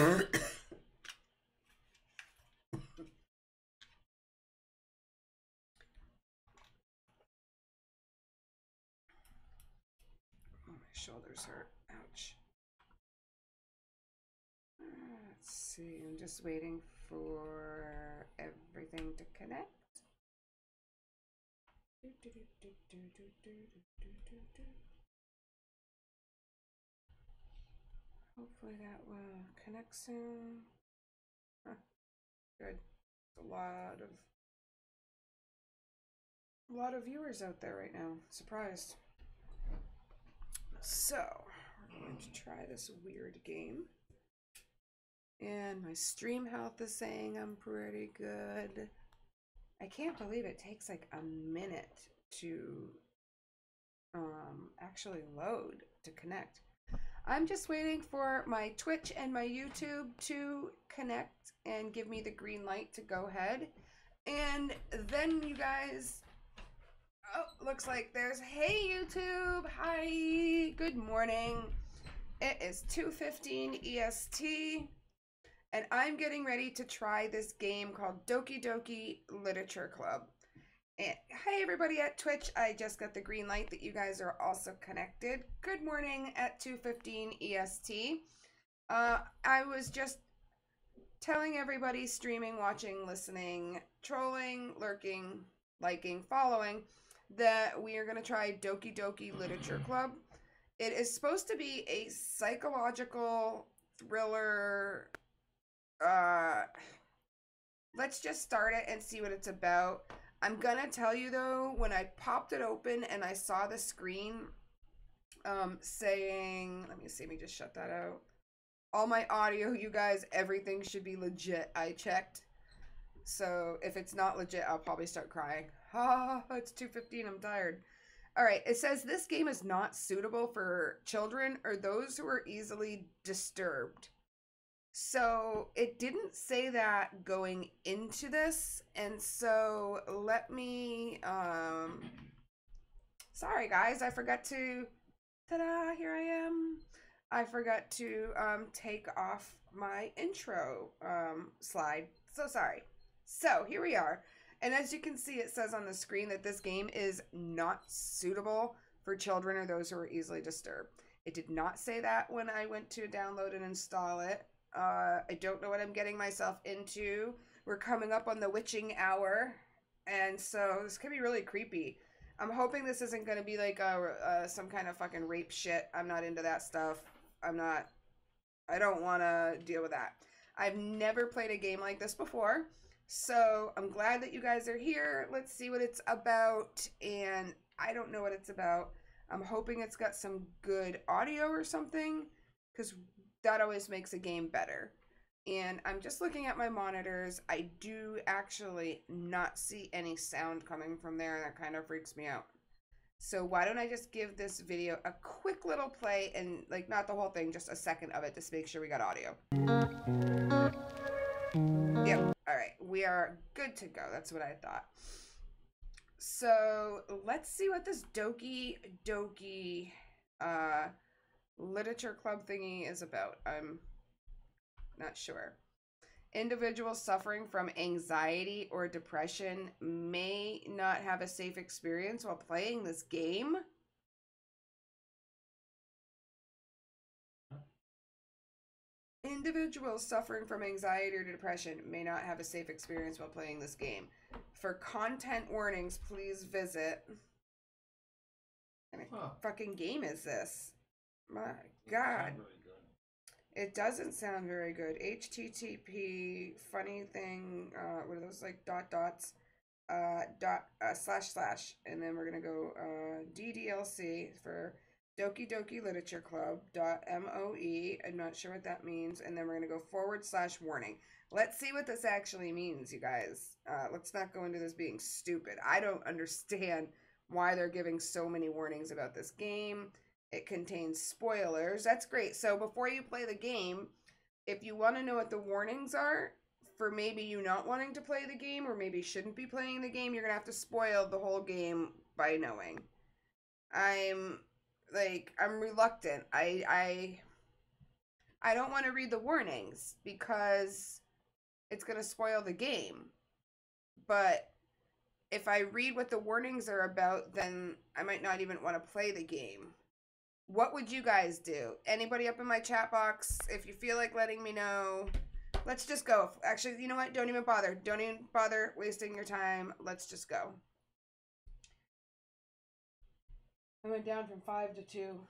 my shoulders hurt. Ouch. Let's see. I'm just waiting for everything to connect. Hopefully that will connect soon. Huh. Good. There's a lot of viewers out there right now. Surprised. So we're going to try this weird game. And my stream health is saying I'm pretty good. I can't believe it takes like a minute to actually load to connect. I'm just waiting for my Twitch and my YouTube to connect and give me the green light to go ahead. And then you guys, oh, looks like there's, hey YouTube, hi, good morning. It is 2:15 EST. And I'm getting ready to try this game called Doki Doki Literature Club. And hey everybody at Twitch, I just got the green light that you guys are also connected. Good morning at 2:15 EST. I was just telling everybody streaming, watching, listening, trolling, lurking, liking, following, that we are going to try Doki Doki Literature Club. It is supposed to be a psychological thriller. Let's just start it and see what it's about. I'm gonna tell you though, when I popped it open and I saw the screen saying, let me just shut that out. All my audio, you guys, everything should be legit. I checked. So if it's not legit, I'll probably start crying. Ah, it's 2:15, I'm tired. Alright, it says this game is not suitable for children or those who are easily disturbed. So it didn't say that going into this, and so let me, sorry guys, I forgot to, ta-da, here I am. I forgot to take off my intro slide, so sorry. So here we are, and as you can see, it says on the screen that this game is not suitable for children or those who are easily disturbed. It did not say that when I went to download and install it. I don't know what I'm getting myself into. We're coming up on the witching hour, and so this could be really creepy. I'm hoping this isn't going to be like some kind of fucking rape shit. I'm not into that stuff. I don't want to deal with that. I've never played a game like this before, so I'm glad that you guys are here. Let's see what it's about, and I don't know what it's about. I'm hoping it's got some good audio or something, because that always makes a game better. And I'm just looking at my monitors. I do actually not see any sound coming from there, and that kind of freaks me out. So why don't I just give this video a quick little play, and like not the whole thing, just a second of it, just to make sure we got audio. Yep, all right, we are good to go. That's what I thought. So let's see what this Doki Doki Literature Club thingy is about. I'm not sure. Individuals suffering from anxiety or depression may not have a safe experience while playing this game. Individuals suffering from anxiety or depression may not have a safe experience while playing this game. For content warnings, please visit. What kind of fucking game is this? My God. It doesn't sound very good. HTTP, funny thing, what are those, like, dots, // and then we're gonna go, DDLC for Doki Doki Literature Club, .moe, I'm not sure what that means, and then we're gonna go / warning. Let's see what this actually means, you guys. Let's not go into this being stupid. I don't understand why they're giving so many warnings about this game. It contains spoilers. That's great. So before you play the game, if you want to know what the warnings are for maybe you not wanting to play the game or maybe shouldn't be playing the game, you're going to have to spoil the whole game by knowing. I'm reluctant. I don't want to read the warnings because it's going to spoil the game. But if I read what the warnings are about, then I might not even want to play the game. What would you guys do? Anybody up in my chat box? If you feel like letting me know, let's just go. Actually, you know what? Don't even bother. Don't even bother wasting your time. Let's just go. I went down from 5 to 2.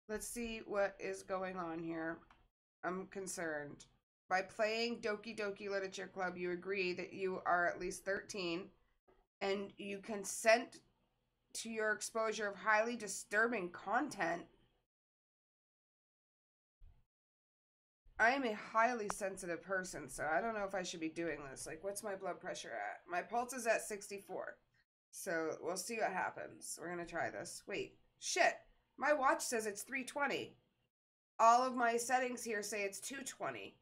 Let's see what is going on here. I'm concerned. By playing Doki Doki Literature Club, you agree that you are at least 13 and you consent to your exposure of highly disturbing content. I am a highly sensitive person, so I don't know if I should be doing this. Like, what's my blood pressure at? My pulse is at 64. So we'll see what happens. We're going to try this. Wait, shit. My watch says it's 320. All of my settings here say it's 220.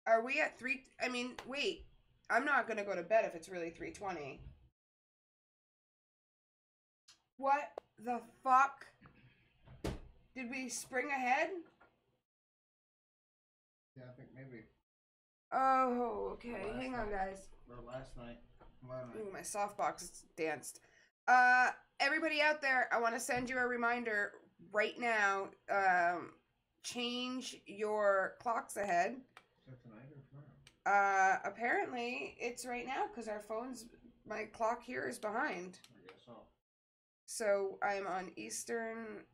Are we at 3? I mean, wait. I'm not going to go to bed if it's really 320. What the fuck? Did we spring ahead? Yeah, I think maybe. Oh, okay. Hang on, guys. Or last night. Ooh, my softbox danced. Everybody out there, I want to send you a reminder right now. Change your clocks ahead. Is that tonight or tomorrow? Apparently it's right now because our phones, my clock here is behind. I guess so. So I'm on Eastern,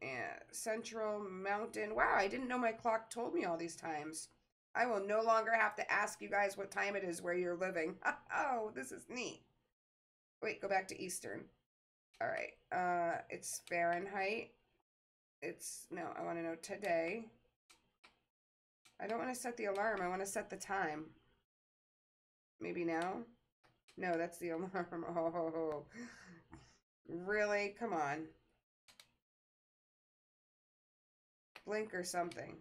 Central, Mountain. Wow, I didn't know my clock told me all these times. I will no longer have to ask you guys what time it is where you're living. Oh, this is neat. Wait, go back to Eastern. All right. It's Fahrenheit. No, I want to know today. I don't want to set the alarm. I want to set the time. Maybe now? No, that's the alarm. Oh, really? Come on. Blink or something.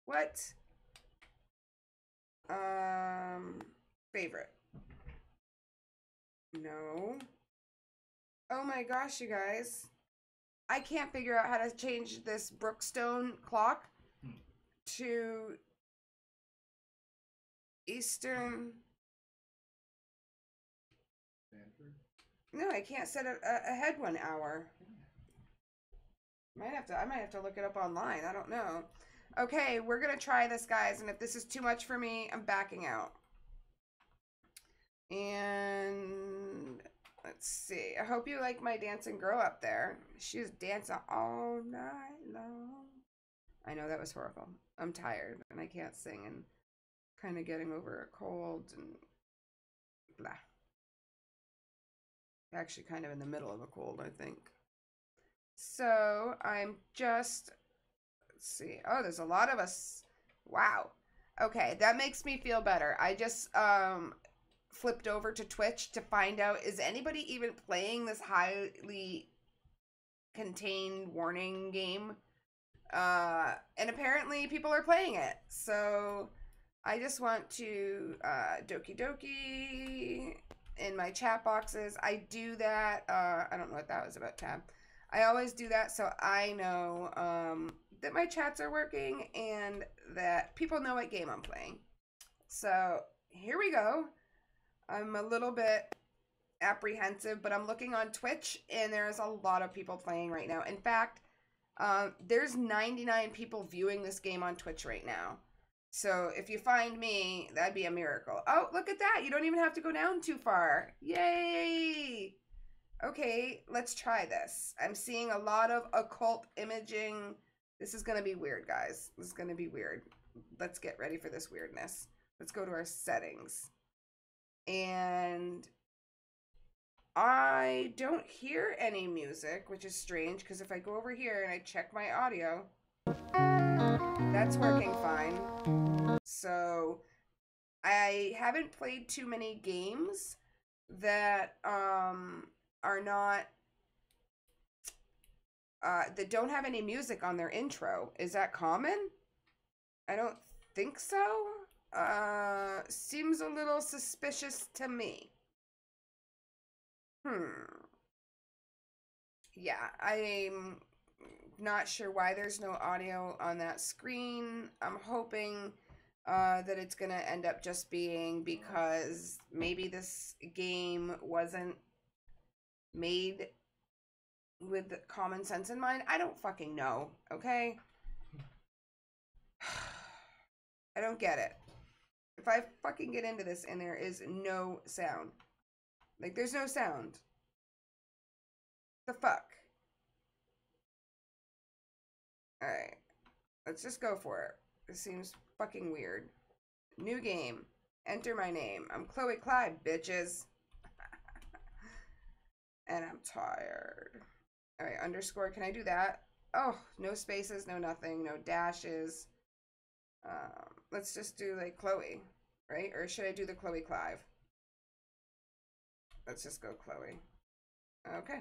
What? Favorite. No. Oh my gosh, you guys. I can't figure out how to change this Brookstone clock to Eastern. Stanford? No, I can't set it ahead 1 hour. I might have to look it up online. I don't know. Okay, we're gonna try this, guys, and if this is too much for me, I'm backing out. And let's see. I hope you like my dancing girl up there. She's dancing all night long. I know that was horrible. I'm tired and I can't sing and kind of getting over a cold and blah. Actually kind of in the middle of a cold, I think. So I'm just, let's see. Oh, there's a lot of us. Wow. Okay, that makes me feel better. I just flipped over to Twitch to find out, is anybody even playing this highly contained warning game? And apparently people are playing it. So I just want to Doki Doki in my chat boxes. I do that. I don't know what that was about, tab. I always do that so I know that my chats are working and that people know what game I'm playing. So here we go. I'm a little bit apprehensive, but I'm looking on Twitch and there's a lot of people playing right now. In fact, there's 99 people viewing this game on Twitch right now. So if you find me, that'd be a miracle. Oh, look at that. You don't even have to go down too far. Yay! Okay, let's try this. I'm seeing a lot of occult imaging. This is going to be weird, guys. This is going to be weird. Let's get ready for this weirdness. Let's go to our settings. And I don't hear any music, which is strange because if I go over here and I check my audio, that's working fine. So I haven't played too many games that are not that don't have any music on their intro. Is that common? I don't think so. Seems a little suspicious to me. Yeah, I'm not sure why there's no audio on that screen. I'm hoping that it's gonna end up just being because maybe this game wasn't made with common sense in mind. I don't fucking know, okay? I don't get it. If I fucking get into this and there is no sound. Like, there's no sound. The fuck? Alright. Let's just go for it. This seems fucking weird. New game. Enter my name. I'm Chloe Clive, bitches. And I'm tired. Alright, underscore. Can I do that? Oh, no spaces, no nothing, no dashes. Let's just do like Chloe, right? Or should I do the Chloe Clive? Let's just go Chloe. Okay.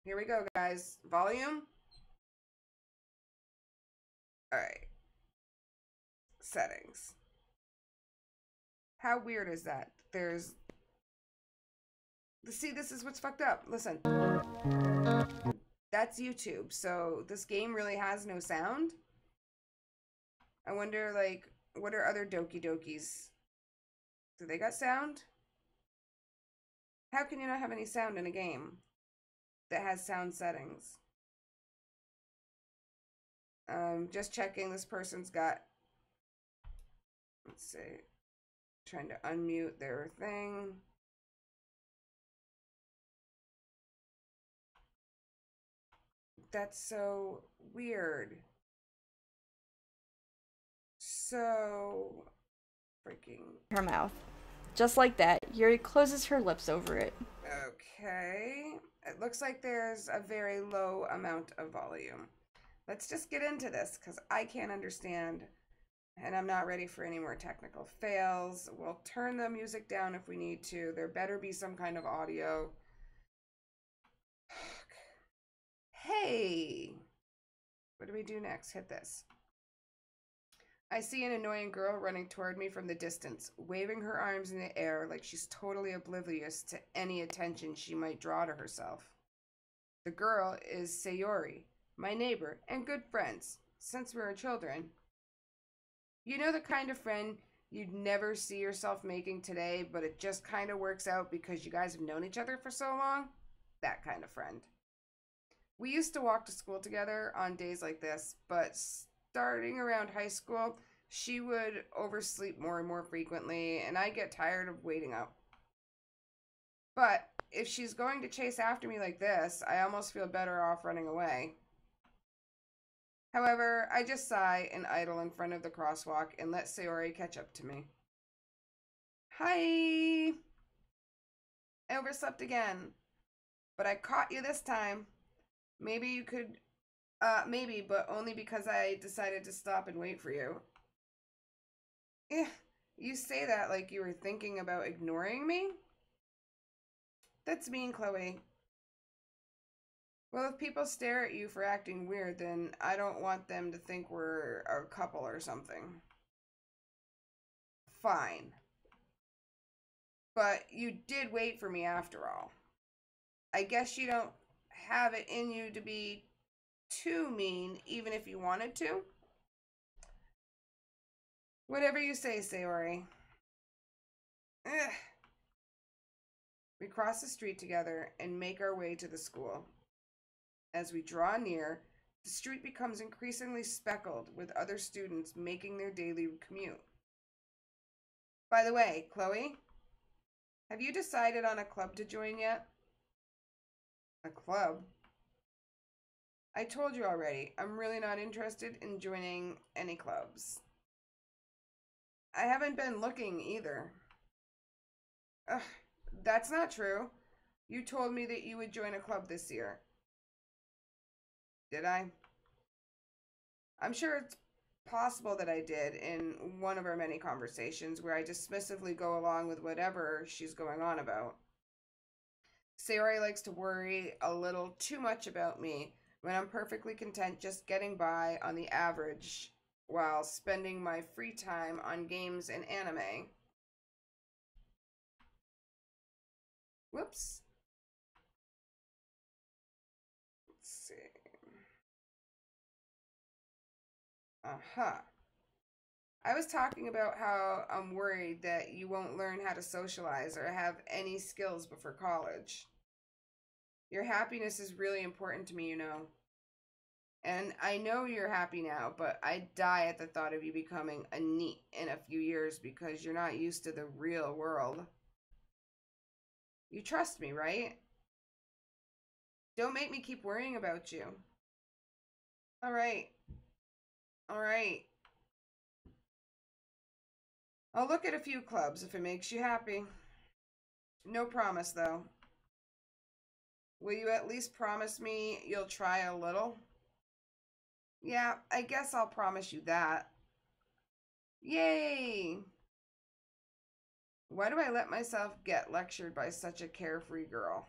Here we go, guys. Volume. Alright. Settings. How weird is that? There's... See, this is what's fucked up. Listen. That's YouTube, so this game really has no sound? I wonder, like, what are other Doki Dokis? Do they got sound? How can you not have any sound in a game that has sound settings? Just checking this person's got... Let's see. Trying to unmute their thing. That's so weird. So freaking... Her mouth. Just like that. Yuri closes her lips over it. Okay. It looks like there's a very low amount of volume. Let's just get into this because I can't understand and I'm not ready for any more technical fails. We'll turn the music down if we need to. There better be some kind of audio. Hey! What do we do next? Hit this. I see an annoying girl running toward me from the distance, waving her arms in the air like she's totally oblivious to any attention she might draw to herself. The girl is Sayori, my neighbor and good friends, since we were children. You know the kind of friend you'd never see yourself making today, but it just kind of works out because you guys have known each other for so long? That kind of friend. We used to walk to school together on days like this, but starting around high school, she would oversleep more and more frequently, and I'd get tired of waiting up. But if she's going to chase after me like this, I almost feel better off running away. However, I just sigh and idle in front of the crosswalk and let Sayori catch up to me. Hi! I overslept again, but I caught you this time. Maybe you could, maybe, but only because I decided to stop and wait for you. Eh, you say that like you were thinking about ignoring me? That's mean, Chloe. Well, if people stare at you for acting weird, then I don't want them to think we're a couple or something. Fine. But you did wait for me after all. I guess you don't have it in you to be too mean, even if you wanted to? Whatever you say, Sayori. Ugh. We cross the street together and make our way to the school. As we draw near, the street becomes increasingly speckled with other students making their daily commute. By the way, Chloe, have you decided on a club to join yet? A club? I told you already, I'm really not interested in joining any clubs. I haven't been looking either. Ugh, that's not true. You told me that you would join a club this year. Did I? I'm sure it's possible that I did in one of our many conversations where I dismissively go along with whatever she's going on about. Sayori likes to worry a little too much about me when I'm perfectly content just getting by on the average while spending my free time on games and anime. Whoops. see. Uh-huh. I was talking about how I'm worried that you won't learn how to socialize or have any skills before college. Your happiness is really important to me, you know. And I know you're happy now, but I die at the thought of you becoming a NEET in a few years because you're not used to the real world. You trust me, right? Don't make me keep worrying about you. All right. All right. I'll look at a few clubs if it makes you happy. No promise, though. Will you at least promise me you'll try a little? Yeah, I guess I'll promise you that. Yay! Why do I let myself get lectured by such a carefree girl?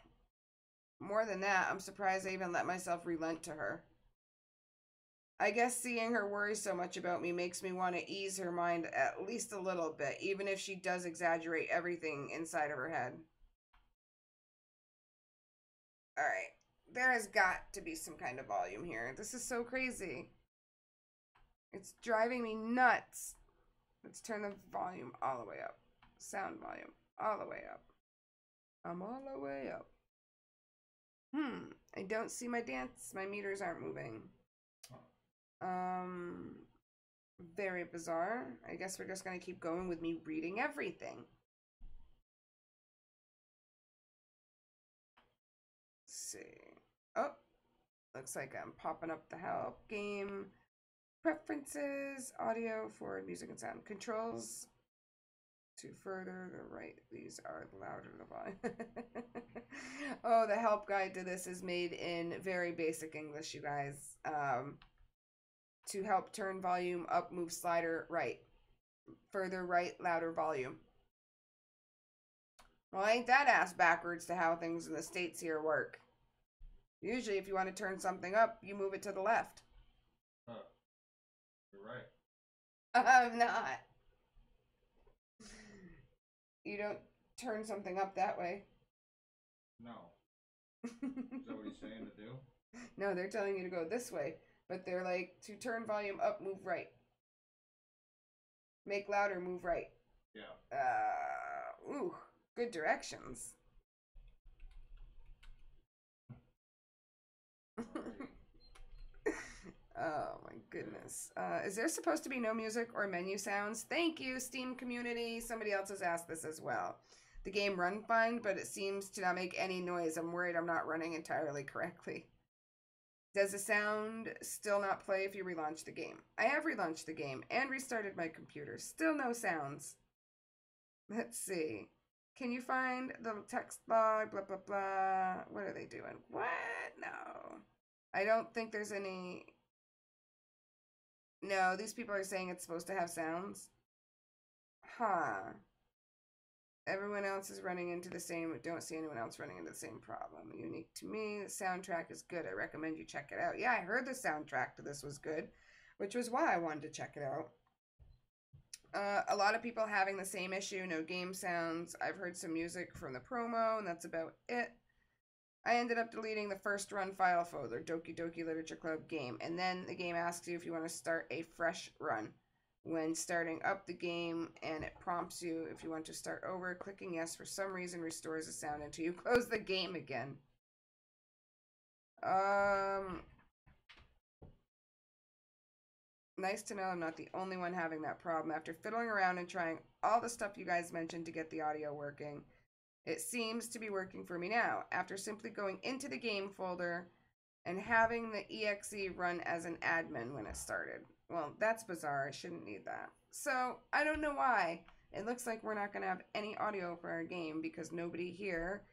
More than that, I'm surprised I even let myself relent to her. I guess seeing her worry so much about me makes me want to ease her mind at least a little bit, even if she does exaggerate everything inside of her head. Alright, there has got to be some kind of volume here. This is so crazy. It's driving me nuts. Let's turn the volume all the way up. Sound volume all the way up. I'm all the way up. I don't see my dance. My meters aren't moving. Very bizarre. I guess we're just gonna keep going with me reading everything. Let's see. Oh, looks like I'm popping up the help game. Preferences, audio, forward, music and sound. Controls to further the right. These are louder the volume. Oh, the help guide to this is made in very basic English, you guys. To help turn volume up, move slider right. Further right, louder volume. Well, ain't that ass backwards to how things in the States here work? Usually, if you want to turn something up, you move it to the left. Huh. You're right. I'm not. You don't turn something up that way. No. Is that what he's saying to do? No, they're telling you to go this way. But they're like, to turn volume up, move right. Make louder, move right. Yeah. Ooh, good directions. Oh my goodness. Is there supposed to be no music or menu sounds? Thank you, Steam community. Somebody else has asked this as well. The game run fine, but it seems to not make any noise. I'm worried I'm not running entirely correctly. Does the sound still not play if you relaunch the game? I have relaunched the game and restarted my computer. Still no sounds. Let's see. Can you find the text log? Blah, blah, blah. What are they doing? What? No. I don't think there's any... No, these people are saying it's supposed to have sounds. Huh. Everyone else is running into the same... Don't see anyone else running into the same problem. Unique to me. The soundtrack is good. I recommend you check it out. Yeah, I heard the soundtrack to this was good, which was why I wanted to check it out. A lot of people having the same issue. No game sounds. I've heard some music from the promo, and that's about it. I ended up deleting the first run file folder, Doki Doki Literature Club game, and then the game asks you if you want to start a fresh run. When starting up the game, and it prompts you if you want to start over, clicking yes for some reason restores the sound until you close the game again. Nice to know I'm not the only one having that problem. After fiddling around and trying all the stuff you guys mentioned to get the audio working, it seems to be working for me now. After simply going into the game folder and having the exe run as an admin when it started. Well, that's bizarre. I shouldn't need that. So, I don't know why. It looks like we're not going to have any audio for our game because nobody here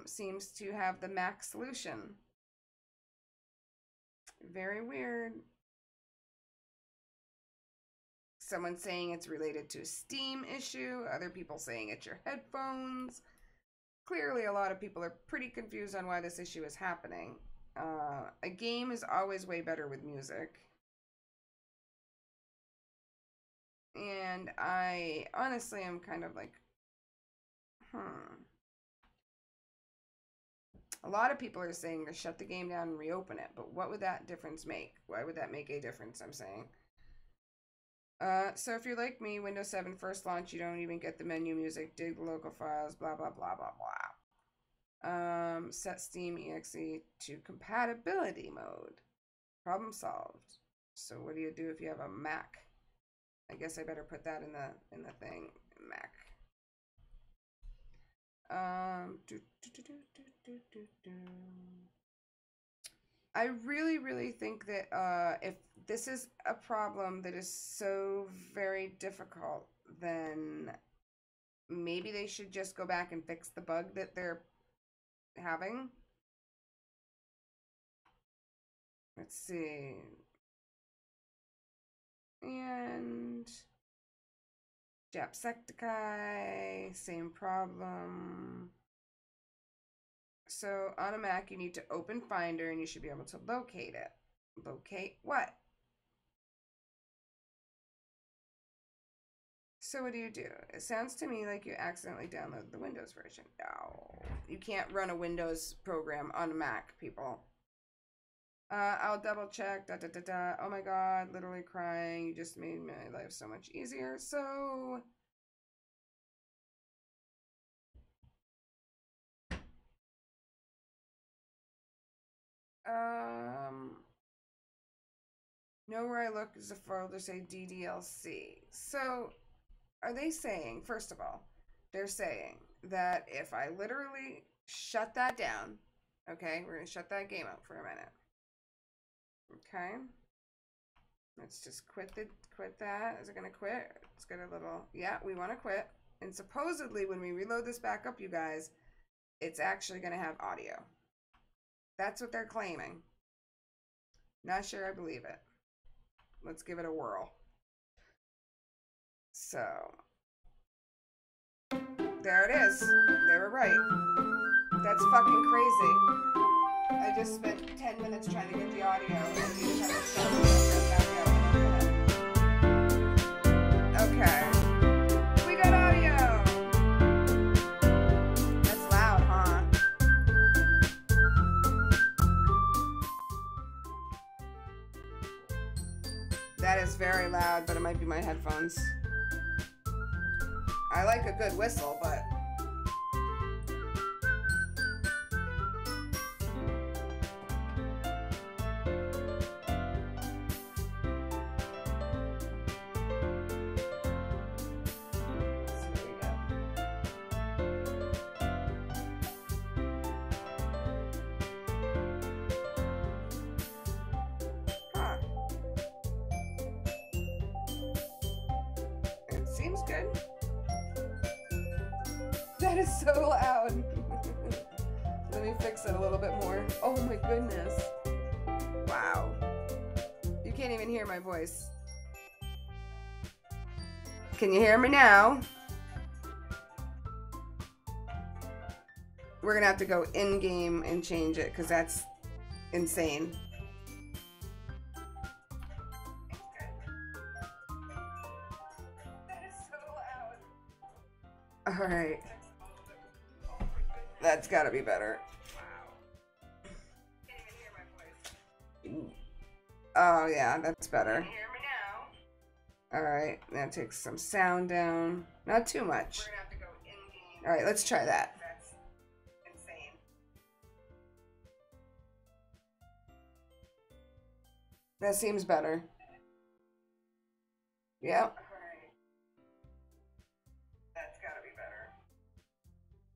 seems to have the Mac solution. Very weird. Someone saying it's related to a Steam issue. Other people saying it's your headphones. Clearly, a lot of people are pretty confused on why this issue is happening. A game is always way better with music. And I honestly am kind of like, A lot of people are saying to shut the game down and reopen it, but what would that difference make? Why would that make a difference, I'm saying? So if you're like me, Windows 7 first launch, you don't even get the menu music, dig the local files, blah, blah, blah, blah, blah. Set Steam exe to compatibility mode. Problem solved. So what do you do if you have a Mac? I guess I better put that in the thing. Mac. I really think that if this is a problem that is so very difficult, then maybe they should just go back and fix the bug that they're having. Let's see. And Jacksepticeye, same problem. So on a Mac, you need to open Finder and you should be able to locate it. Locate what? So what do? It sounds to me like you accidentally downloaded the Windows version. No, you can't run a Windows program on a Mac, people. I'll double check. Oh my god, literally crying. You just made my life so much easier. So know where I look is a folder say DDLC. So are they saying, first of all, they're saying that if I literally shut that down, okay, we're gonna shut that game out for a minute. Okay, let's just quit that. Is it gonna quit? It's got a little, yeah, we want to quit. And supposedly when we reload this back up, you guys, it's actually gonna have audio. That's what they're claiming. Not sure I believe it. Let's give it a whirl. So there it is. They were right. That's fucking crazy. I just spent 10 minutes trying to get the audio and you just have to shut it back up. Okay. We got audio. That's loud, huh? That is very loud, but it might be my headphones. I like a good whistle, but good. That is so loud. Let me fix it a little bit more. Oh my goodness. Wow. You can't even hear my voice. Can you hear me now? We're gonna have to go in-game and change it because that's insane. Alright. That's gotta be better. Oh yeah, that's better. Alright, now take some sound down. Not too much. Alright, let's try that. That's insane. That seems better. Yep.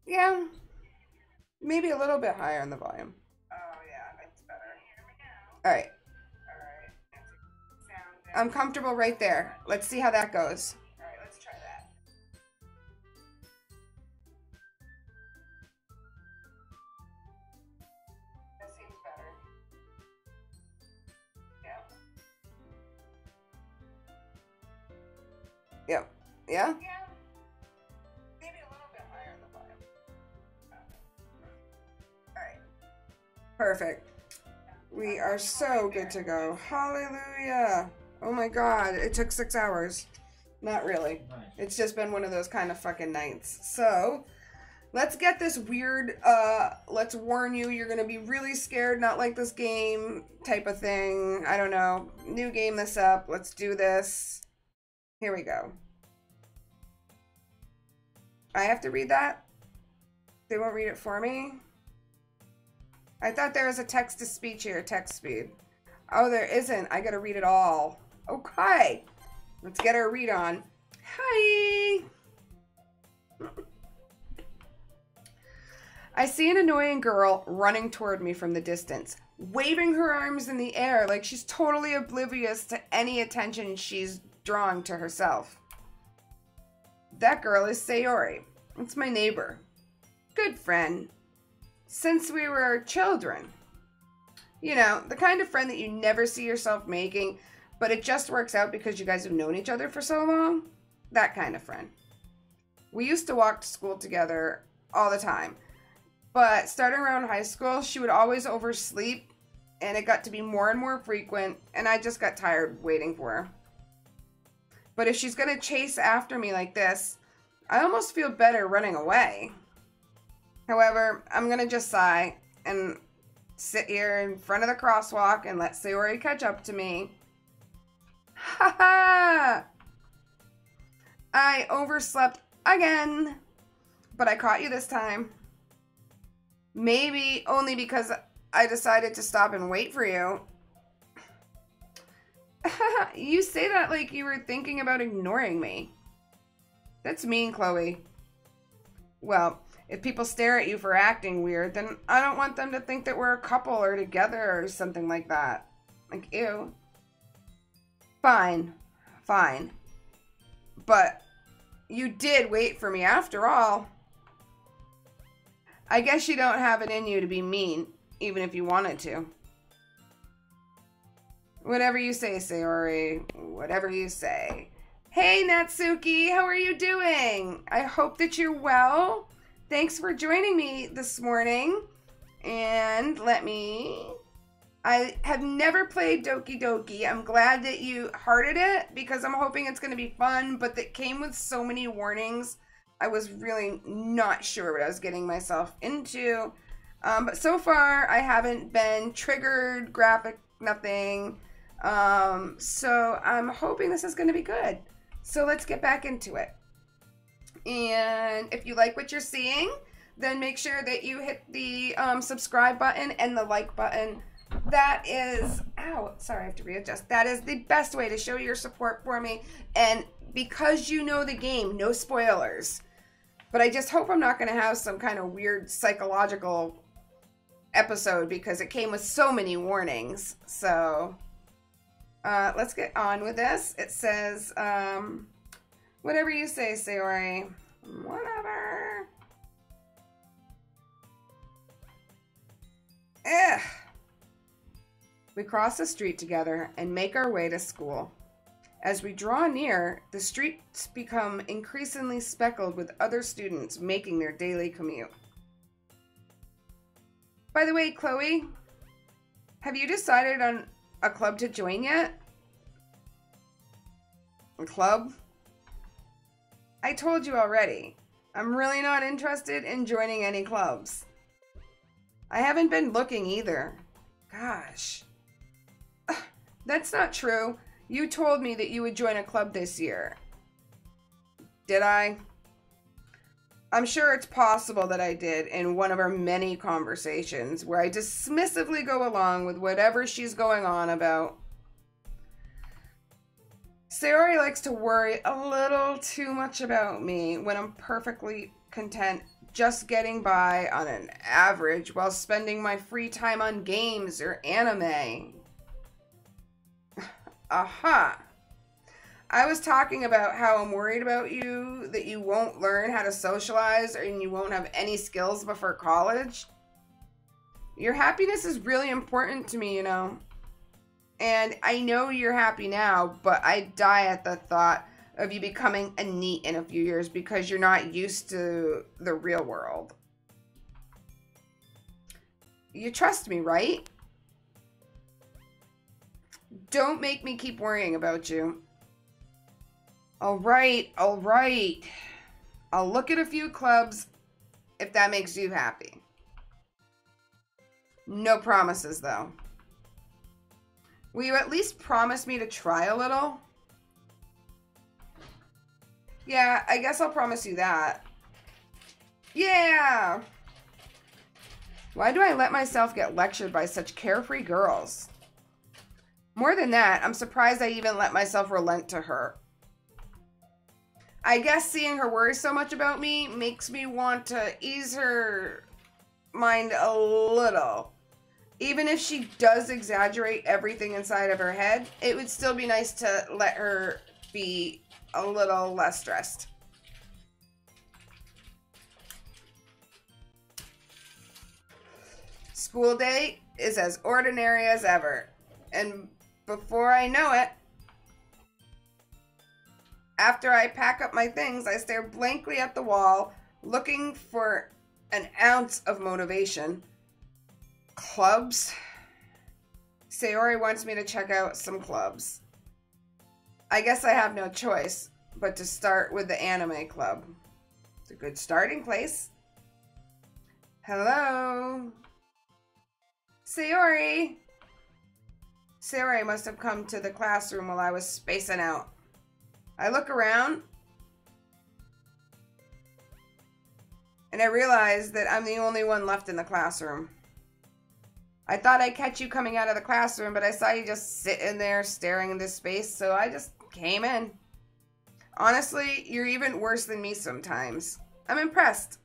Yeah, maybe a little bit higher in the volume. Oh yeah, that's better. All right. I'm comfortable right there. Let's see how that goes. All right, let's try that. That seems better. Yeah. Yep. Yeah? Yeah. Perfect. We are so good to go. Hallelujah. Oh my god, it took 6 hours. Not really. It's just been one of those kind of fucking nights. So, Let's get this weird, let's warn you, you're gonna be really scared, not like this game type of thing. I don't know. New game this up. Let's do this. Here we go. I have to read that? They won't read it for me? I thought there was a text-to-speech here, text speed. Oh, there isn't. I gotta read it all. Okay. Let's get our read on. Hi! I see an annoying girl running toward me from the distance, waving her arms in the air like she's totally oblivious to any attention she's drawing to herself. That girl is Sayori. It's my neighbor. Good friend. Since we were children. You know, the kind of friend that you never see yourself making, but it just works out because you guys have known each other for so long. That kind of friend. We used to walk to school together all the time. But starting around high school, she would always oversleep, and it got to be more and more frequent, and I just got tired waiting for her. But if she's going to chase after me like this, I almost feel better running away. However, I'm going to just sigh and sit here in front of the crosswalk and let Sayori catch up to me. Ha ha! I overslept again, but I caught you this time. Maybe only because I decided to stop and wait for you. You say that like you were thinking about ignoring me. That's mean, Chloe. Well, if people stare at you for acting weird, then I don't want them to think that we're a couple or together or something like that. Like, ew. Fine. Fine. But you did wait for me after all. I guess you don't have it in you to be mean, even if you wanted to. Whatever you say, Sayori. Whatever you say. Hey, Natsuki, how are you doing? I hope that you're well. Thanks for joining me this morning. And I have never played Doki Doki. I'm glad that you hearted it because I'm hoping it's going to be fun, but that came with so many warnings. I was really not sure what I was getting myself into. But so far, I haven't been triggered, graphic, nothing. So I'm hoping this is going to be good. So let's get back into it. And if you like what you're seeing, then make sure that you hit the subscribe button and the like button. That is, sorry, I have to readjust. That is the best way to show your support for me. And because you know the game, no spoilers. But I just hope I'm not going to have some kind of weird psychological episode because it came with so many warnings. So let's get on with this. It says, whatever you say, Sayori. Whatever. Ugh. We cross the street together and make our way to school. As we draw near, the streets become increasingly speckled with other students making their daily commute. By the way, Chloe, have you decided on a club to join yet? A club? I told you already. I'm really not interested in joining any clubs. I haven't been looking either. Gosh. That's not true. You told me that you would join a club this year. Did I? I'm sure it's possible that I did in one of our many conversations where I dismissively go along with whatever she's going on about. Sayori likes to worry a little too much about me when I'm perfectly content just getting by on an average while spending my free time on games or anime. Aha. I was talking about how I'm worried about you, that you won't learn how to socialize and you won't have any skills before college. Your happiness is really important to me, you know. And I know you're happy now, but I die at the thought of you becoming a NEET in a few years because you're not used to the real world. You trust me, right? Don't make me keep worrying about you. All right, all right. I'll look at a few clubs if that makes you happy. No promises, though. Will you at least promise me to try a little? Yeah, I guess I'll promise you that. Yeah! Why do I let myself get lectured by such carefree girls? More than that, I'm surprised I even let myself relent to her. I guess seeing her worry so much about me makes me want to ease her mind a little. Even if she does exaggerate everything inside of her head, it would still be nice to let her be a little less stressed. School day is as ordinary as ever. And before I know it, after I pack up my things, I stare blankly at the wall, looking for an ounce of motivation. Clubs? Sayori wants me to check out some clubs. I guess I have no choice but to start with the anime club. It's a good starting place. Hello? Sayori? Sayori must have come to the classroom while I was spacing out. I look around and I realize that I'm the only one left in the classroom. I thought I'd catch you coming out of the classroom, but I saw you just sitting there staring into space, so I just came in. Honestly, you're even worse than me sometimes. I'm impressed.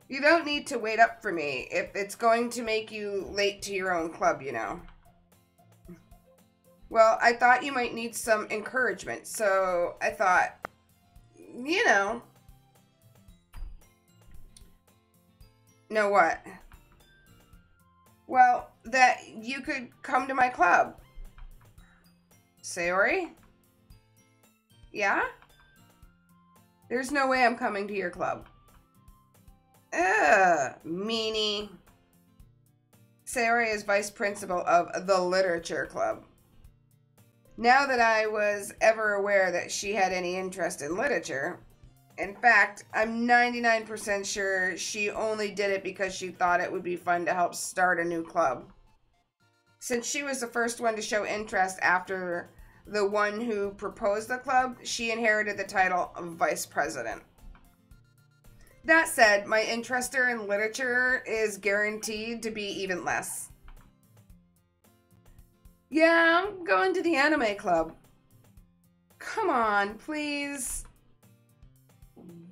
You don't need to wait up for me if it's going to make you late to your own club, you know. Well, I thought you might need some encouragement, so I thought, you know. Know what? Well, that you could come to my club. Sayori? Yeah? There's no way I'm coming to your club. Meanie. Sayori is vice principal of the literature club. Now that I was ever aware that she had any interest in literature, in fact, I'm 99% sure she only did it because she thought it would be fun to help start a new club. Since she was the first one to show interest after the one who proposed the club, she inherited the title of vice president. That said, my interest in literature is guaranteed to be even less. Yeah, I'm going to the anime club. Come on, please.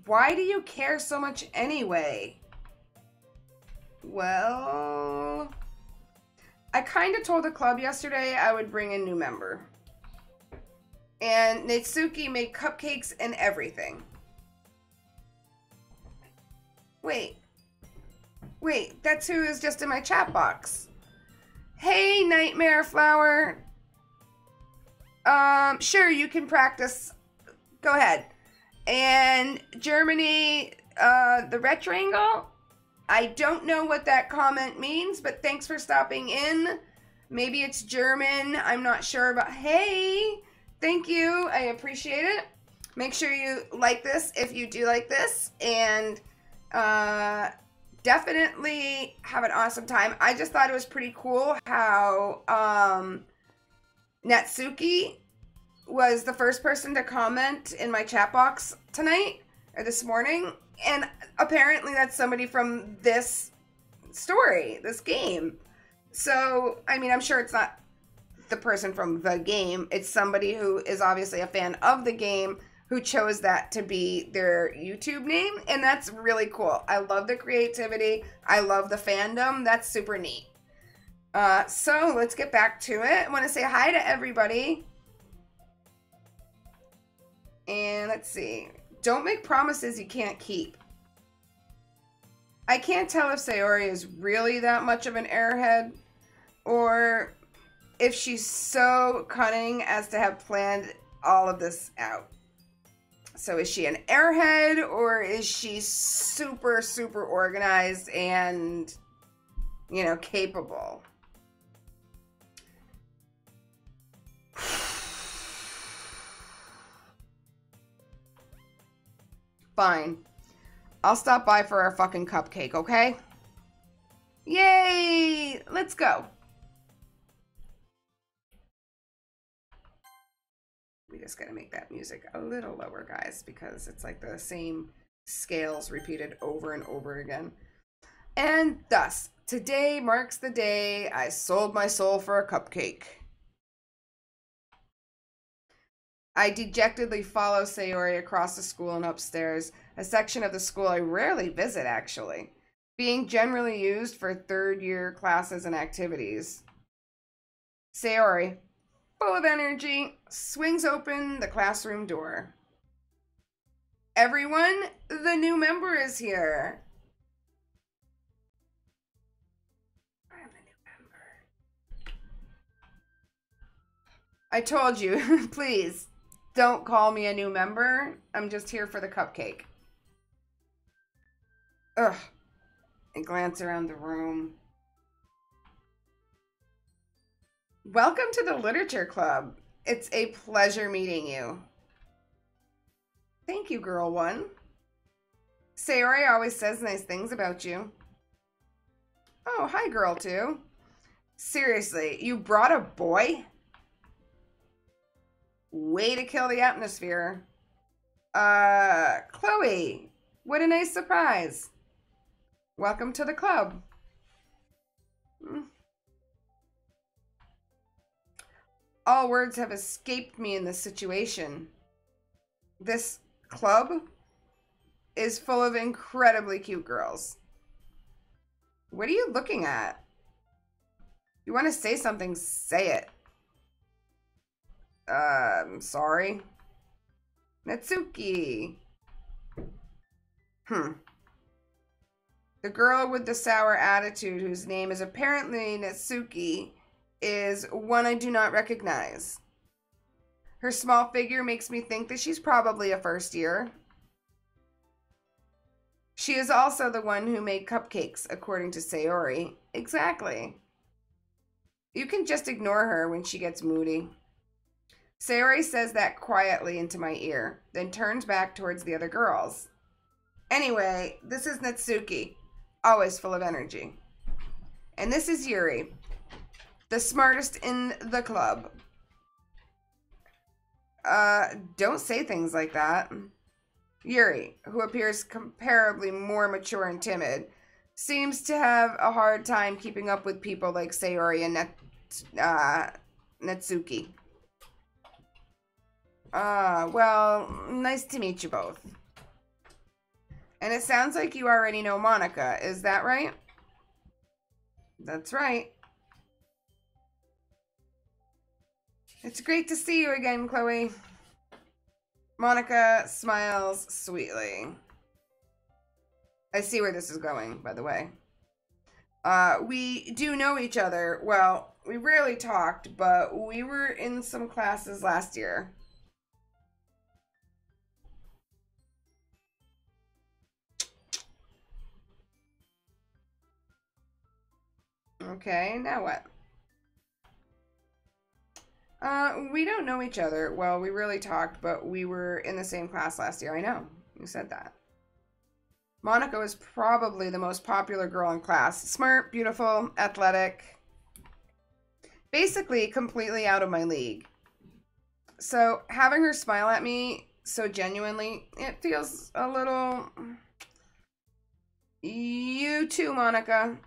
Why do you care so much anyway? Well, I kind of told the club yesterday I would bring a new member. And Natsuki made cupcakes and everything. Wait, that's who is just in my chat box. Hey, Nightmare Flower. Sure, you can practice. Go ahead. And Germany, the rectangle? I don't know what that comment means, but thanks for stopping in. Maybe it's German. I'm not sure, but hey, thank you. I appreciate it. Make sure you like this if you do like this, and definitely have an awesome time. I just thought it was pretty cool how Natsuki was the first person to comment in my chat box tonight or this morning, and apparently that's somebody from this story, this game. So, I mean, I'm sure it's not the person from the game. It's somebody who is obviously a fan of the game who chose that to be their YouTube name, and that's really cool. I love the creativity. I love the fandom. That's super neat. So let's get back to it. I want to say hi to everybody. And let's see. Don't make promises you can't keep. I can't tell if Sayori is really that much of an airhead, or if she's so cunning as to have planned all of this out. So is she an airhead, or is she super, super organized and, you know, capable? Fine. I'll stop by for our fucking cupcake, okay? Yay! Let's go. We just gotta make that music a little lower, guys, because it's like the same scales repeated over and over again. And thus, today marks the day I sold my soul for a cupcake. I dejectedly follow Sayori across the school and upstairs, a section of the school I rarely visit, actually, being generally used for third-year classes and activities. Sayori, full of energy, swings open the classroom door. Everyone, the new member is here. I'm the new member. I told you, please, don't call me a new member. I'm just here for the cupcake. Ugh. I glance around the room. Welcome to the Literature Club. It's a pleasure meeting you. Thank you, Girl One. Sayori always says nice things about you. Oh, hi, Girl Two. Seriously, you brought a boy? Way to kill the atmosphere. Chloe, what a nice surprise. Welcome to the club. All words have escaped me in this situation. This club is full of incredibly cute girls. What are you looking at? If you want to say something, say it. I'm sorry. Natsuki. The girl with the sour attitude, whose name is apparently Natsuki, is one I do not recognize. Her small figure makes me think that she's probably a first year. She is also the one who made cupcakes, according to Sayori. Exactly. You can just ignore her when she gets moody. Sayori says that quietly into my ear, then turns back towards the other girls. Anyway, this is Natsuki, always full of energy. And this is Yuri, the smartest in the club. Don't say things like that. Yuri, who appears comparably more mature and timid, seems to have a hard time keeping up with people like Sayori and Natsuki. Well, nice to meet you both. And it sounds like you already know Monica, is that right? That's right. It's great to see you again, Chloe. Monica smiles sweetly. I see where this is going, by the way. We do know each other. Well, we rarely talked, but we were in some classes last year. Okay, now what? We don't know each other. Well, we really talked, but we were in the same class last year. I know. You said that. Monica was probably the most popular girl in class. Smart, beautiful, athletic. Basically, completely out of my league. So, having her smile at me so genuinely, it feels a little... You too, Monica.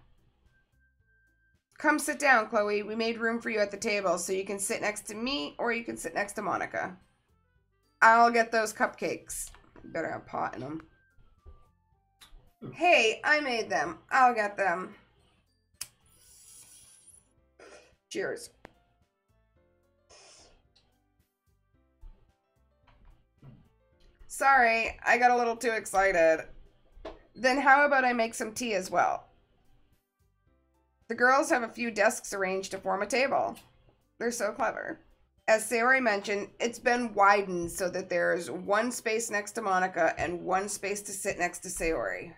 Come sit down, Chloe. We made room for you at the table, so you can sit next to me or you can sit next to Monica. I'll get those cupcakes. Better have pot in them. Hey, I made them. I'll get them. Cheers. Sorry, I got a little too excited. Then how about I make some tea as well? The girls have a few desks arranged to form a table. They're so clever. As Sayori mentioned, it's been widened so that there's one space next to Monica and one space to sit next to Sayori.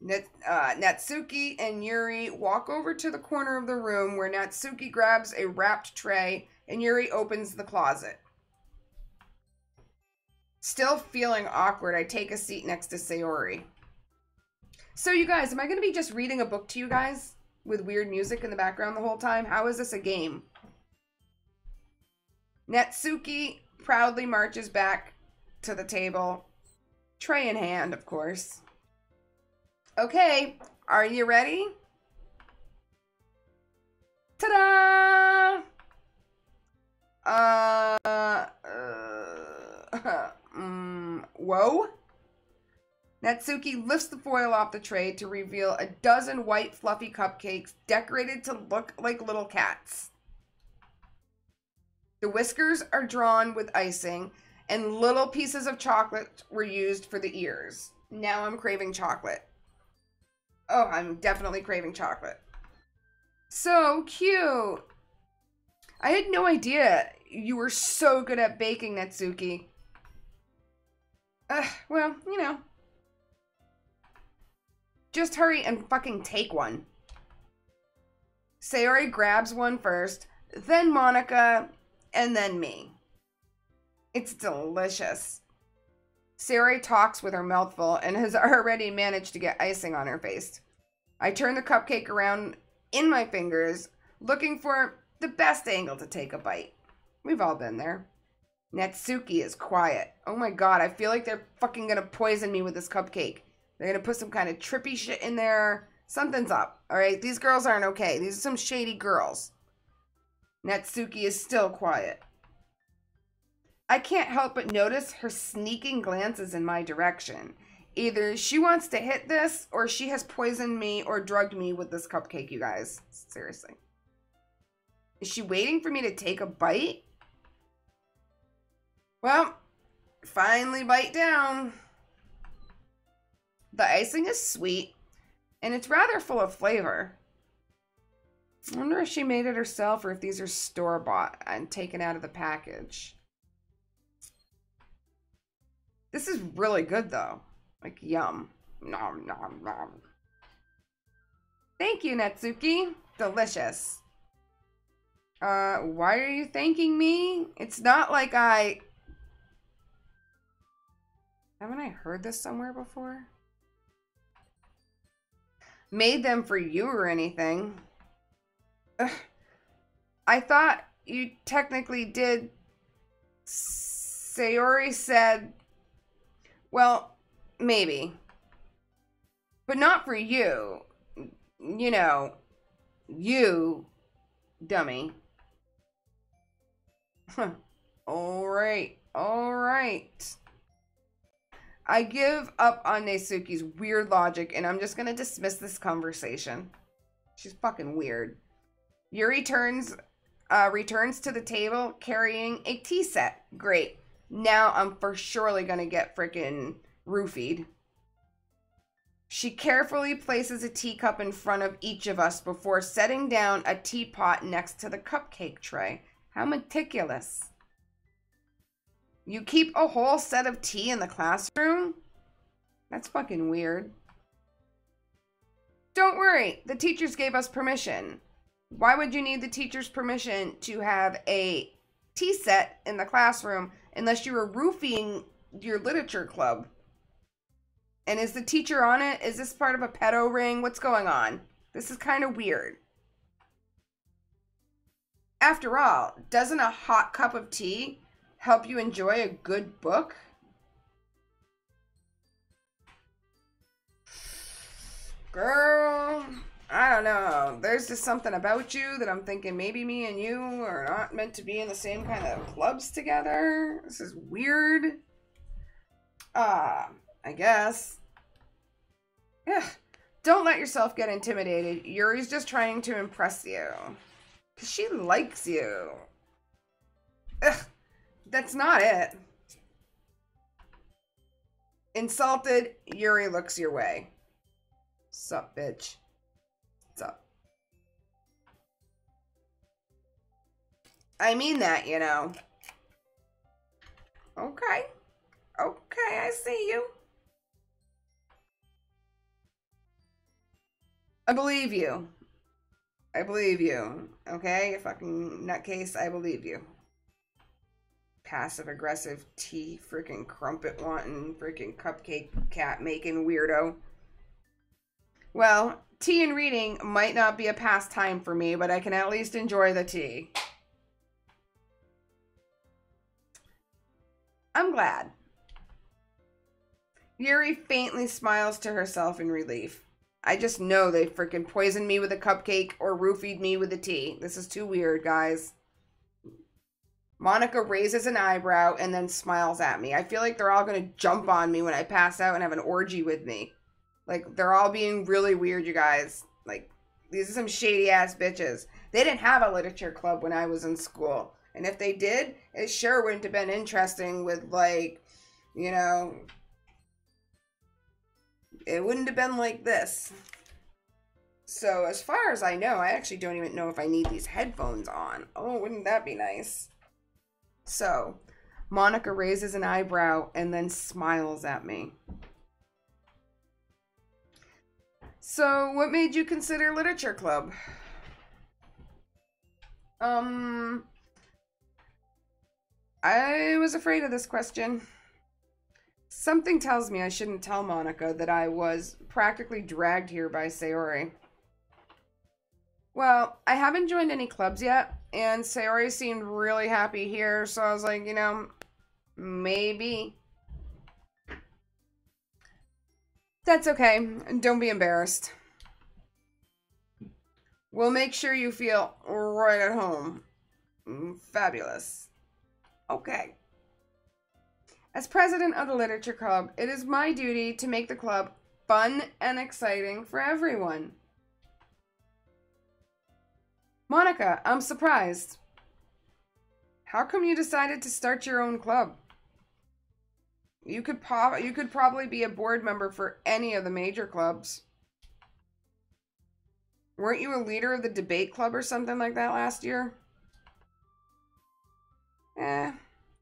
Natsuki and Yuri walk over to the corner of the room where Natsuki grabs a wrapped tray and Yuri opens the closet. Still feeling awkward, I take a seat next to Sayori. So you guys, am I going to be just reading a book to you guys with weird music in the background the whole time? How is this a game? Natsuki proudly marches back to the table, tray in hand, of course. Okay, are you ready? Ta-da! Whoa? Natsuki lifts the foil off the tray to reveal a dozen white fluffy cupcakes decorated to look like little cats. The whiskers are drawn with icing, and little pieces of chocolate were used for the ears. Now I'm craving chocolate. Oh, I'm definitely craving chocolate. So cute. I had no idea you were so good at baking, Natsuki. Well, you know. Just hurry and fucking take one. Sayori grabs one first, then Monica, and then me. It's delicious. Sayori talks with her mouth full and has already managed to get icing on her face. I turn the cupcake around in my fingers, looking for the best angle to take a bite. We've all been there. Natsuki is quiet. Oh my god, I feel like they're fucking gonna poison me with this cupcake. They're gonna put some kind of trippy shit in there. Something's up, alright? These girls aren't okay. These are some shady girls. Natsuki is still quiet. I can't help but notice her sneaking glances in my direction. Either she wants to hit this, or she has poisoned me or drugged me with this cupcake, you guys. Seriously. Is she waiting for me to take a bite? Well, finally bite down. The icing is sweet, and it's rather full of flavor. I wonder if she made it herself or if these are store-bought and taken out of the package. This is really good, though. Like, yum. Nom, nom, nom. Thank you, Natsuki. Delicious. Why are you thanking me? It's not like I... Haven't I heard this somewhere before? Made them for you or anything. Ugh. I thought you technically did. Sayori said, well, maybe. But not for you. You know, you, dummy. Alright, alright. I give up on Natsuki's weird logic and I'm just gonna dismiss this conversation. She's fucking weird. Yuri returns to the table carrying a tea set. Great. Now I'm for surely gonna get frickin' roofied. She carefully places a teacup in front of each of us before setting down a teapot next to the cupcake tray. How meticulous. You keep a whole set of tea in the classroom? That's fucking weird. Don't worry, the teachers gave us permission. Why would you need the teacher's permission to have a tea set in the classroom unless you were roofing your literature club? And is the teacher on it? Is this part of a pedo ring? What's going on? This is kind of weird. After all, doesn't a hot cup of tea help you enjoy a good book? Girl, I don't know. There's just something about you that I'm thinking maybe me and you are not meant to be in the same kind of clubs together. This is weird. I guess. Yeah. Don't let yourself get intimidated. Yuri's just trying to impress you. 'Cause she likes you. Ugh. That's not it. Insulted, Yuri looks your way. Sup, bitch? Sup? I mean that, you know. Okay. Okay, I see you. I believe you. I believe you. Okay, you fucking nutcase, I believe you. Passive-aggressive tea freaking crumpet wanting freaking cupcake cat making weirdo. Well, tea and reading might not be a pastime for me, but I can at least enjoy the tea. I'm glad. Yuri faintly smiles to herself in relief. I just know they freaking poisoned me with a cupcake or roofied me with a tea. This is too weird, guys. Monica raises an eyebrow and then smiles at me. I feel like they're all going to jump on me when I pass out and have an orgy with me. Like, they're all being really weird, you guys. Like, these are some shady-ass bitches. They didn't have a literature club when I was in school. And if they did, it sure wouldn't have been interesting with, like, you know... It wouldn't have been like this. So, as far as I know, I actually don't even know if I need these headphones on. Oh, wouldn't that be nice? So, Monica raises an eyebrow and then smiles at me. So, what made you consider literature club? I was afraid of this question. Something tells me I shouldn't tell Monica that I was practically dragged here by Sayori. Well, I haven't joined any clubs yet, and Sayori seemed really happy here, so I was like, you know, maybe. That's okay. Don't be embarrassed. We'll make sure you feel right at home. Fabulous. Okay. As president of the Literature Club, it is my duty to make the club fun and exciting for everyone. Monica, I'm surprised. How come you decided to start your own club? You could probably be a board member for any of the major clubs. Weren't you a leader of the debate club or something like that last year?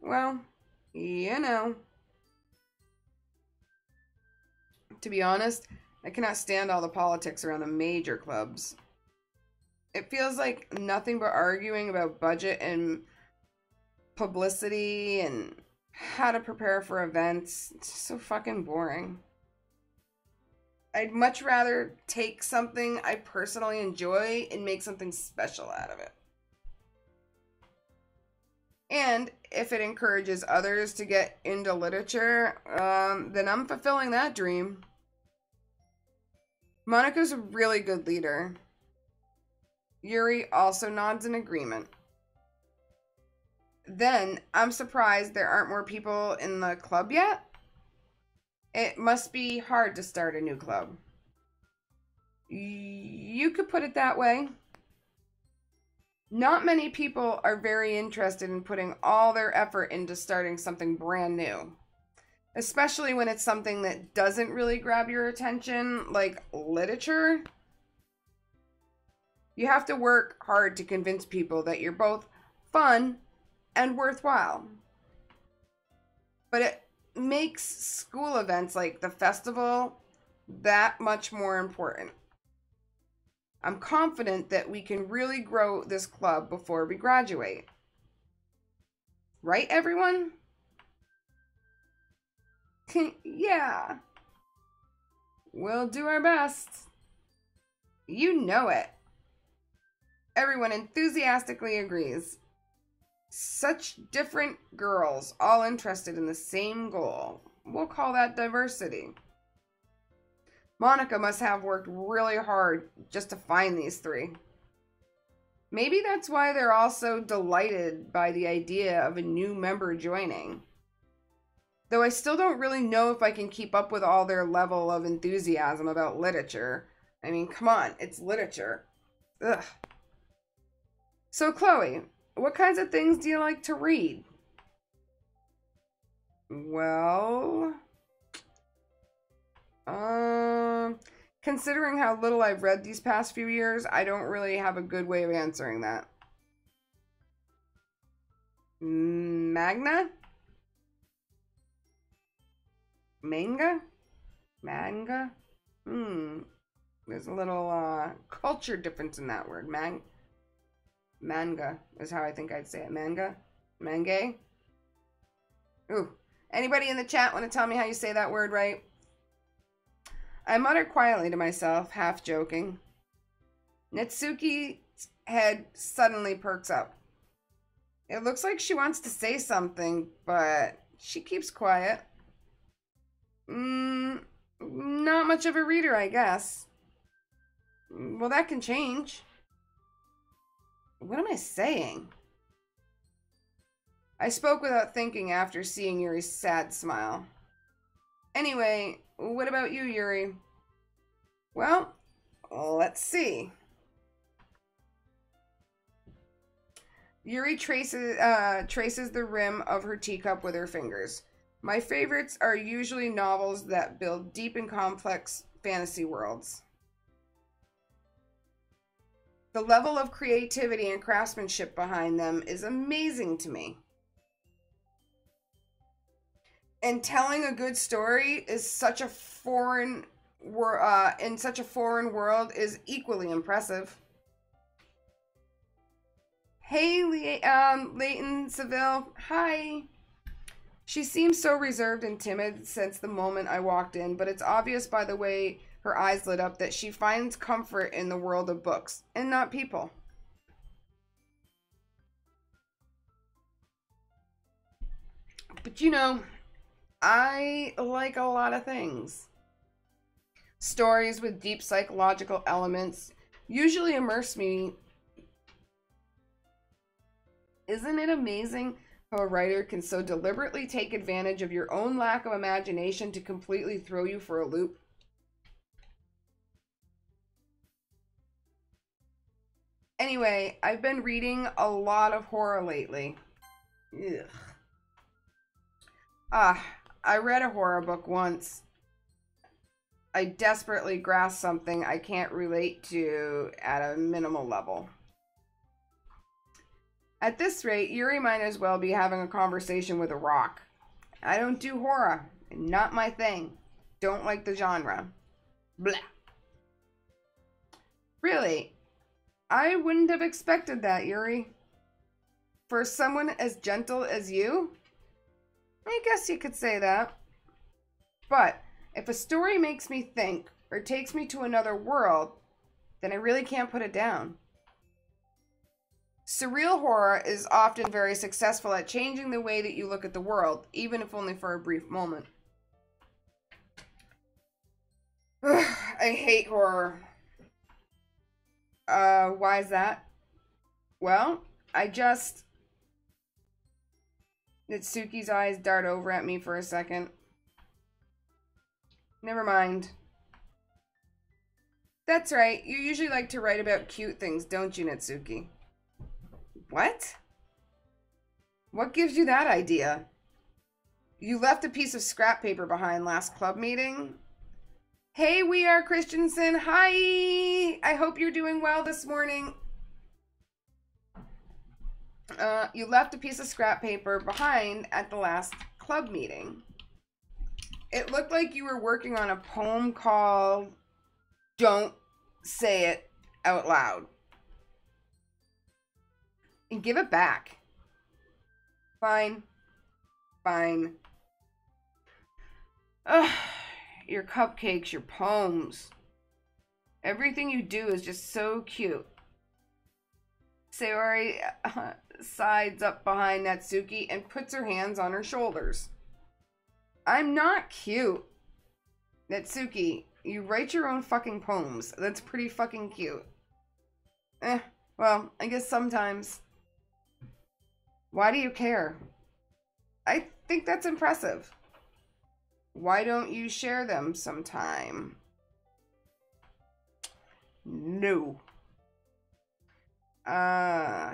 Well, you know. To be honest, I cannot stand all the politics around the major clubs. It feels like nothing but arguing about budget and publicity and how to prepare for events. It's just so fucking boring. I'd much rather take something I personally enjoy and make something special out of it. And if it encourages others to get into literature, then I'm fulfilling that dream. Monica's a really good leader. Yuri also nods in agreement. Then, I'm surprised there aren't more people in the club yet. It must be hard to start a new club. You could put it that way. Not many people are very interested in putting all their effort into starting something brand new. Especially when it's something that doesn't really grab your attention, like literature. You have to work hard to convince people that you're both fun and worthwhile. But it makes school events like the festival that much more important. I'm confident that we can really grow this club before we graduate. Right, everyone? Yeah. We'll do our best. You know it. Everyone enthusiastically agrees. Such different girls, all interested in the same goal. We'll call that diversity. Monica must have worked really hard just to find these three. Maybe that's why they're all so delighted by the idea of a new member joining. Though I still don't really know if I can keep up with all their level of enthusiasm about literature. I mean, come on, it's literature. Ugh. So, Chloe, what kinds of things do you like to read? Well... considering how little I've read these past few years, I don't really have a good way of answering that. Magna? Manga? Manga? There's a little, culture difference in that word. Manga is how I think I'd say it. Manga? Manga? Ooh. Anybody in the chat want to tell me how you say that word right? I mutter quietly to myself, half joking. Natsuki's head suddenly perks up. It looks like she wants to say something, but she keeps quiet. Not much of a reader, I guess. Well, that can change. What am I saying? I spoke without thinking after seeing Yuri's sad smile. Anyway, what about you, Yuri? Well, let's see. Yuri traces the rim of her teacup with her fingers. My favorites are usually novels that build deep and complex fantasy worlds. The level of creativity and craftsmanship behind them is amazing to me. And telling a good story is such a foreign in such a foreign world is equally impressive. Hey, Leighton Seville. Hi. She seems so reserved and timid since the moment I walked in, but it's obvious by the way her eyes lit up that she finds comfort in the world of books and not people. But you know, I like a lot of things. Stories with deep psychological elements usually immerse me. Isn't it amazing how a writer can so deliberately take advantage of your own lack of imagination to completely throw you for a loop? Anyway, I've been reading a lot of horror lately. Ugh. I read a horror book once. I desperately grasped something I can't relate to at a minimal level. At this rate, Yuri might as well be having a conversation with a rock. I don't do horror. Not my thing. Don't like the genre. Blah. Really? I wouldn't have expected that, Yuri. For someone as gentle as you? I guess you could say that. But if a story makes me think or takes me to another world, then I really can't put it down. Surreal horror is often very successful at changing the way that you look at the world, even if only for a brief moment. I hate horror. Why is that? Well, Natsuki's eyes dart over at me for a second. Never mind. That's right, you usually like to write about cute things, don't you, Natsuki? What? What gives you that idea? You left a piece of scrap paper behind last club meeting? Hey, We Are Christensen. Hi! I hope you're doing well this morning. You left a piece of scrap paper behind at the last club meeting. It looked like you were working on a poem called Don't Say It Out Loud. And give it back. Fine. Fine. Ugh. Your cupcakes, your poems. Everything you do is just so cute. Sayori sides up behind Natsuki and puts her hands on her shoulders. I'm not cute. Natsuki, you write your own fucking poems. That's pretty fucking cute. Well, I guess sometimes. Why do you care? I think that's impressive. Why don't you share them sometime? No.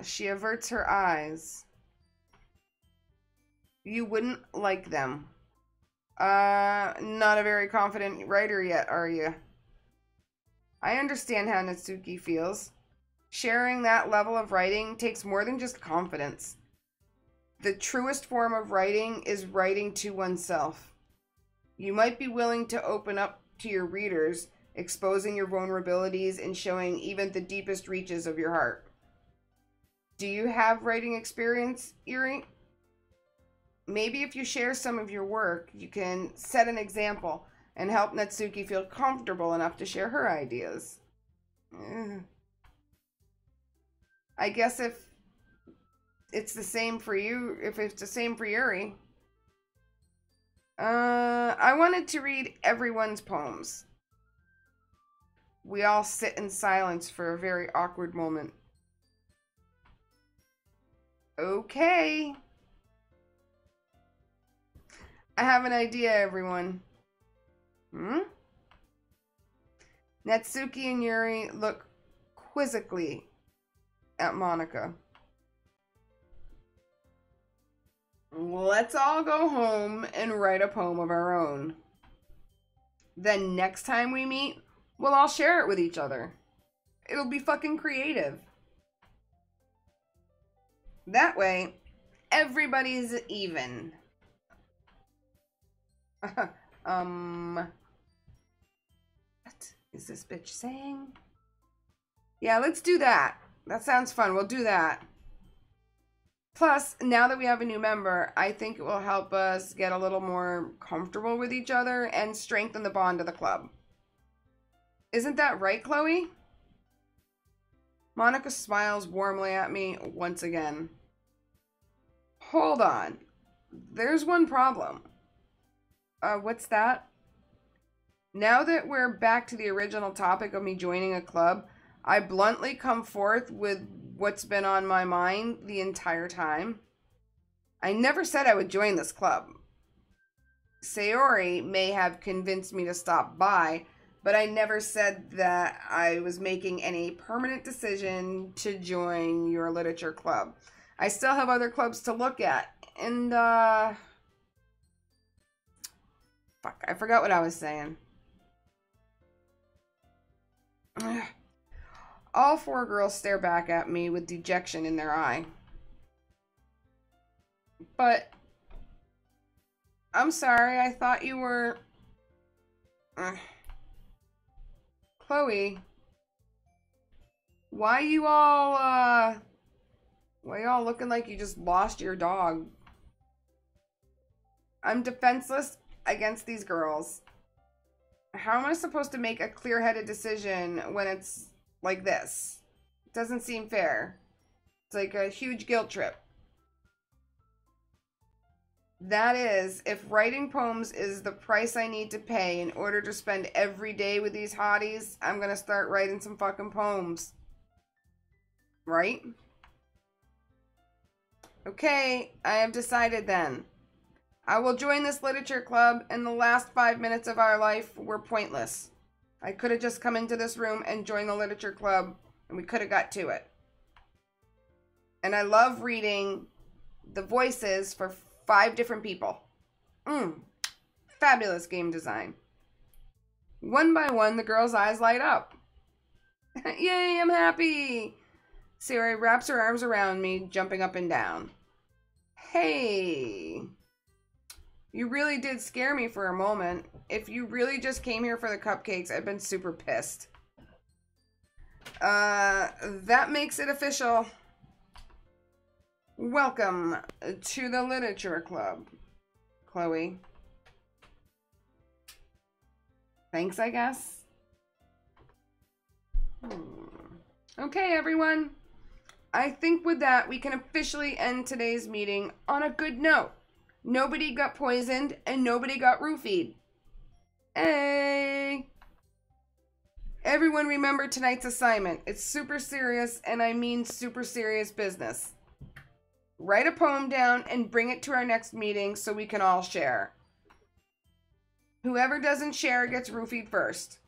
She averts her eyes. You wouldn't like them. Not a very confident writer yet, are you? I understand how Natsuki feels. Sharing that level of writing takes more than just confidence. The truest form of writing is writing to oneself. You might be willing to open up to your readers, exposing your vulnerabilities and showing even the deepest reaches of your heart. Do you have writing experience, Yuri? Maybe if you share some of your work, you can set an example. and help Natsuki feel comfortable enough to share her ideas. I guess if it's the same for you, if it's the same for Yuri. I wanted to read everyone's poems. We all sit in silence for a very awkward moment. Okay. I have an idea, everyone. Natsuki and Yuri look quizzically at Monika. Let's all go home and write a poem of our own. Then next time we meet, we'll all share it with each other. It'll be fucking creative. That way, everybody's even. What is this bitch saying? Yeah, let's do that. That sounds fun. We'll do that. Plus, now that we have a new member, I think it will help us get a little more comfortable with each other and strengthen the bond of the club. Isn't that right, Chloe? Monika smiles warmly at me once again. Hold on. There's one problem. What's that? Now that we're back to the original topic of me joining a club, I bluntly come forth with what's been on my mind the entire time. I never said I would join this club. Sayori may have convinced me to stop by, but I never said that I was making any permanent decision to join your literature club. I still have other clubs to look at, and, fuck, I forgot what I was saying. All four girls stare back at me with dejection in their eye. But, I'm sorry, I thought you were... Chloe, why you all looking like you just lost your dog? I'm defenseless against these girls. How am I supposed to make a clear-headed decision when it's like this? It doesn't seem fair. It's like a huge guilt trip. That is, if writing poems is the price I need to pay in order to spend every day with these hotties, I'm gonna start writing some fucking poems. Right? Okay, I have decided then. I will join this literature club, and the last 5 minutes of our life were pointless. I could have just come into this room and joined the literature club, and we could have got to it. And I love reading the voices for 5 different people. Fabulous game design. One by one, the girls' eyes light up. Yay, I'm happy! Sayori wraps her arms around me, jumping up and down. Hey... You really did scare me for a moment. If you really just came here for the cupcakes, I'd been super pissed. That makes it official. Welcome to the Literature Club, Chloe. Thanks, I guess. Okay, everyone. I think with that, we can officially end today's meeting on a good note. Nobody got poisoned, and nobody got roofied. Hey! Everyone remember tonight's assignment. It's super serious, and I mean super serious business. Write a poem down and bring it to our next meeting so we can all share. Whoever doesn't share gets roofied first.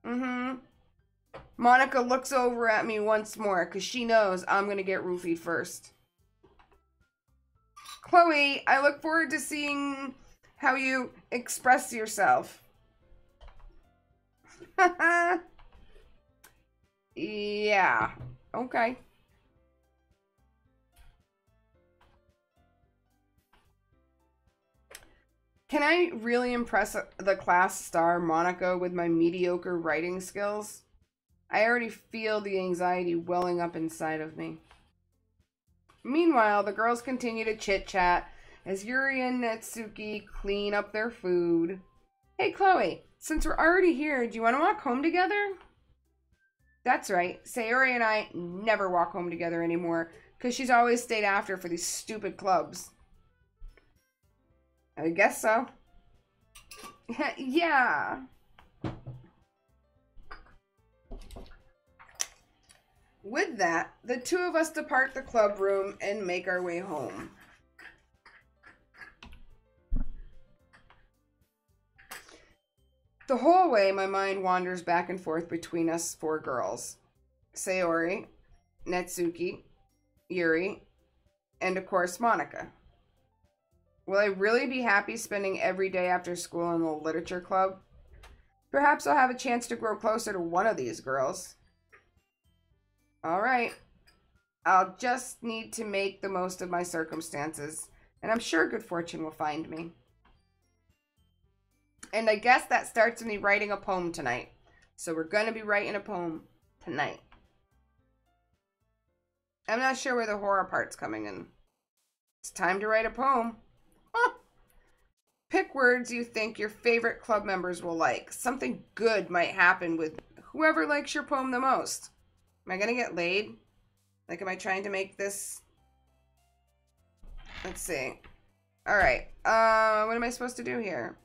Monika looks over at me once more, because she knows I'm going to get roofied first. Chloe, I look forward to seeing how you express yourself. Yeah. Okay. Can I really impress the class star Monika with my mediocre writing skills? I already feel the anxiety welling up inside of me. Meanwhile, the girls continue to chit-chat as Yuri and Natsuki clean up their food. Hey, Chloe, since we're already here, do you want to walk home together? That's right. Sayori and I never walk home together anymore because she's always stayed after for these stupid clubs. I guess so. Yeah. With that, the two of us depart the club room and make our way home. The whole way, my mind wanders back and forth between us four girls. Sayori, Natsuki, Yuri, and of course, Monica. Will I really be happy spending every day after school in the literature club? Perhaps I'll have a chance to grow closer to one of these girls. Alright. I'll just need to make the most of my circumstances, and I'm sure good fortune will find me. And I guess that starts with me writing a poem tonight. So we're going to be writing a poem tonight. I'm not sure where the horror part's coming in. It's time to write a poem. Huh. Pick words you think your favorite club members will like. Something good might happen with whoever likes your poem the most. Am I going to get laid? Like, am I trying to make this? Let's see. Alright. What am I supposed to do here?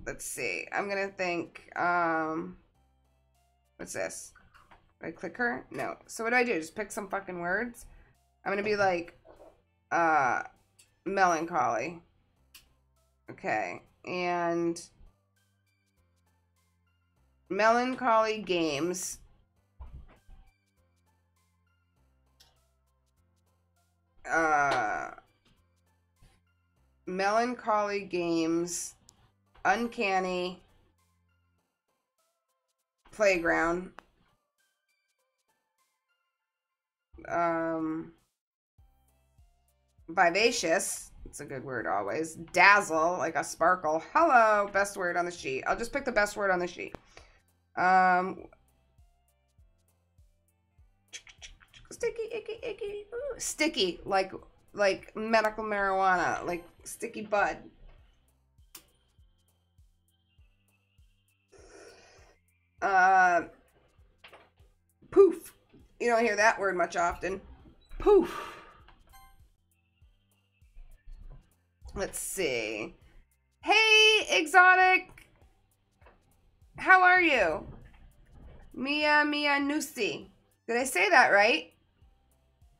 Let's see. I'm going to think, what's this? Do I click her? No. So what do I do? Just pick some fucking words? I'm going to be like, melancholy. Okay. And melancholy games. Melancholy games. Uncanny playground. Vivacious. It's a good word always. Dazzle, like a sparkle. Hello, best word on the sheet. I'll just pick the best word on the sheet. Sticky, icky, icky. Ooh. Sticky, like medical marijuana, like sticky bud. Poof. You don't hear that word much often. Poof. Let's see. Hey, Exotic. How are you? Mia Nusi. Did I say that right?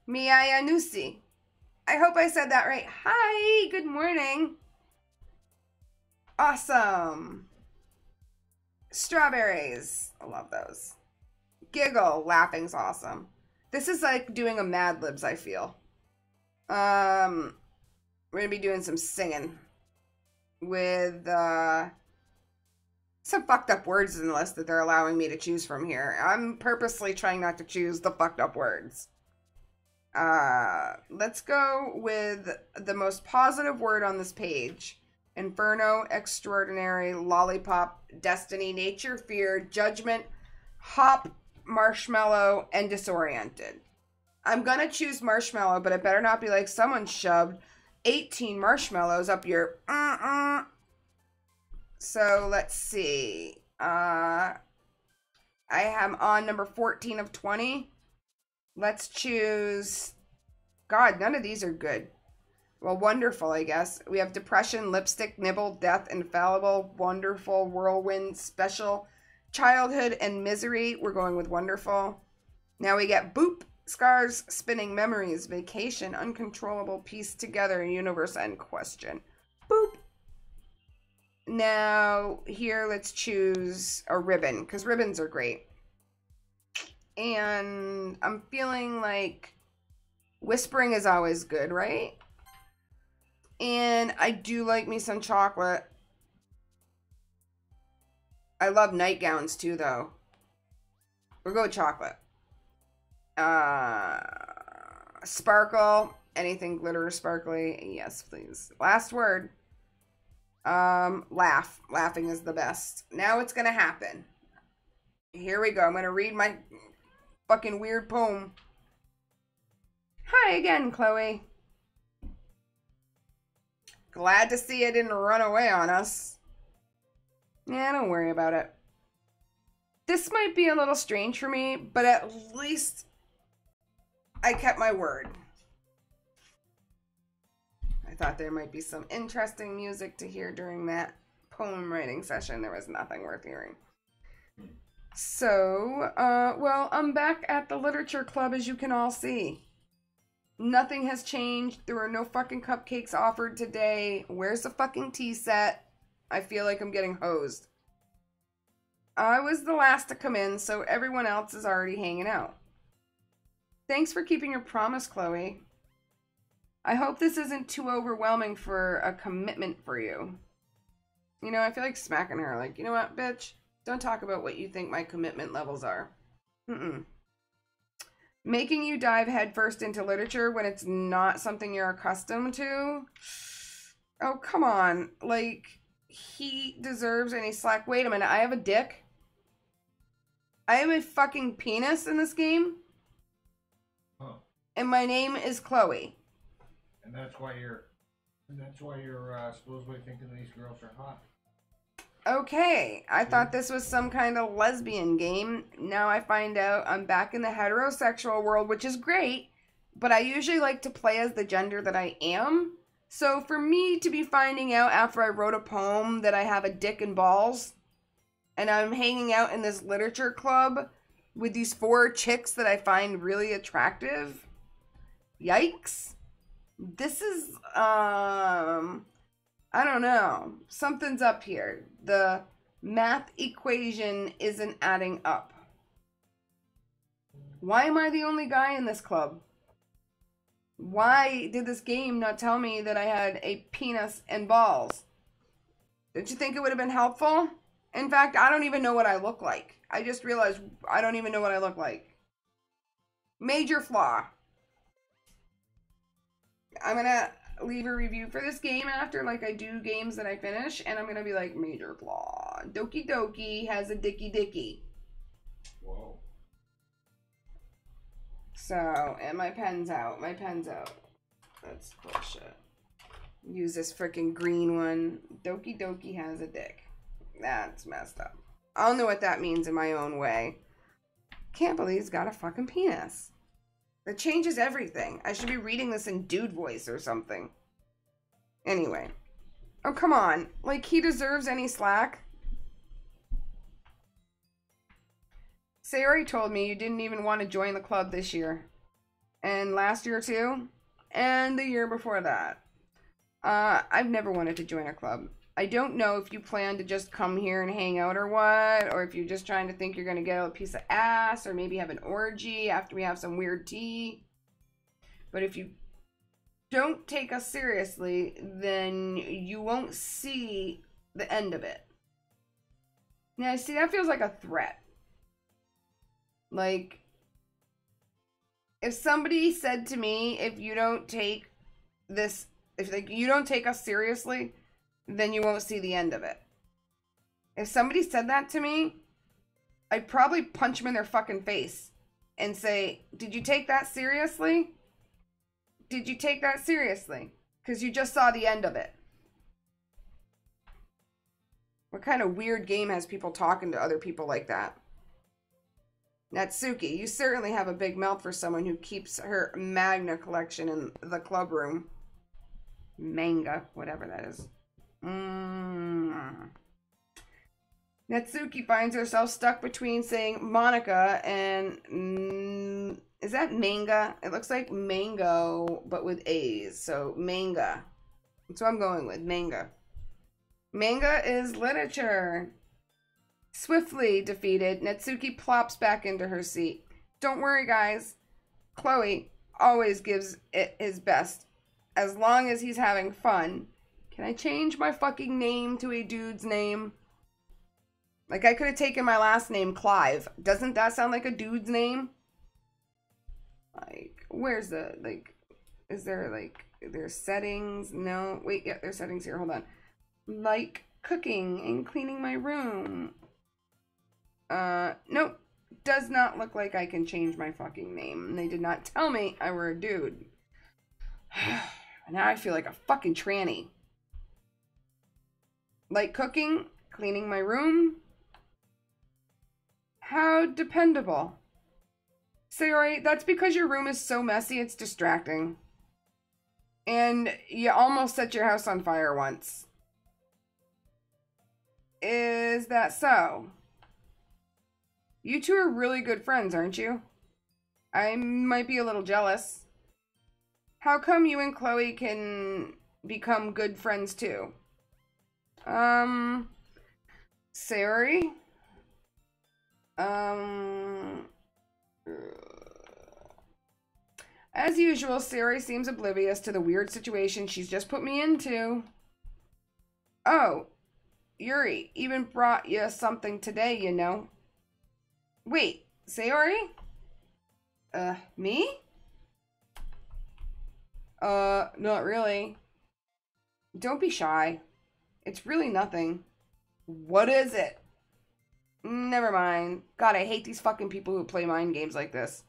Mia Nusi. I hope I said that right. Hi, good morning. Awesome. Strawberries. I love those. Giggle. Laughing's awesome. This is like doing a Mad Libs, I feel. We're going to be doing some singing with some fucked up words in the list that they're allowing me to choose from here. I'm purposely trying not to choose the fucked up words. Let's go with the most positive word on this page. Inferno, extraordinary, lollipop, destiny, nature, fear, judgment, hop, marshmallow, and disoriented. I'm gonna choose marshmallow, but it better not be like someone shoved 18 marshmallows up your So let's see. I am on number 14 of 20. Let's choose. God, none of these are good. Well, wonderful, I guess. We have depression, lipstick, nibble, death, infallible, wonderful, whirlwind, special, childhood, and misery. We're going with wonderful. Now we get boop, scars, spinning memories, vacation, uncontrollable, piece together, universe, and question. Boop. Now, here, let's choose a ribbon, because ribbons are great. And I'm feeling like whispering is always good, right? And I do like me some chocolate. I love nightgowns too, though. We'll go with chocolate. Sparkle. Anything glitter or sparkly. Yes, please. Last word. Laugh. Laughing is the best. Now it's gonna happen. Here we go. I'm gonna read my fucking weird poem. Hi again, Chloe. Glad to see it didn't run away on us. Yeah, don't worry about it. This might be a little strange for me, but at least I kept my word. I thought there might be some interesting music to hear during that poem writing session. There was nothing worth hearing. So, well, I'm back at the literature club, as you can all see. Nothing has changed. There were no fucking cupcakes offered today. Where's the fucking tea set? I feel like I'm getting hosed. I was the last to come in, so everyone else is already hanging out. Thanks for keeping your promise, Chloe. I hope this isn't too overwhelming for a commitment for you. You know, I feel like smacking her. Like, you know what, bitch? Don't talk about what you think my commitment levels are. Making you dive headfirst into literature when it's not something you're accustomed to? Oh, come on. Like, he deserves any slack. Wait a minute, I have a dick? I have a fucking penis in this game? Huh. And my name is Chloe. And that's why you're supposedly thinking these girls are hot. Okay, I thought this was some kind of lesbian game. Now I find out I'm back in the heterosexual world, which is great, but I usually like to play as the gender that I am. So for me to be finding out after I wrote a poem that I have a dick and balls, and I'm hanging out in this literature club with these 4 chicks that I find really attractive, yikes. This is, I don't know. Something's up here. The math equation isn't adding up. Why am I the only guy in this club? Why did this game not tell me that I had a penis and balls? Did you think it would have been helpful? In fact, I don't even know what I look like. I just realized I don't even know what I look like. Major flaw. I'm gonna leave a review for this game after, like I do games that I finish, and I'm gonna be like, major flaw. Doki Doki has a dicky. Whoa. So, and my pen's out. My pen's out. That's bullshit. Use this freaking green one. Doki Doki has a dick. That's messed up. I'll know what that means in my own way. Can't believe he's got a fucking penis. That changes everything. I should be reading this in dude voice or something. Anyway. Oh, come on. Like, he deserves any slack. Sayori told me you didn't even want to join the club this year. And last year too. And the year before that. I've never wanted to join a club. I don't know if you plan to just come here and hang out or what, or if you're just trying to think you're going to get a piece of ass, or maybe have an orgy after we have some weird tea. But if you don't take us seriously, then you won't see the end of it. Now, see, that feels like a threat. Like, if somebody said to me, if you don't take this, if like you don't take us seriously, then you won't see the end of it. If somebody said that to me, I'd probably punch them in their fucking face and say, did you take that seriously? Did you take that seriously? Because you just saw the end of it. What kind of weird game has people talking to other people like that? Natsuki, you certainly have a big mouth for someone who keeps her manga collection in the club room. Manga, whatever that is. Natsuki finds herself stuck between saying Monica and is that manga? It looks like mango, but with A's. So manga. That's what I'm going with. Manga. Manga is literature. Swiftly defeated, Natsuki plops back into her seat. Don't worry, guys. Chloe always gives it his best. As long as he's having fun. Can I change my fucking name to a dude's name? Like, I could have taken my last name, Clive. Doesn't that sound like a dude's name? Like, where's the, like, is there, like, there's settings? No. Wait, yeah, there's settings here. Hold on. Like, cooking and cleaning my room. Nope. Does not look like I can change my fucking name. They did not tell me I were a dude. Now I feel like a fucking tranny. Like cooking, Cleaning my room. How dependable. Sayori, that's because your room is so messy it's distracting. And you almost set your house on fire once. Is that so? You two are really good friends, aren't you? I might be a little jealous. How come you and Chloe can become good friends too? Sayori? As usual, Sayori seems oblivious to the weird situation she's just put me into. Oh, Yuri even brought you something today, you know. Wait, Sayori? Me? Not really. Don't be shy. It's really nothing. What is it? Never mind. God, I hate these fucking people who play mind games like this.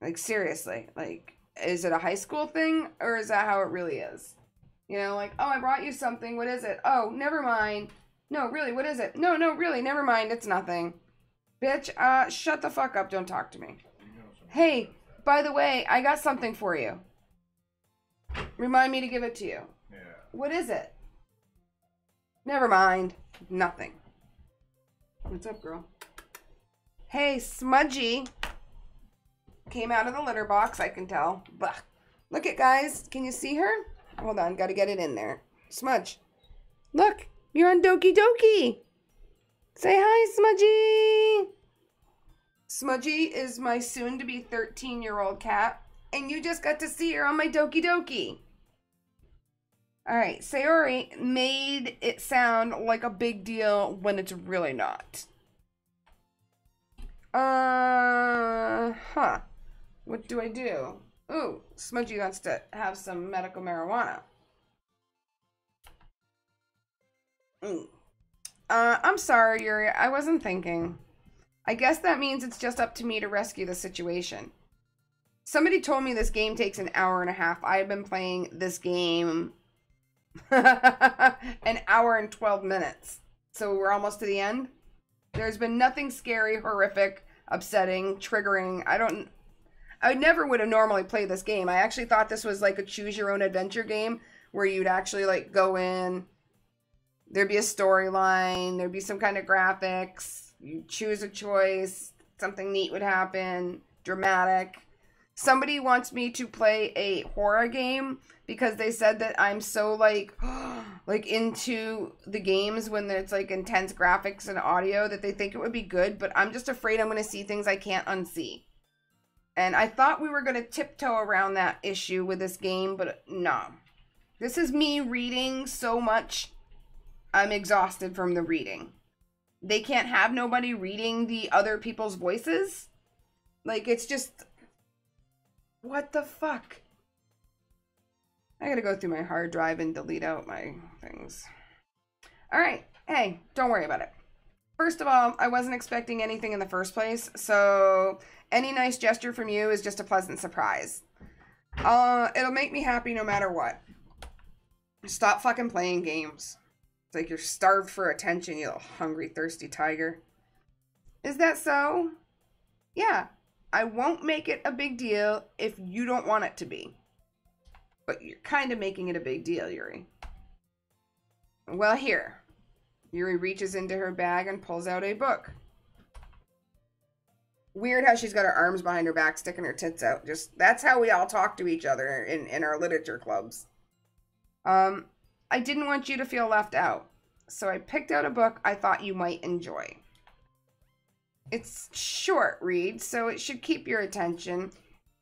Like, seriously. Like, is it a high school thing? Or is that how it really is? You know, like, oh, I brought you something. What is it? Oh, never mind. No, really, what is it? No, really, never mind. It's nothing. Bitch, shut the fuck up. Don't talk to me. Hey, by the way, I got something for you. Remind me to give it to you. Yeah. What is it? Never mind. Nothing. What's up, girl? Hey, Smudgy. Came out of the litter box, I can tell. Bah. Look it, guys. Can you see her? Hold on, gotta get it in there. Smudge. Look, you're on Doki Doki. Say hi, Smudgy. Smudgy is my soon-to-be 13-year-old cat, and you just got to see her on my Doki Doki. Alright, Sayori made it sound like a big deal when it's really not. What do I do? Ooh, Smudgy wants to have some medical marijuana. I'm sorry, Yuri. I wasn't thinking. I guess that means it's just up to me to rescue the situation. Somebody told me this game takes an hour and a half. I have been playing this game an hour and 12 minutes. So we're almost to the end. There's been nothing scary, horrific, upsetting, triggering. I never would have normally played this game. I actually thought this was like a choose your own adventure game where you'd actually like go in. There'd be a storyline. There'd be some kind of graphics. You choose a choice. Something neat would happen. Dramatic. Somebody wants me to play a horror game because they said that I'm so like into the games when there's like intense graphics and audio that they think it would be good, but I'm just afraid I'm going to see things I can't unsee. And I thought we were going to tiptoe around that issue with this game, but no. This is me reading so much, I'm exhausted from the reading. They can't have nobody reading the other people's voices? Like, it's just... What the fuck? I gotta go through my hard drive and delete out my things. Alright, hey, don't worry about it. First of all, I wasn't expecting anything in the first place, so any nice gesture from you is just a pleasant surprise. It'll make me happy no matter what. Stop fucking playing games. It's like you're starved for attention, you little hungry, thirsty tiger. Is that so? Yeah, I won't make it a big deal if you don't want it to be. But you're kind of making it a big deal, Yuri. Well, here. Yuri reaches into her bag and pulls out a book. Weird how she's got her arms behind her back, sticking her tits out. Just that's how we all talk to each other in our literature clubs. I didn't want you to feel left out, so I picked out a book I thought you might enjoy. It's short read, so it should keep your attention,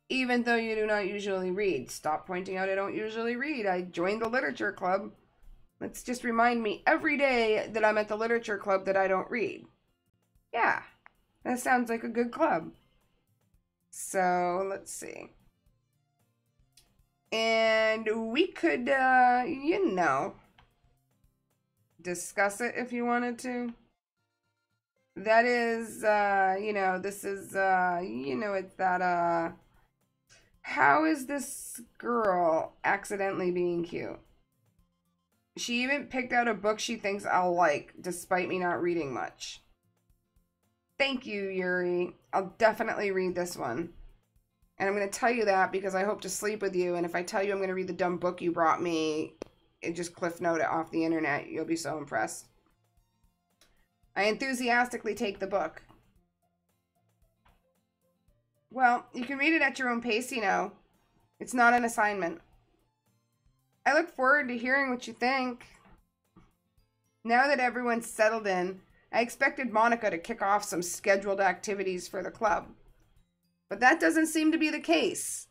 even though you do not usually read. Stop pointing out I don't usually read. I joined the literature club. Let's just remind me every day that I'm at the literature club that I don't read. Yeah, that sounds like a good club. So, let's see. And we could, you know, discuss it if you wanted to. That is, you know, this is, you know, it's that, how is this girl accidentally being cute? She even picked out a book she thinks I'll like, despite me not reading much. Thank you, Yuri. I'll definitely read this one. And I'm going to tell you that because I hope to sleep with you. And if I tell you I'm going to read the dumb book you brought me, and just cliff note it off the internet, you'll be so impressed. I enthusiastically take the book. Well, you can read it at your own pace, you know. It's not an assignment. I look forward to hearing what you think. Now that everyone's settled in, I expected Monica to kick off some scheduled activities for the club. But that doesn't seem to be the case.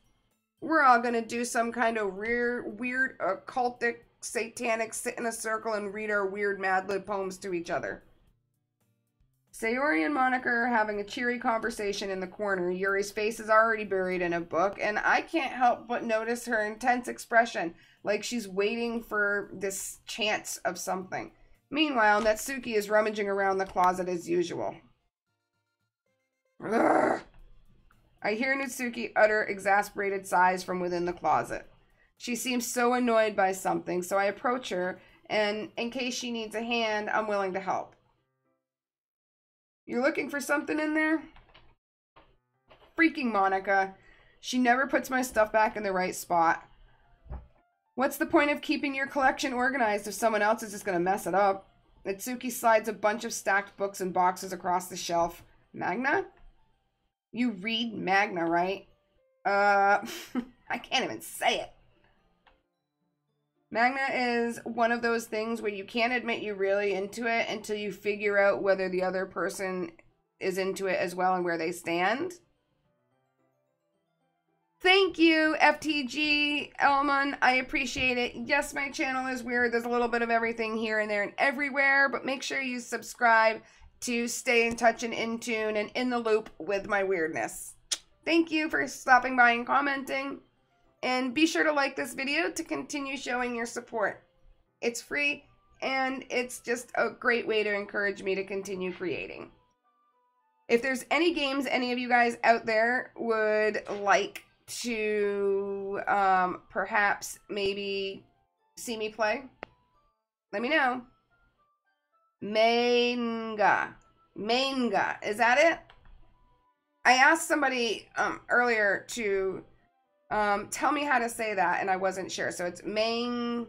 We're all going to do some kind of weird, occultic, satanic sit in a circle and read our weird Mad Lib poems to each other. Sayori and Monica are having a cheery conversation in the corner. Yuri's face is already buried in a book, and I can't help but notice her intense expression, like she's waiting for this chance of something. Meanwhile, Natsuki is rummaging around the closet as usual. Ugh. I hear Natsuki utter exasperated sighs from within the closet. She seems so annoyed by something, so I approach her, and in case she needs a hand, I'm willing to help. You're looking for something in there? Freaking Monica. She never puts my stuff back in the right spot. What's the point of keeping your collection organized if someone else is just going to mess it up? Natsuki slides a bunch of stacked books and boxes across the shelf. Magna? You read Magna, right? I can't even say it. Magna is one of those things where you can't admit you're really into it until you figure out whether the other person is into it as well and where they stand. Thank you, FTG Elman. I appreciate it. Yes, my channel is weird. There's a little bit of everything here and there and everywhere, but make sure you subscribe to stay in touch and in tune and in the loop with my weirdness. Thank you for stopping by and commenting. And be sure to like this video to continue showing your support. It's free, and it's just a great way to encourage me to continue creating. If there's any games any of you guys out there would like to perhaps maybe see me play, let me know. Manga. Is that it? I asked somebody earlier to tell me how to say that, and I wasn't sure. So it's main.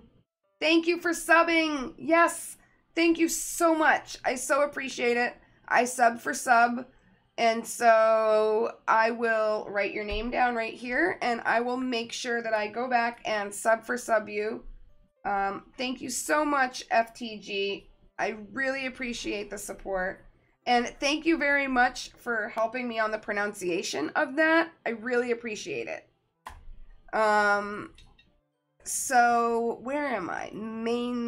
Thank you for subbing. Yes. Thank you so much. I so appreciate it. I sub for sub. And so I will write your name down right here, and I will make sure that I go back and sub for sub you. Thank you so much, FTG. I really appreciate the support. And thank you very much for helping me on the pronunciation of that. I really appreciate it. So where am I?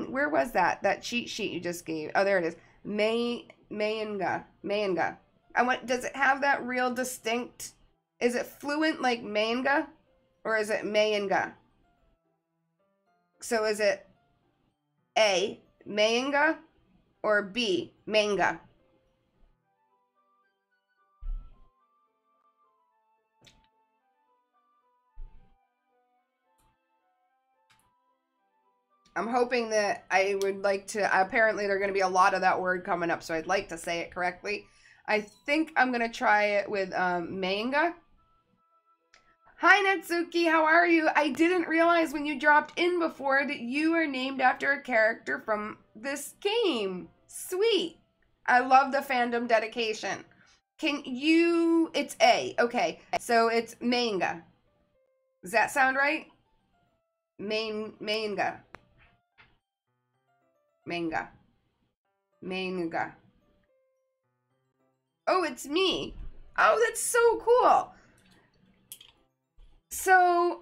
Where was that? That cheat sheet you just gave. Oh, there it is. Mayanga. Does it have that real distinct, is it fluent like manga? Or is it Mayanga? So is it A, Mayanga, or B, manga? I'm hoping that I would like to, apparently there are going to be a lot of that word coming up, so I'd like to say it correctly. I think I'm going to try it with manga. Hi Natsuki, how are you? I didn't realize when you dropped in before that you are named after a character from this game. Sweet. I love the fandom dedication. Can you, it's A, okay. So it's manga. Does that sound right? Manga. Oh, it's me. Oh, that's so cool. So,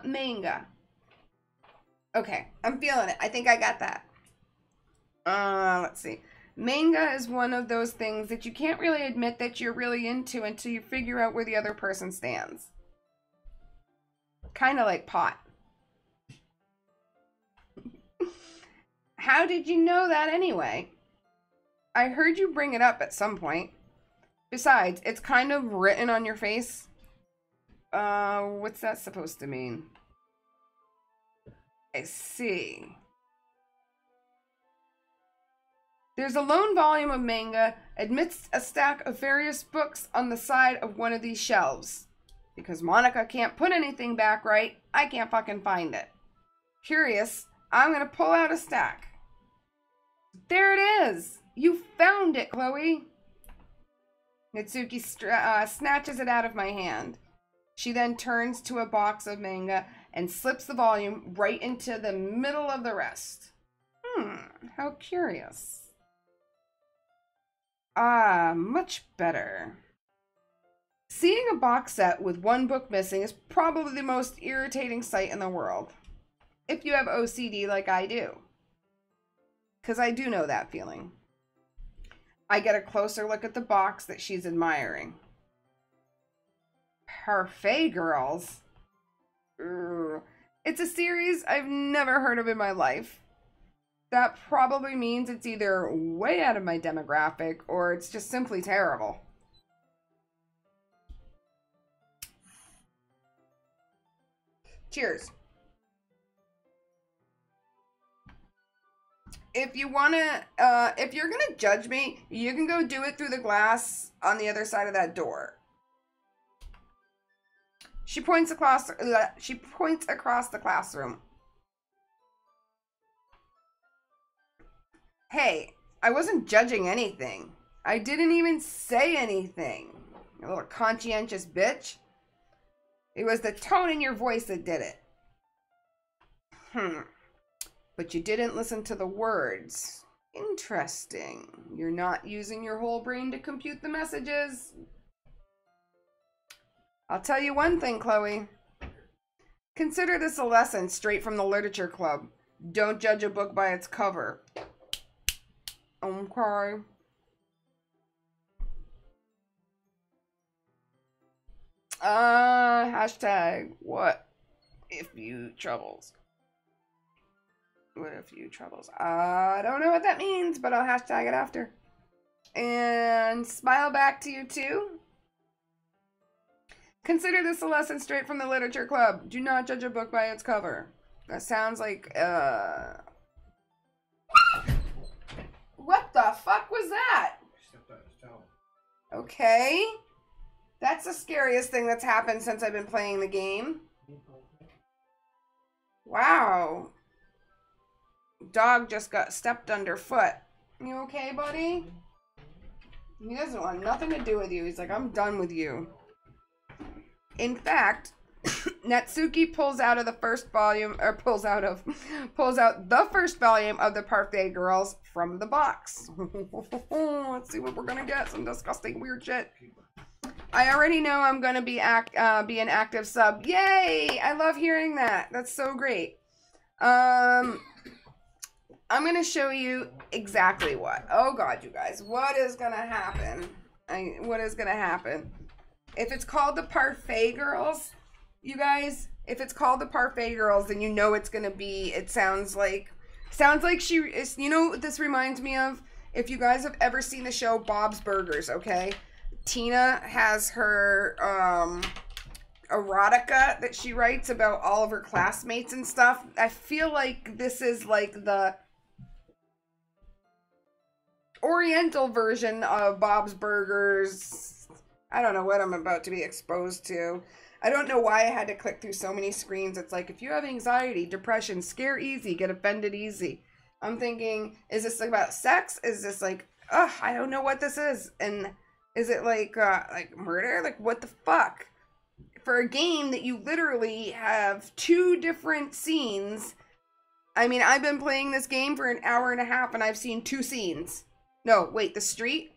manga. Okay, I'm feeling it. I think I got that. Let's see. Manga is one of those things that you can't really admit that you're really into until you figure out where the other person stands. Kind of like pot. How did you know that anyway? I heard you bring it up at some point. Besides, it's kind of written on your face. What's that supposed to mean? I see. There's a lone volume of manga amidst a stack of various books on the side of one of these shelves. Because Monica can't put anything back right, I can't fucking find it. Curious, I'm gonna pull out a stack. There it is! You found it, Chloe! Natsuki snatches it out of my hand. She then turns to a box of manga and slips the volume right into the middle of the rest. How curious. Ah, much better. Seeing a box set with one book missing is probably the most irritating sight in the world. If you have OCD like I do. Because I do know that feeling. I get a closer look at the box that she's admiring. Parfait Girls? It's a series I've never heard of in my life. That probably means it's either way out of my demographic or it's just simply terrible. Cheers. If you wanna, if you're gonna judge me, you can go do it through the glass on the other side of that door. She points across the classroom. Hey, I wasn't judging anything. I didn't even say anything. You little conscientious bitch. It was the tone in your voice that did it. But you didn't listen to the words. Interesting. You're not using your whole brain to compute the messages. I'll tell you one thing, Chloe. Consider this a lesson straight from the literature club. Don't judge a book by its cover. Okay. Hashtag what if you troubles. What if you troubles? I don't know what that means, but I'll hashtag it after. And smile back to you too. Consider this a lesson straight from the literature club. Do not judge a book by its cover. That sounds like, What the fuck was that? Okay. That's the scariest thing that's happened since I've been playing the game. Wow. Dog just got stepped underfoot. You okay, buddy? He doesn't want nothing to do with you. He's like, I'm done with you. In fact, Natsuki pulls out the first volume of the Parfait Girls from the box. Let's see what we're gonna get. Some disgusting weird shit. I already know I'm gonna be an active sub. Yay! I love hearing that. That's so great. I'm gonna show you exactly what. Oh God, you guys, what is gonna happen? What is gonna happen? If it's called the Parfait Girls, you guys, if it's called the Parfait Girls, then you know it's gonna be. It sounds like she is. You know what this reminds me of? If you guys have ever seen the show Bob's Burgers, okay? Tina has her erotica that she writes about all of her classmates and stuff. I feel like this is like the Oriental version of Bob's Burgers. I don't know what I'm about to be exposed to. I don't know why I had to click through so many screens. It's like, if you have anxiety, depression, scare easy, get offended easy. I'm thinking, is this about sex? Is this like, I don't know what this is. And is it like murder? Like, what the fuck? For a game that you literally have 2 different scenes. I mean, I've been playing this game for an hour and a half and I've seen 2 scenes. No, wait, the street,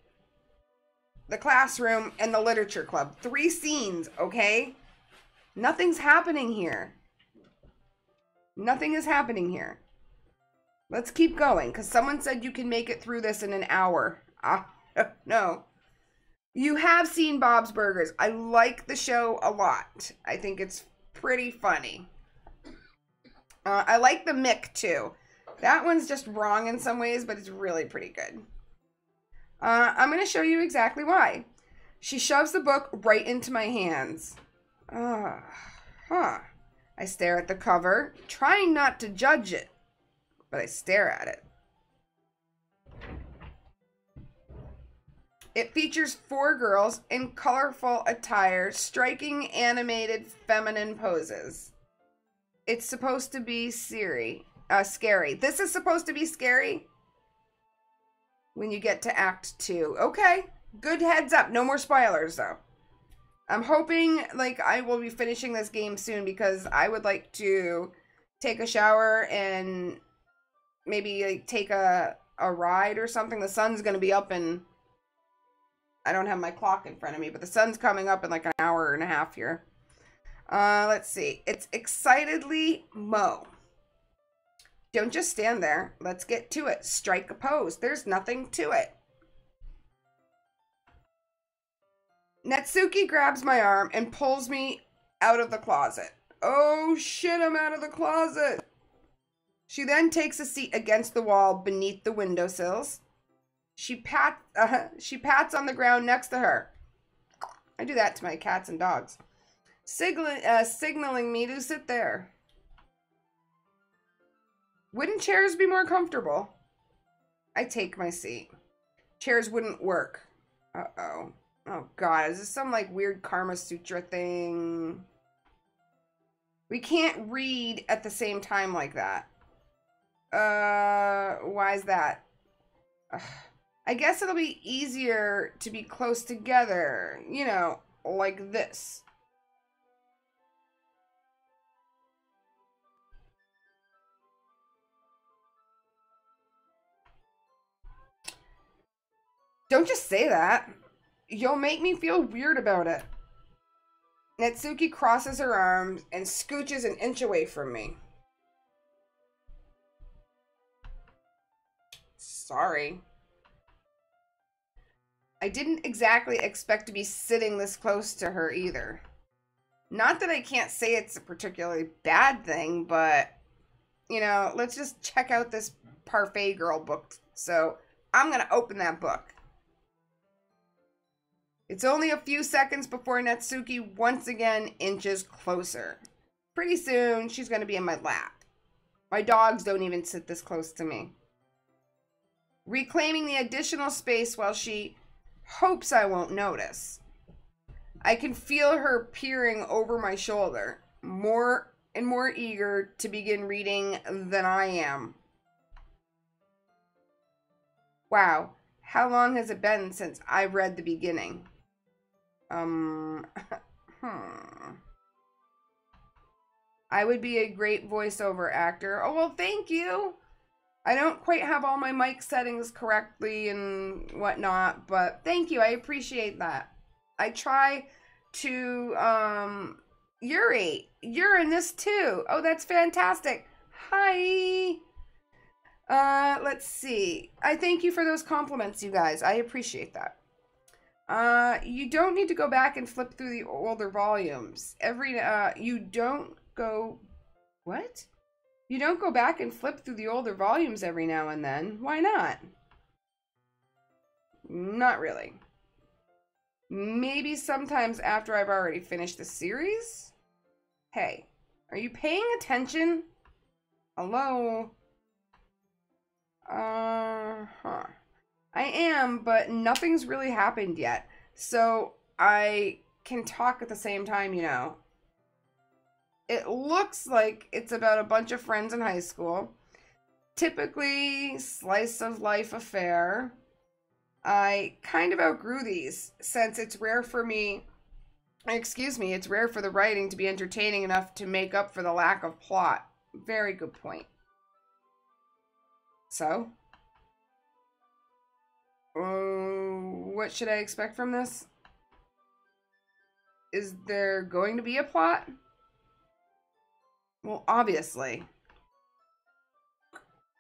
the classroom, and the literature club. 3 scenes, okay? Nothing's happening here. Nothing is happening here. Let's keep going, because someone said you can make it through this in an hour. No. You have seen Bob's Burgers. I like the show a lot. I think it's pretty funny. I like the Mick, too. That one's just wrong in some ways, but it's really pretty good. I'm going to show you exactly why. She shoves the book right into my hands. I stare at the cover, trying not to judge it, but I stare at it. It features 4 girls in colorful attire, striking animated feminine poses. It's supposed to be scary. This is supposed to be scary when you get to Act 2. Okay, good heads up. No more spoilers, though. I'm hoping, like, I will be finishing this game soon because I would like to take a shower and maybe, like, take a ride or something. The sun's going to be up in... I don't have my clock in front of me, but the sun's coming up in like an hour and a half here. Let's see. It's excitedly Mo. Don't just stand there. Let's get to it. Strike a pose. There's nothing to it. Natsuki grabs my arm and pulls me out of the closet. Oh shit, I'm out of the closet. She then takes a seat against the wall beneath the windowsills. She pats on the ground next to her. I do that to my cats and dogs. Signaling me to sit there. Wouldn't chairs be more comfortable? I take my seat. Chairs wouldn't work. Uh-oh. Oh god, is this some like weird Karma Sutra thing? We can't read at the same time like that. Why is that? Ugh. I guess it'll be easier to be close together, you know, like this. Don't just say that. You'll make me feel weird about it. Natsuki crosses her arms and scooches an inch away from me. Sorry. I didn't exactly expect to be sitting this close to her either. Not that I can't say it's a particularly bad thing, but, you know, let's just check out this Parfait Girl book. So, I'm going to open that book. It's only a few seconds before Natsuki once again inches closer. Pretty soon, she's going to be in my lap. My dogs don't even sit this close to me. Reclaiming the additional space while she hopes I won't notice. I can feel her peering over my shoulder, more and more eager to begin reading than I am. Wow, how long has it been since I've read the beginning? I would be a great voiceover actor. Oh, well, thank you. I don't quite have all my mic settings correctly and whatnot, but thank you. I appreciate that. I try to, Yuri, you're in this too. Oh, that's fantastic. Hi. Let's see. I thank you for those compliments, you guys. I appreciate that. You don't need to go back and flip through the older volumes. You don't go back and flip through the older volumes every now and then. Why not? Not really. Maybe sometimes after I've already finished the series? Hey, are you paying attention? Hello? I am, but nothing's really happened yet. So I can talk at the same time, you know. It looks like it's about a bunch of friends in high school. Typically, slice of life affair. I kind of outgrew these since it's rare for it's rare for the writing to be entertaining enough to make up for the lack of plot. Very good point. So, what should I expect from this? Is there going to be a plot? Well, obviously.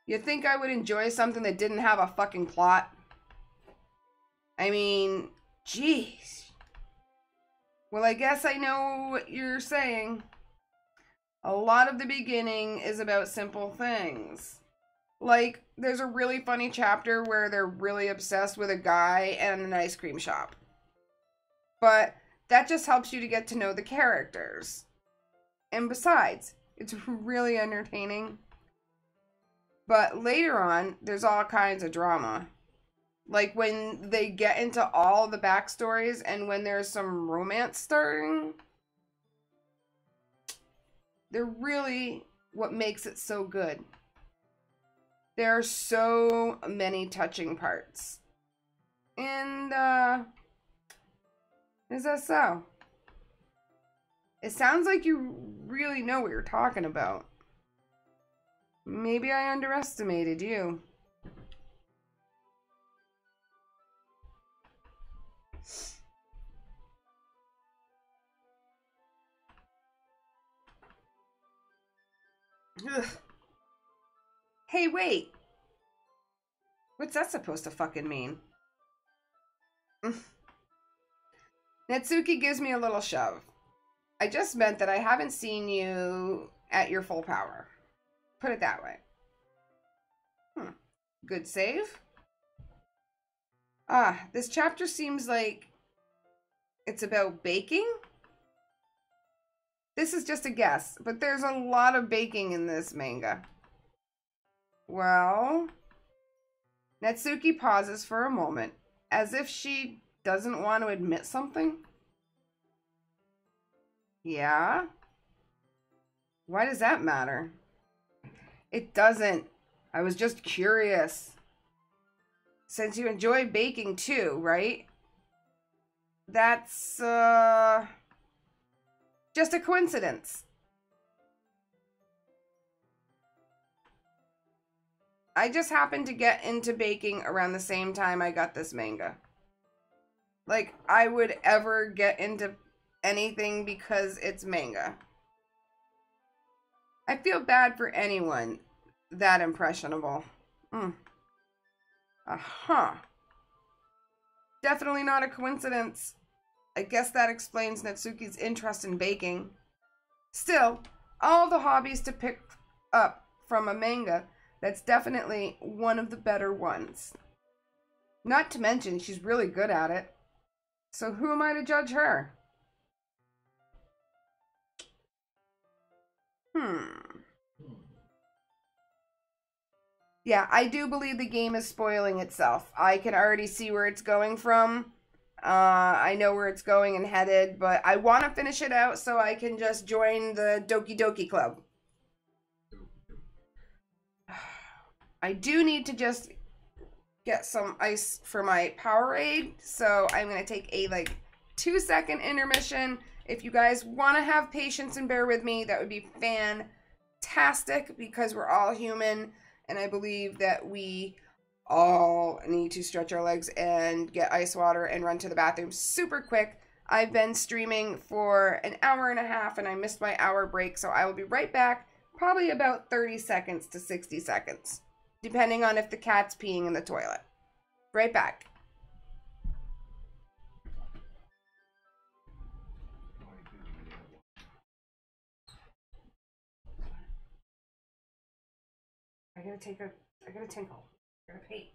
You think I would enjoy something that didn't have a fucking plot? I mean, jeez. Well, I guess I know what you're saying. A lot of the beginning is about simple things. Like, there's a really funny chapter where they're really obsessed with a guy and an ice cream shop. But that just helps you to get to know the characters. And besides, it's really entertaining. But later on, there's all kinds of drama. Like when they get into all the backstories and when there's some romance starting, they're really what makes it so good. There are so many touching parts. And, is that so? It sounds like you really know what you're talking about. Maybe I underestimated you. Ugh. Hey, wait. What's that supposed to fucking mean? Natsuki gives me a little shove. I just meant that I haven't seen you at your full power. Put it that way. Good save. This chapter seems like it's about baking. This is just a guess, but there's a lot of baking in this manga. Well, Natsuki pauses for a moment, as if she doesn't want to admit something. Yeah? Why does that matter? It doesn't. I was just curious. Since you enjoy baking too, right? That's, just a coincidence. I just happened to get into baking around the same time I got this manga. Like, I would ever get into anything because it's manga. I feel bad for anyone that impressionable. Definitely not a coincidence. I guess that explains Natsuki's interest in baking. Still, all the hobbies to pick up from a manga, that's definitely one of the better ones. Not to mention, she's really good at it. So who am I to judge her? Yeah, I do believe the game is spoiling itself. I can already see where it's going from. I know where it's going and headed, but I want to finish it out so I can just join the Doki Doki Club. I do need to just get some ice for my Powerade, so I'm going to take a 2-second intermission. If you guys want to have patience and bear with me, that would be fantastic because we're all human, and I believe that we all need to stretch our legs and get ice water and run to the bathroom super quick. I've been streaming for an hour and a half and I missed my hour break, so I will be right back, probably about 30 seconds to 60 seconds, depending on if the cat's peeing in the toilet. Right back. I gotta tinkle. I gotta pee.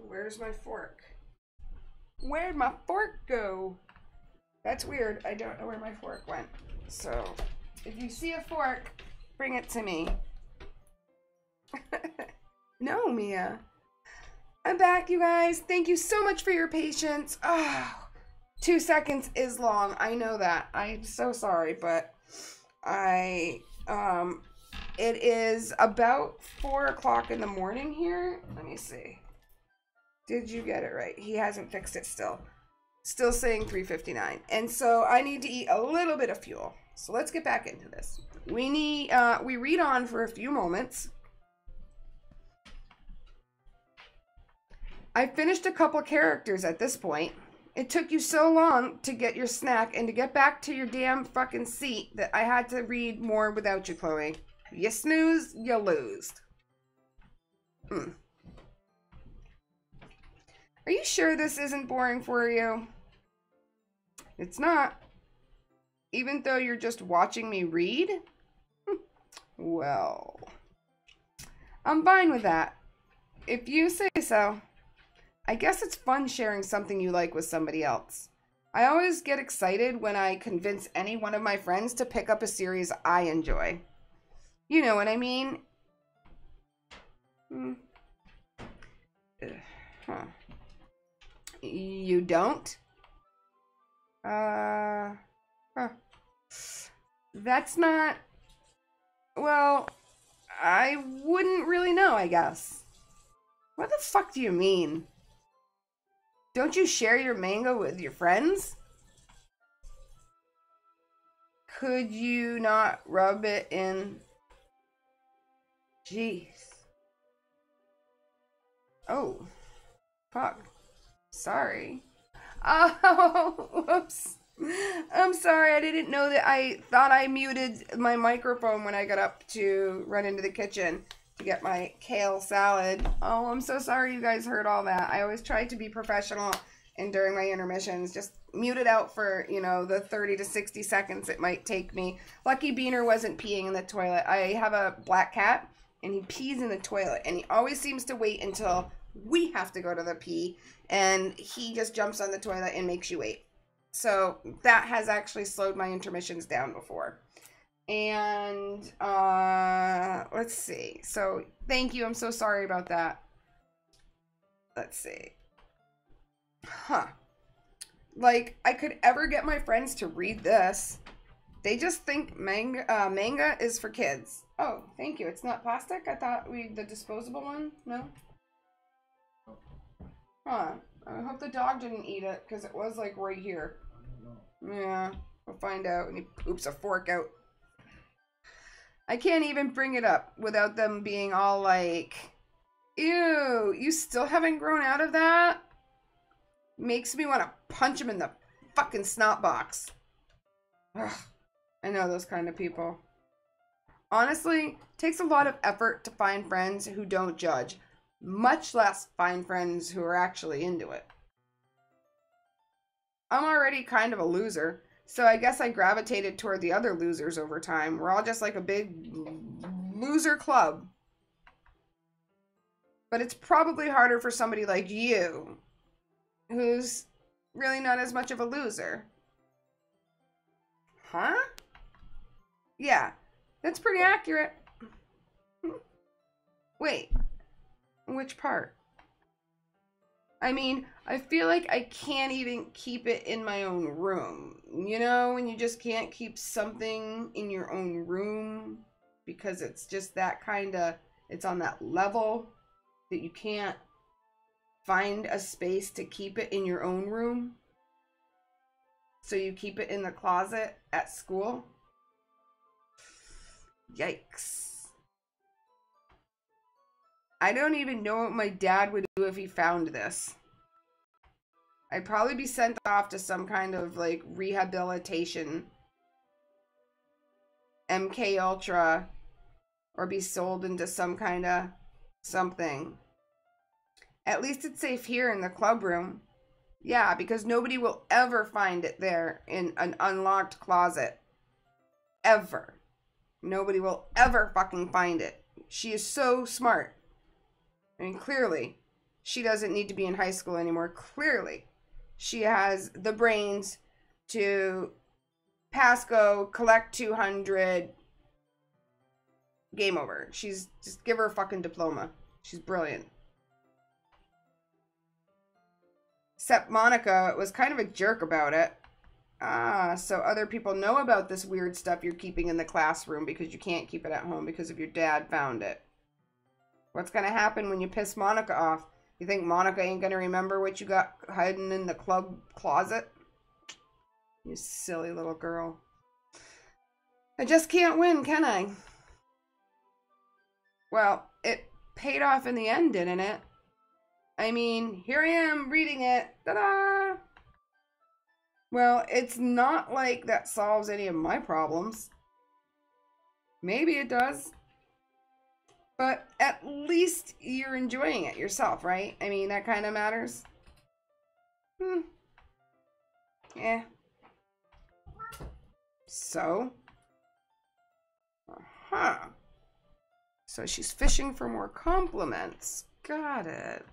Where's my fork? Where'd my fork go? That's weird. I don't know where my fork went. So, if you see a fork, bring it to me. No, Mia. I'm back, you guys. Thank you so much for your patience. Oh, 2 seconds is long. I know that. I'm so sorry, but it is about 4 o'clock in the morning here. Let me see. Did you get it right? He hasn't fixed it still. Still saying 3:59. And so I need to eat a little bit of fuel. So let's get back into this. We read on for a few moments. I finished a couple characters at this point. It took you so long to get your snack and to get back to your damn fucking seat that I had to read more without you, Chloe. You snooze, you lose. Are you sure this isn't boring for you? It's not. Even though you're just watching me read? Well, I'm fine with that. If you say so. I guess it's fun sharing something you like with somebody else. I always get excited when I convince any one of my friends to pick up a series I enjoy. You know what I mean? Huh. You don't? Huh. That's not... Well, I wouldn't really know, I guess. What the fuck do you mean? Don't you share your manga with your friends? Could you not rub it in? Jeez. Oh. Fuck. Sorry. Oh, whoops. I'm sorry. I didn't know that. I thought I muted my microphone when I got up to run into the kitchen to get my kale salad. Oh, I'm so sorry you guys heard all that. I always try to be professional, and during my intermissions, just mute it out for, you know, the 30 to 60 seconds it might take me. Lucky Beaner wasn't peeing in the toilet. I have a black cat, and he pees in the toilet, and he always seems to wait until we have to go to the pee, and he just jumps on the toilet and makes you wait. So that has actually slowed my intermissions down before. And let's see. So thank you. I'm so sorry about that. Let's see. Huh. Like, I could ever get my friends to read this. They just think manga is for kids. Oh, thank you. It's not plastic? I thought the disposable one? No? Huh. I hope the dog didn't eat it, because it was like right here. Yeah, we'll find out when he poops a fork out. I can't even bring it up without them being all like, ew, you still haven't grown out of that? Makes me want to punch him in the fucking snot box. Ugh, I know those kind of people. Honestly, it takes a lot of effort to find friends who don't judge, much less find friends who are actually into it. I'm already kind of a loser, so I guess I gravitated toward the other losers over time. We're all just like a big loser club. But it's probably harder for somebody like you, who's really not as much of a loser. Huh? Yeah, that's pretty accurate. Wait, which part? I mean, I feel like I can't even keep it in my own room. You know, when you just can't keep something in your own room because it's just that kind of, it's on that level that you can't find a space to keep it in your own room. So you keep it in the closet at school. Yikes. I don't even know what my dad would do if he found this. I'd probably be sent off to some kind of like rehabilitation, MK Ultra, or be sold into some kind of something. At least it's safe here in the club room. Yeah, because nobody will ever find it there in an unlocked closet. Ever. Nobody will ever fucking find it. She is so smart. I mean, clearly, she doesn't need to be in high school anymore. Clearly, she has the brains to pass go, collect 200, game over. She's, just give her a fucking diploma. She's brilliant. Except Monica was kind of a jerk about it. Ah, so other people know about this weird stuff you're keeping in the classroom because you can't keep it at home because of your dad found it. What's going to happen when you piss Monica off? You think Monica ain't going to remember what you got hiding in the club closet? You silly little girl. I just can't win, can I? Well, it paid off in the end, didn't it? I mean, here I am reading it. Ta-da! Well, it's not like that solves any of my problems. Maybe it does. But at least you're enjoying it yourself, right? I mean, that kind of matters. Yeah. So? Uh-huh. So she's fishing for more compliments. Got it.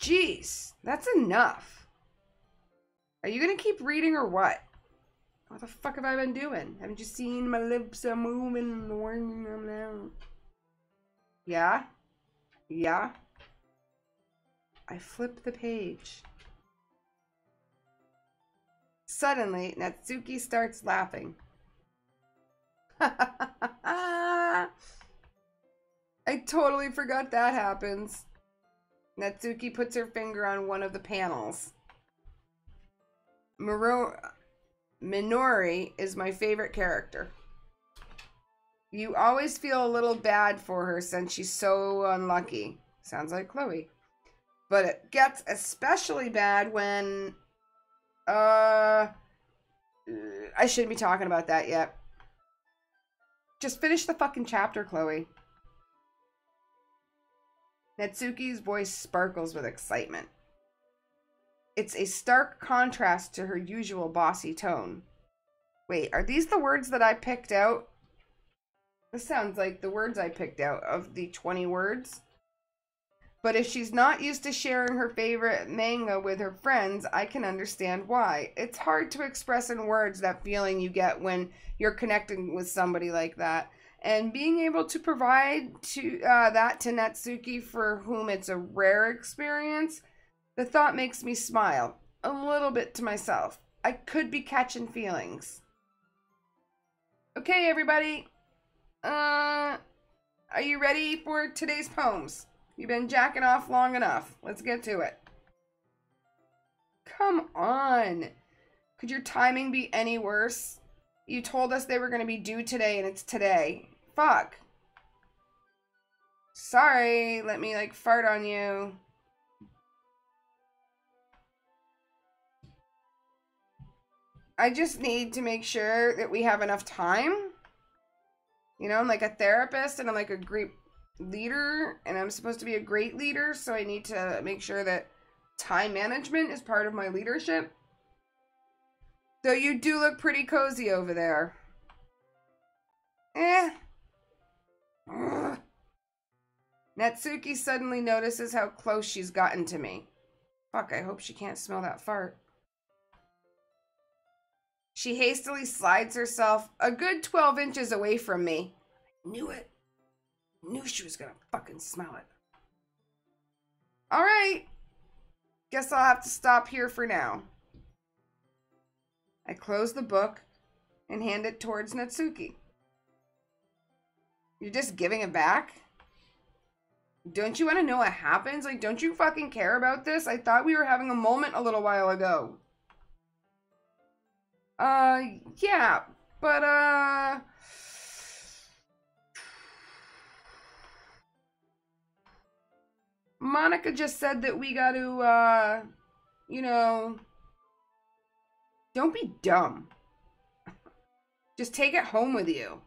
Jeez, that's enough. Are you gonna keep reading or what? What the fuck have I been doing? Haven't you seen my lips are moving and the warning them now? Yeah? Yeah? I flip the page. Suddenly, Natsuki starts laughing. I totally forgot that happens. Natsuki puts her finger on one of the panels. Minori is my favorite character. You always feel a little bad for her since she's so unlucky. Sounds like Chloe. But it gets especially bad when... I shouldn't be talking about that yet. Just finish the fucking chapter, Chloe. Natsuki's voice sparkles with excitement. It's a stark contrast to her usual bossy tone. Wait, are these the words that I picked out? This sounds like the words I picked out of the 20 words. But if she's not used to sharing her favorite manga with her friends, I can understand why. It's hard to express in words that feeling you get when you're connecting with somebody like that. And being able to provide that to Natsuki, for whom it's a rare experience, the thought makes me smile a little bit to myself. I could be catching feelings. Okay, everybody. Are you ready for today's poems? You've been jacking off long enough. Let's get to it. Come on. Could your timing be any worse? You told us they were going to be due today and it's today. Fuck. Sorry, let me fart on you. I just need to make sure that we have enough time. You know, I'm like a therapist and I'm like a great leader and I'm supposed to be a great leader, so I need to make sure that time management is part of my leadership. Though you do look pretty cozy over there. Ugh. Natsuki suddenly notices how close she's gotten to me. Fuck, I hope she can't smell that fart. She hastily slides herself a good 12 inches away from me. I knew it. Knew she was gonna fucking smell it. Alright. Guess I'll have to stop here for now. I close the book and hand it towards Natsuki. You're just giving it back? Don't you want to know what happens? Don't you fucking care about this? I thought we were having a moment a little while ago. Yeah, but, Monica just said that we gotta, you know, don't be dumb. Just take it home with you.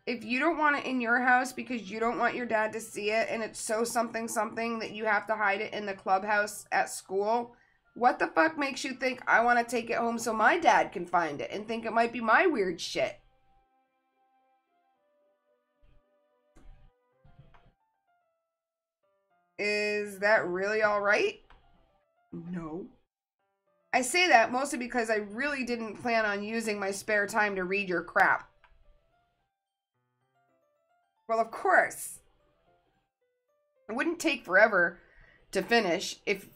If you don't want it in your house because you don't want your dad to see it and it's so something that you have to hide it in the clubhouse at school, what the fuck makes you think I want to take it home so my dad can find it and think it might be my weird shit? Is that really all right? No. I say that mostly because I really didn't plan on using my spare time to read your crap. Well, of course. It wouldn't take forever to finish if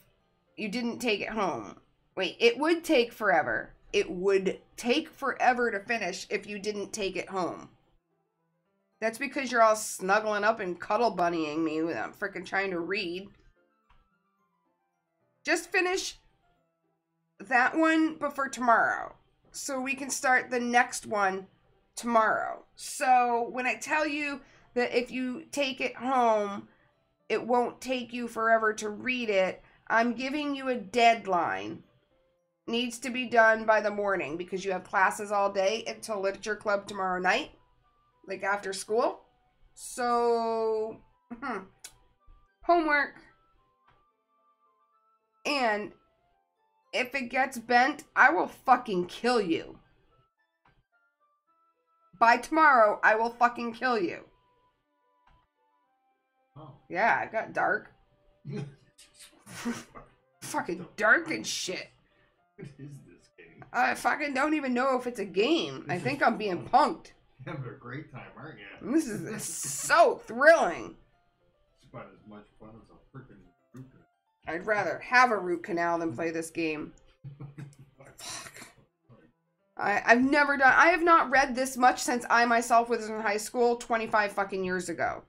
you didn't take it home. Wait, it would take forever. It would take forever to finish if you didn't take it home. That's because you're all snuggling up and cuddle bunnying me when I'm freaking trying to read. Just finish that one before tomorrow, so we can start the next one tomorrow. So when I tell you that if you take it home, it won't take you forever to read it. I'm giving you a deadline. Needs to be done by the morning because you have classes all day until literature club tomorrow night, like after school. So, homework. And if it gets bent, I will fucking kill you. By tomorrow, I will fucking kill you. Oh. Yeah, it got dark. Fucking dark and shit. What is this game? I fucking don't even know if it's a game. I think I'm being punked. You're having a great time, aren't you? This is so thrilling. It's about as much fun as a freaking root canal. I'd rather have a root canal than play this game. Fuck. I have not read this much since I myself was in high school 25 fucking years ago.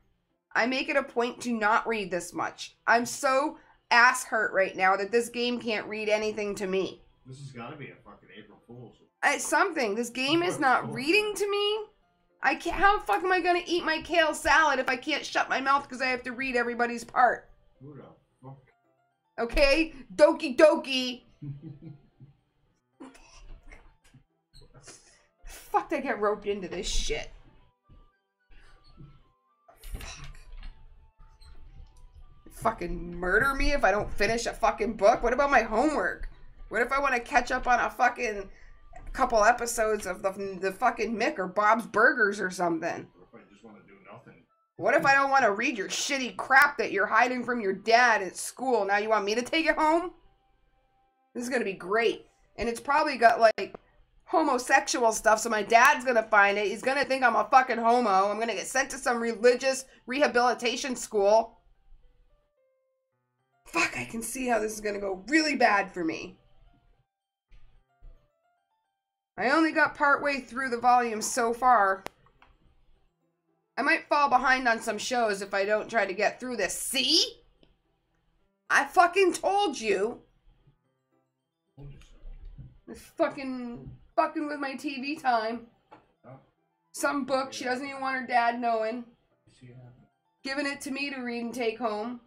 I make it a point to not read this much. I'm so ass hurt right now that this game can't read anything to me. This has got to be a fucking April Fool's. Something. This game is not reading to me. I can't. How the fuck am I gonna eat my kale salad if I can't shut my mouth because I have to read everybody's part? Who the fuck? Okay, Doki Doki. Fuck, I get roped into this shit. Fuck. Fucking murder me if I don't finish a fucking book? What about my homework? What if I want to catch up on a fucking couple episodes of the fucking Mick or Bob's Burgers or something? What if I just want to do nothing? What if I don't want to read your shitty crap that you're hiding from your dad at school? Now you want me to take it home? This is going to be great. And it's probably got like homosexual stuff, so my dad's going to find it. He's going to think I'm a fucking homo. I'm going to get sent to some religious rehabilitation school. Fuck, I can see how this is going to go really bad for me. I only got partway through the volume so far. I might fall behind on some shows if I don't try to get through this. See? I fucking told you. It's fucking with my TV time. Some book she doesn't even want her dad knowing. Giving it to me to read and take home.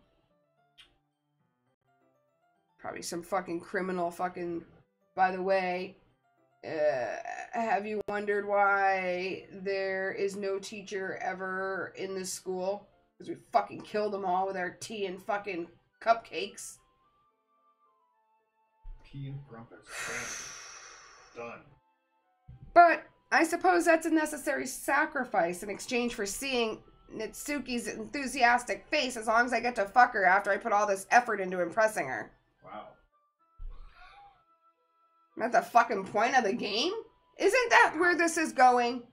Probably some fucking criminal fucking... By the way... have you wondered why there is no teacher ever in this school? Because we fucking killed them all with our tea and fucking cupcakes. Tea and crumpets. Done. But I suppose that's a necessary sacrifice in exchange for seeing Nitsuki's enthusiastic face as long as I get to fuck her after I put all this effort into impressing her. Wow. That's the fucking point of the game? Isn't that where this is going?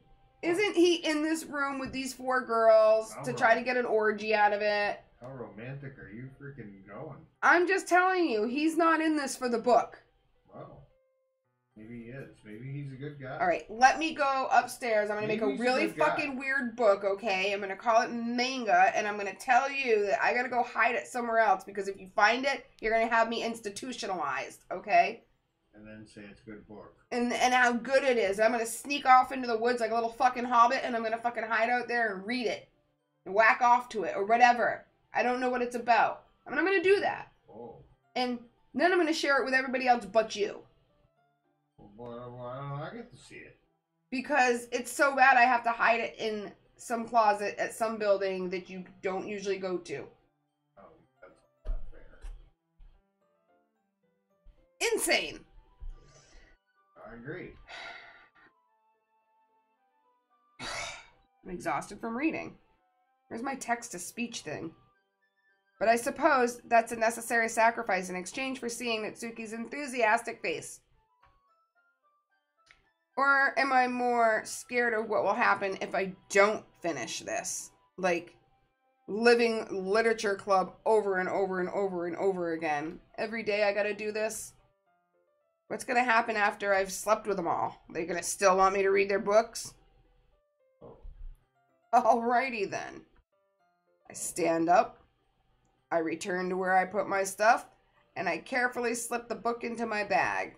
Isn't he in this room with these 4 girls to try to get an orgy out of it? How romantic are you freaking going? I'm just telling you, he's not in this for the book. Wow. Maybe he is. Maybe he's a good guy. Alright, let me go upstairs. I'm going to make a really good guy. fucking weird book, okay? I'm going to call it manga, and I'm going to tell you that I got to go hide it somewhere else, because if you find it, you're going to have me institutionalized, okay? And then say it's a good book. And how good it is. I'm going to sneak off into the woods like a little fucking hobbit, and I'm going to fucking hide out there and read it. And whack off to it, or whatever. I don't know what it's about. I mean, I'm going to do that. Oh. And then I'm going to share it with everybody else but you. Well, why don't I get to see it? Because it's so bad I have to hide it in some closet at some building that you don't usually go to. Oh, that's not fair. Insane. I agree. I'm exhausted from reading. Where's my text-to-speech thing? But I suppose that's a necessary sacrifice in exchange for seeing Natsuki's enthusiastic face. Or am I more scared of what will happen if I don't finish this? Like, living literature club over and over and over and over again. Every day I gotta do this. What's gonna happen after I've slept with them all? They gonna still want me to read their books? Alrighty then. I stand up. I return to where I put my stuff. And I carefully slip the book into my bag.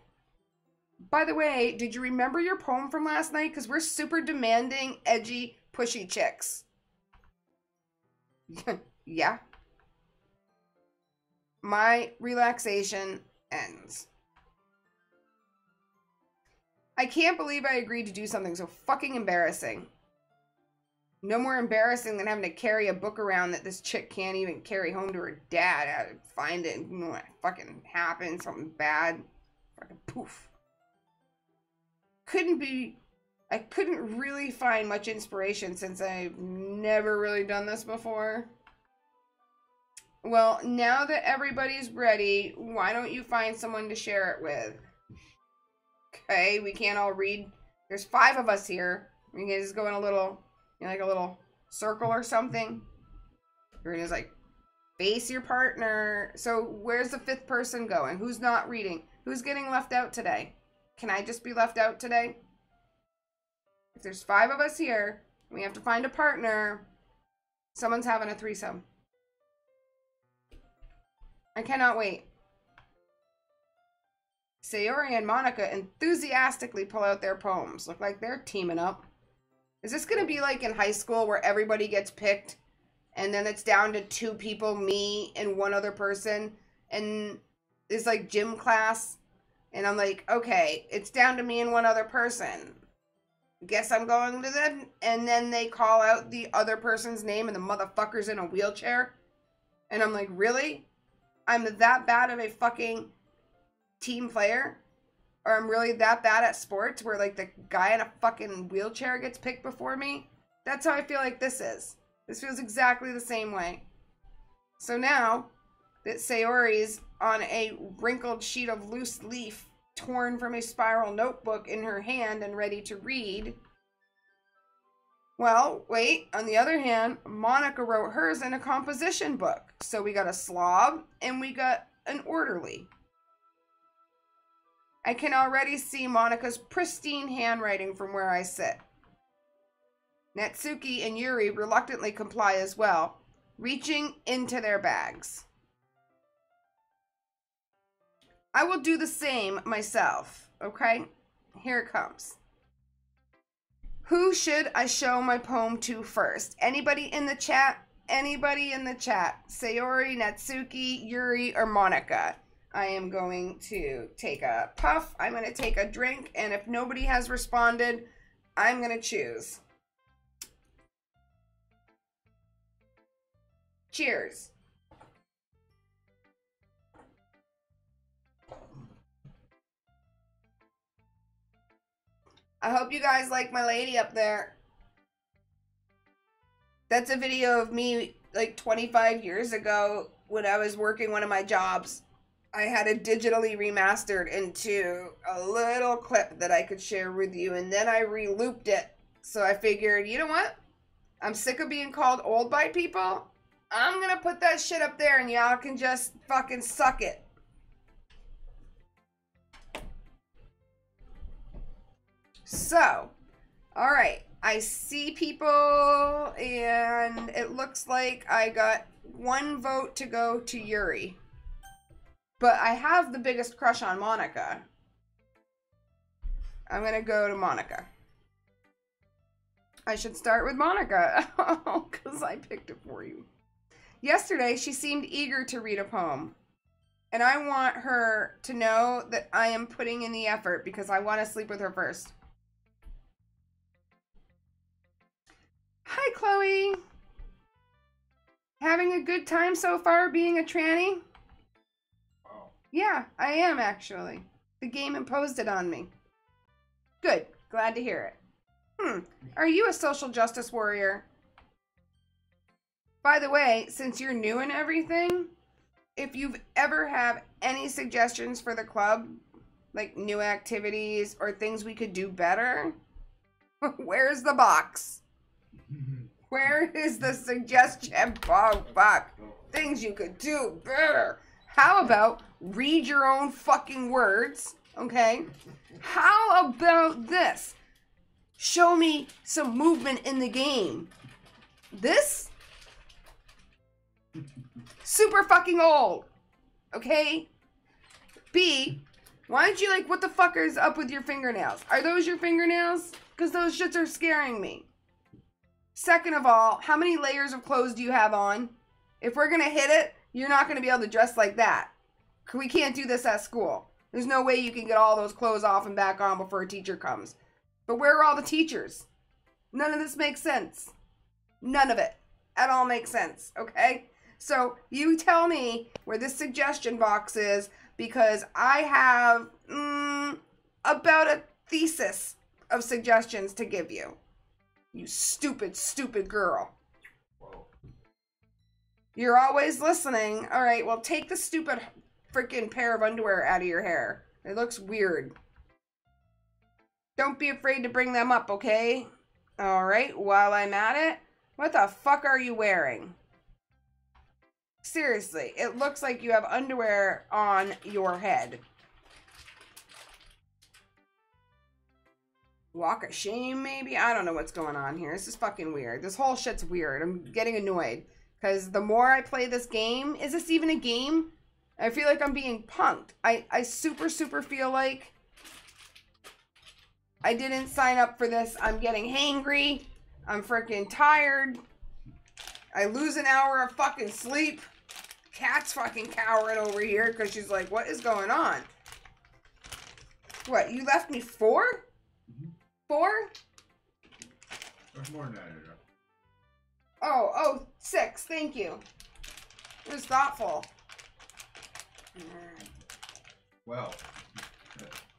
By the way, did you remember your poem from last night? Because we're super demanding, edgy, pushy chicks. Yeah. my relaxation ends. I can't believe I agreed to do something so fucking embarrassing. No more embarrassing than having to carry a book around that this chick can't even carry home to her dad. I had to find it and you know what fucking happened, something bad. Fucking poof. I couldn't really find much inspiration since I've never really done this before. Well, now that everybody's ready, why don't you find someone to share it with? Okay, we can't all read. There's 5 of us here. We can just go in a little, you know, like a little circle or something. You're gonna just like face your partner. So where's the 5th person going? Who's not reading? Who's getting left out today? Can I just be left out today? If there's 5 of us here, we have to find a partner. Someone's having a threesome. I cannot wait. Sayori and Monica enthusiastically pull out their poems. Look like they're teaming up. Is this going to be like in high school where everybody gets picked and then it's down to 2 people, me and one other person, and it's like gym class and I'm like, okay, it's down to me and one other person. Guess I'm going to them, and then they call out the other person's name and the motherfucker's in a wheelchair and I'm like, really? I'm that bad of a fucking team player? Or I'm really that bad at sports where like the guy in a fucking wheelchair gets picked before me? That's how I feel like this is. This feels exactly the same way. So now that Sayori's on a wrinkled sheet of loose leaf torn from a spiral notebook in her hand and ready to read. Well, wait, on the other hand, Monica wrote hers in a composition book. So we got a slob and we got an orderly. I can already see Monica's pristine handwriting from where I sit. Natsuki and Yuri reluctantly comply as well, reaching into their bags. I will do the same myself, okay? Here it comes. Who should I show my poem to first? Anybody in the chat? Anybody in the chat? Sayori, Natsuki, Yuri, or Monica? I am going to take a puff. I'm going to take a drink. And if nobody has responded, I'm going to choose. Cheers. I hope you guys like my lady up there. That's a video of me like 25 years ago when I was working one of my jobs. I had it digitally remastered into a little clip that I could share with you, and then I re-looped it. So I figured, you know what? I'm sick of being called old by people. I'm gonna put that shit up there and y'all can just fucking suck it. So, alright. I see people, and it looks like I got 1 vote to go to Yuri. But I have the biggest crush on Monica. I'm gonna go to Monica. I should start with Monica, because I picked it for you. Yesterday, she seemed eager to read a poem. And I want her to know that I am putting in the effort, because I want to sleep with her first. Hi, Chloe. Having a good time so far being a tranny? Wow. Yeah, I am actually. The game imposed it on me. Good. Glad to hear it. Are you a social justice warrior? By the way, since you're new and everything, if you've ever have any suggestions for the club, like new activities or things we could do better, where's the box? Where is the suggestion box? Things you could do better. How about read your own fucking words, okay? How about this? Show me some movement in the game. This? Super fucking old, okay? B, why don't you like, what the fuck is up with your fingernails? Are those your fingernails? Because those shits are scaring me. Second of all, how many layers of clothes do you have on? If we're gonna hit it, you're not going to be able to dress like that. We can't do this at school. There's no way you can get all those clothes off and back on before a teacher comes. But where are all the teachers? None of this makes sense. None of it at all makes sense, okay? So you tell me where this suggestion box is, because I have about a thesis of suggestions to give you. You stupid, stupid girl. Whoa. You're always listening. All right, well, take the stupid freaking pair of underwear out of your hair. It looks weird. Don't be afraid to bring them up, okay? All right, while I'm at it, what the fuck are you wearing? Seriously, it looks like you have underwear on your head. Walk of shame, maybe? I don't know what's going on here. This is fucking weird. This whole shit's weird. I'm getting annoyed. Because the more I play this game... Is this even a game? I feel like I'm being punked. I super feel like I didn't sign up for this. I'm getting hangry. I'm freaking tired. I lose an hour of fucking sleep. Cat's fucking cowering over here because she's like, what is going on? What, you left me 4? Mm-hmm. 4? There's more than that. Oh, 6. Thank you. It was thoughtful. Well,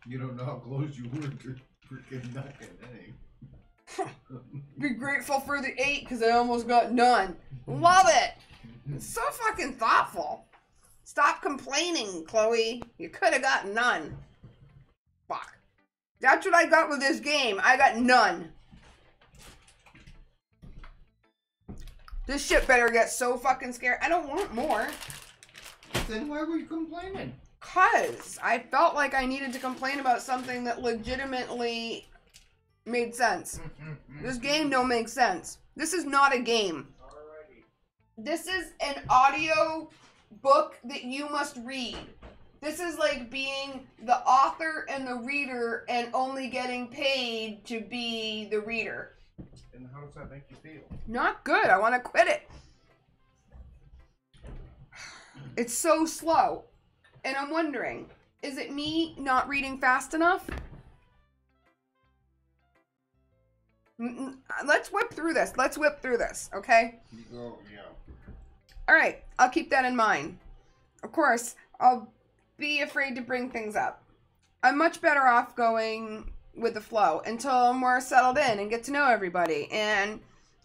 you don't know how close you were to freaking not getting any. Be grateful for the 8 because I almost got none. Love it. It's so fucking thoughtful. Stop complaining, Chloe. You could have got none. Fuck. That's what I got with this game. I got none. This shit better get so fucking scared. I don't want more. Then why were you complaining? Cause I felt like I needed to complain about something that legitimately made sense. This game don't make sense. This is not a game. Alrighty. This is an audio book that you must read. This is like being the author and the reader and only getting paid to be the reader. And how does that make you feel? Not good. I want to quit it. It's so slow. And I'm wondering, is it me not reading fast enough? Let's whip through this. Let's whip through this, okay? Oh, yeah. All right, I'll keep that in mind. Of course, I'll be afraid to bring things up. I'm much better off going with the flow until I'm more settled in and get to know everybody. And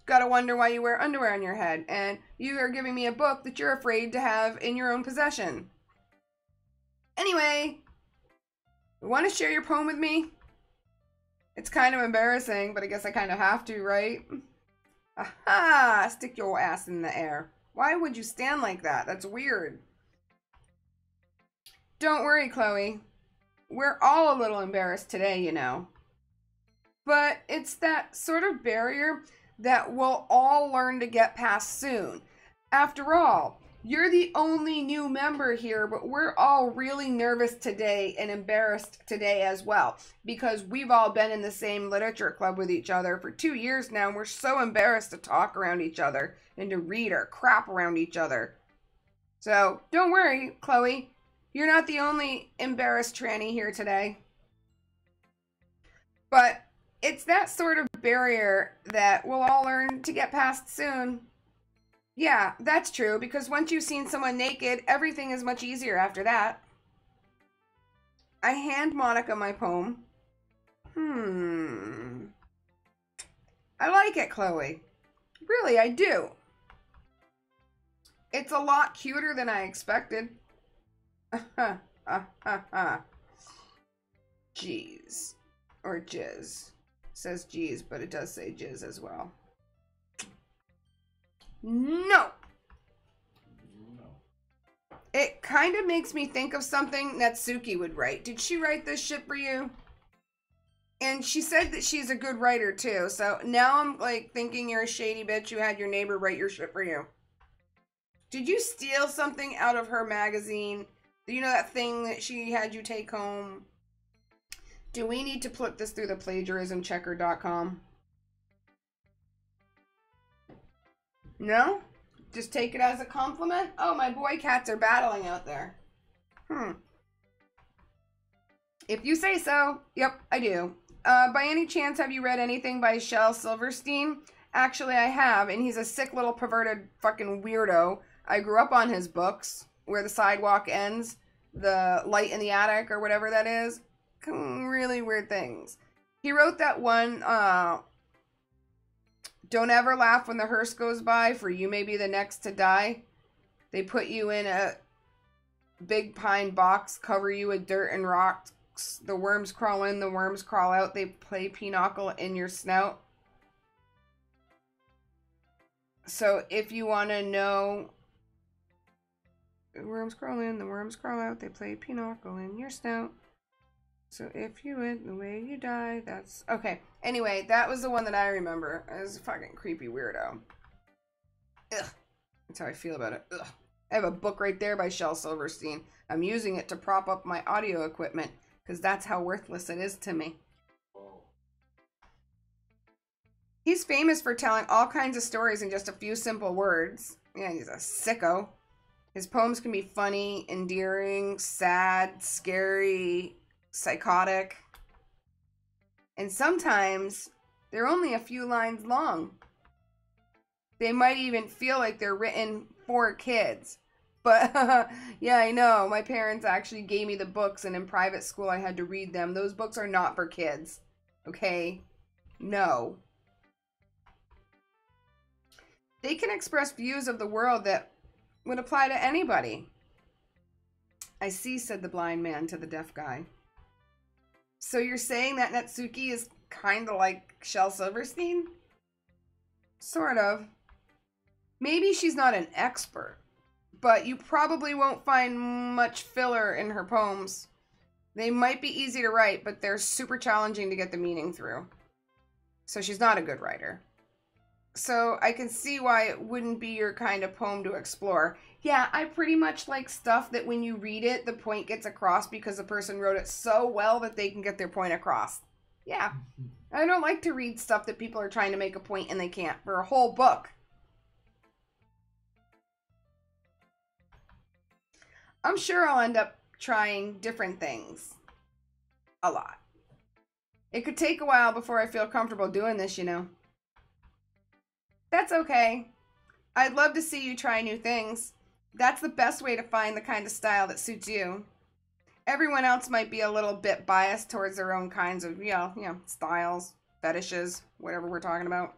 gotta wonder why you wear underwear on your head. And you are giving me a book that you're afraid to have in your own possession. Anyway, you want to share your poem with me? It's kind of embarrassing, but I guess I kind of have to, right? Aha! Stick your ass in the air. Why would you stand like that? That's weird. Don't worry, Chloe. We're all a little embarrassed today, you know. But it's that sort of barrier that we'll all learn to get past soon. After all, you're the only new member here, but we're all really nervous today and embarrassed today as well, because we've all been in the same literature club with each other for 2 years now, and we're so embarrassed to talk around each other and to read our crap around each other. So don't worry, Chloe. You're not the only embarrassed tranny here today. But it's that sort of barrier that we'll all learn to get past soon. Yeah, that's true, because once you've seen someone naked, everything is much easier after that. I hand Monica my poem. I like it, Chloe. Really, I do. It's a lot cuter than I expected. Jeez. Or jizz. It says jeez, but it does say jizz as well. No! It kind of makes me think of something Natsuki would write. Did she write this shit for you? And she said that she's a good writer too, so now I'm like thinking you're a shady bitch who had your neighbor write your shit for you. Did you steal something out of her magazine? Do you know that thing that she had you take home? Do we need to put this through the plagiarismchecker.com? No? Just take it as a compliment? Oh, my boy cats are battling out there. If you say so, yep, I do. By any chance, have you read anything by Shel Silverstein? Actually, I have, and he's a sick little perverted fucking weirdo. I grew up on his books, Where the Sidewalk Ends, The Light in the Attic, or whatever that is. Really weird things. He wrote that one, Don't ever laugh when the hearse goes by, for you may be the next to die. They put you in a big pine box, cover you with dirt and rocks. The worms crawl in, the worms crawl out. They play pinochle in your snout. So if you want to know, the worms crawl in, the worms crawl out. They play pinochle in your snout. So if you went the way you die, that's... Okay, anyway, that was the one that I remember. It was a fucking creepy weirdo. Ugh. That's how I feel about it. Ugh. I have a book right there by Shel Silverstein. I'm using it to prop up my audio equipment, because that's how worthless it is to me. He's famous for telling all kinds of stories in just a few simple words. Yeah, he's a sicko. His poems can be funny, endearing, sad, scary, psychotic. And sometimes they're only a few lines long. They might even feel like they're written for kids. But, yeah, I know. My parents actually gave me the books, and in private school I had to read them. Those books are not for kids. Okay? No. They can express views of the world that would apply to anybody. I see, said the blind man to the deaf guy. So you're saying that Natsuki is kind of like Shel Silverstein? Sort of. Maybe she's not an expert, but you probably won't find much filler in her poems. They might be easy to write, but they're super challenging to get the meaning through. So she's not a good writer. So I can see why it wouldn't be your kind of poem to explore. Yeah, I pretty much like stuff that when you read it, the point gets across because the person wrote it so well that they can get their point across. Yeah, I don't like to read stuff that people are trying to make a point and they can't for a whole book. I'm sure I'll end up trying different things. A lot. It could take a while before I feel comfortable doing this, you know. That's okay. I'd love to see you try new things. That's the best way to find the kind of style that suits you. Everyone else might be a little bit biased towards their own kinds of, styles, fetishes, whatever we're talking about.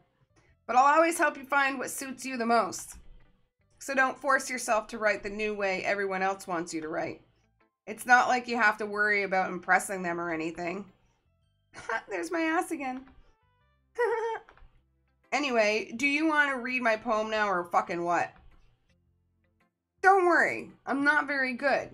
But I'll always help you find what suits you the most. So don't force yourself to write the new way everyone else wants you to write. It's not like you have to worry about impressing them or anything. There's my ass again. Anyway, do you want to read my poem now or fucking what? Don't worry, I'm not very good.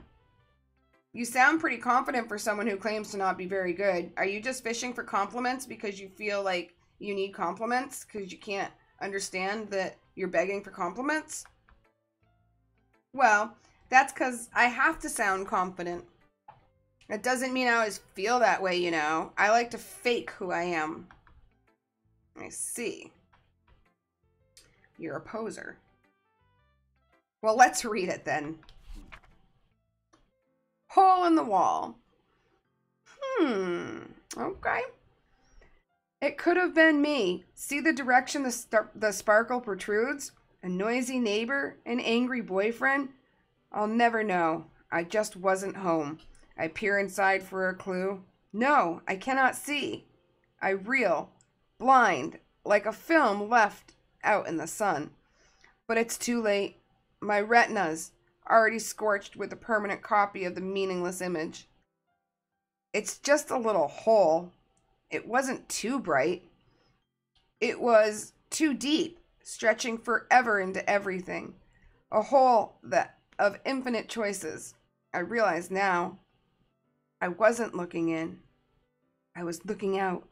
You sound pretty confident for someone who claims to not be very good. Are you just fishing for compliments because you feel like you need compliments because you can't understand that you're begging for compliments? Well, that's because I have to sound confident. It doesn't mean I always feel that way, you know. I like to fake who I am. I see. You're a poser. Well, let's read it then. Hole in the wall. Okay. It could have been me. See the direction the sparkle protrudes? A noisy neighbor? An angry boyfriend? I'll never know. I just wasn't home. I peer inside for a clue. No, I cannot see. I reel, blind, like a film left out in the sun. But it's too late. My retina's already scorched with a permanent copy of the meaningless image. It's just a little hole. It wasn't too bright. It was too deep, stretching forever into everything. A hole that of infinite choices. I realize now. I wasn't looking in. I was looking out.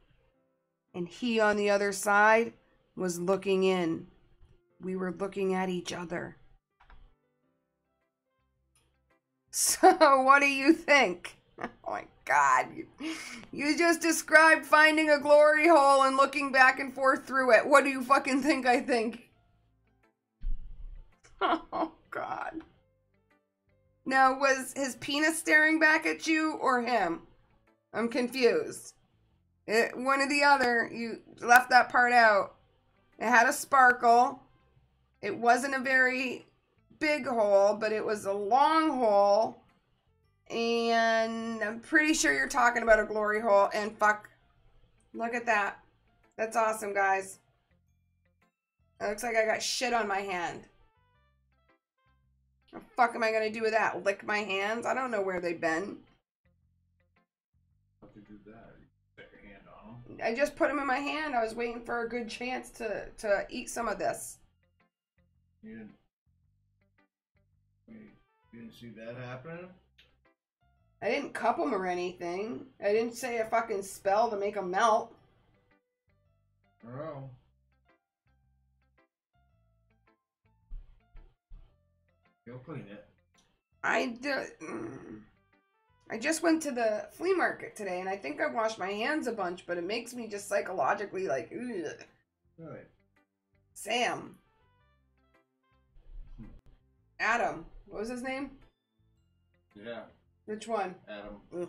And he on the other side was looking in. We were looking at each other. So, what do you think? Oh my God. You just described finding a glory hole and looking back and forth through it. What do you fucking think I think? Oh, God. Now, was his penis staring back at you or him? I'm confused. One or the other. You left that part out. It had a sparkle. It wasn't a very big hole, but it was a long hole. And I'm pretty sure you're talking about a glory hole. And fuck. Look at that. That's awesome, guys. It looks like I got shit on my hand. What the fuck am I gonna do with that? Lick my hands? I don't know where they've been. How to do that? You stick your hand on them? I just put them in my hand. I was waiting for a good chance to eat some of this. You didn't see that happening? I didn't cup them or anything. I didn't say a fucking spell to make them melt. Oh. You'll clean it. I just went to the flea market today, and I think I washed my hands a bunch, but it makes me just psychologically like, ugh. Really? Sam. Adam. What was his name? Yeah. Which one? Adam.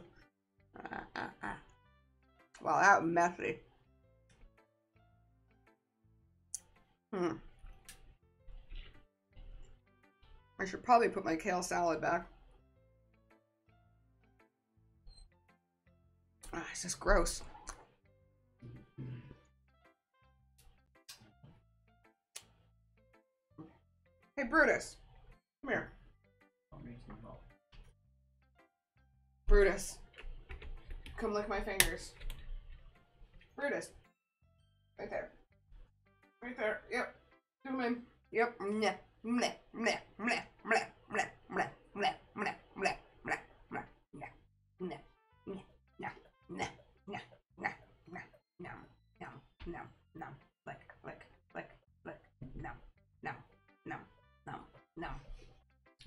Well, that was messy. I should probably put my kale salad back. It's just gross. Hey, Brutus. Come here. I'll need some help. Brutus. Come lick my fingers. Brutus. Right there. Right there. Yep. Come in. Yep. Meh. Meh. Meh. Meh. Meh. Meh. Meh. Meh. Meh. Meh. Meh. Meh. Meh. Meh. Meh. Meh. Meh. Meh. Meh. Nom. Nom. Nom. Nom. Lick. Lick. Lick. Lick. Nom. Nom. Nom. Nom. Nom.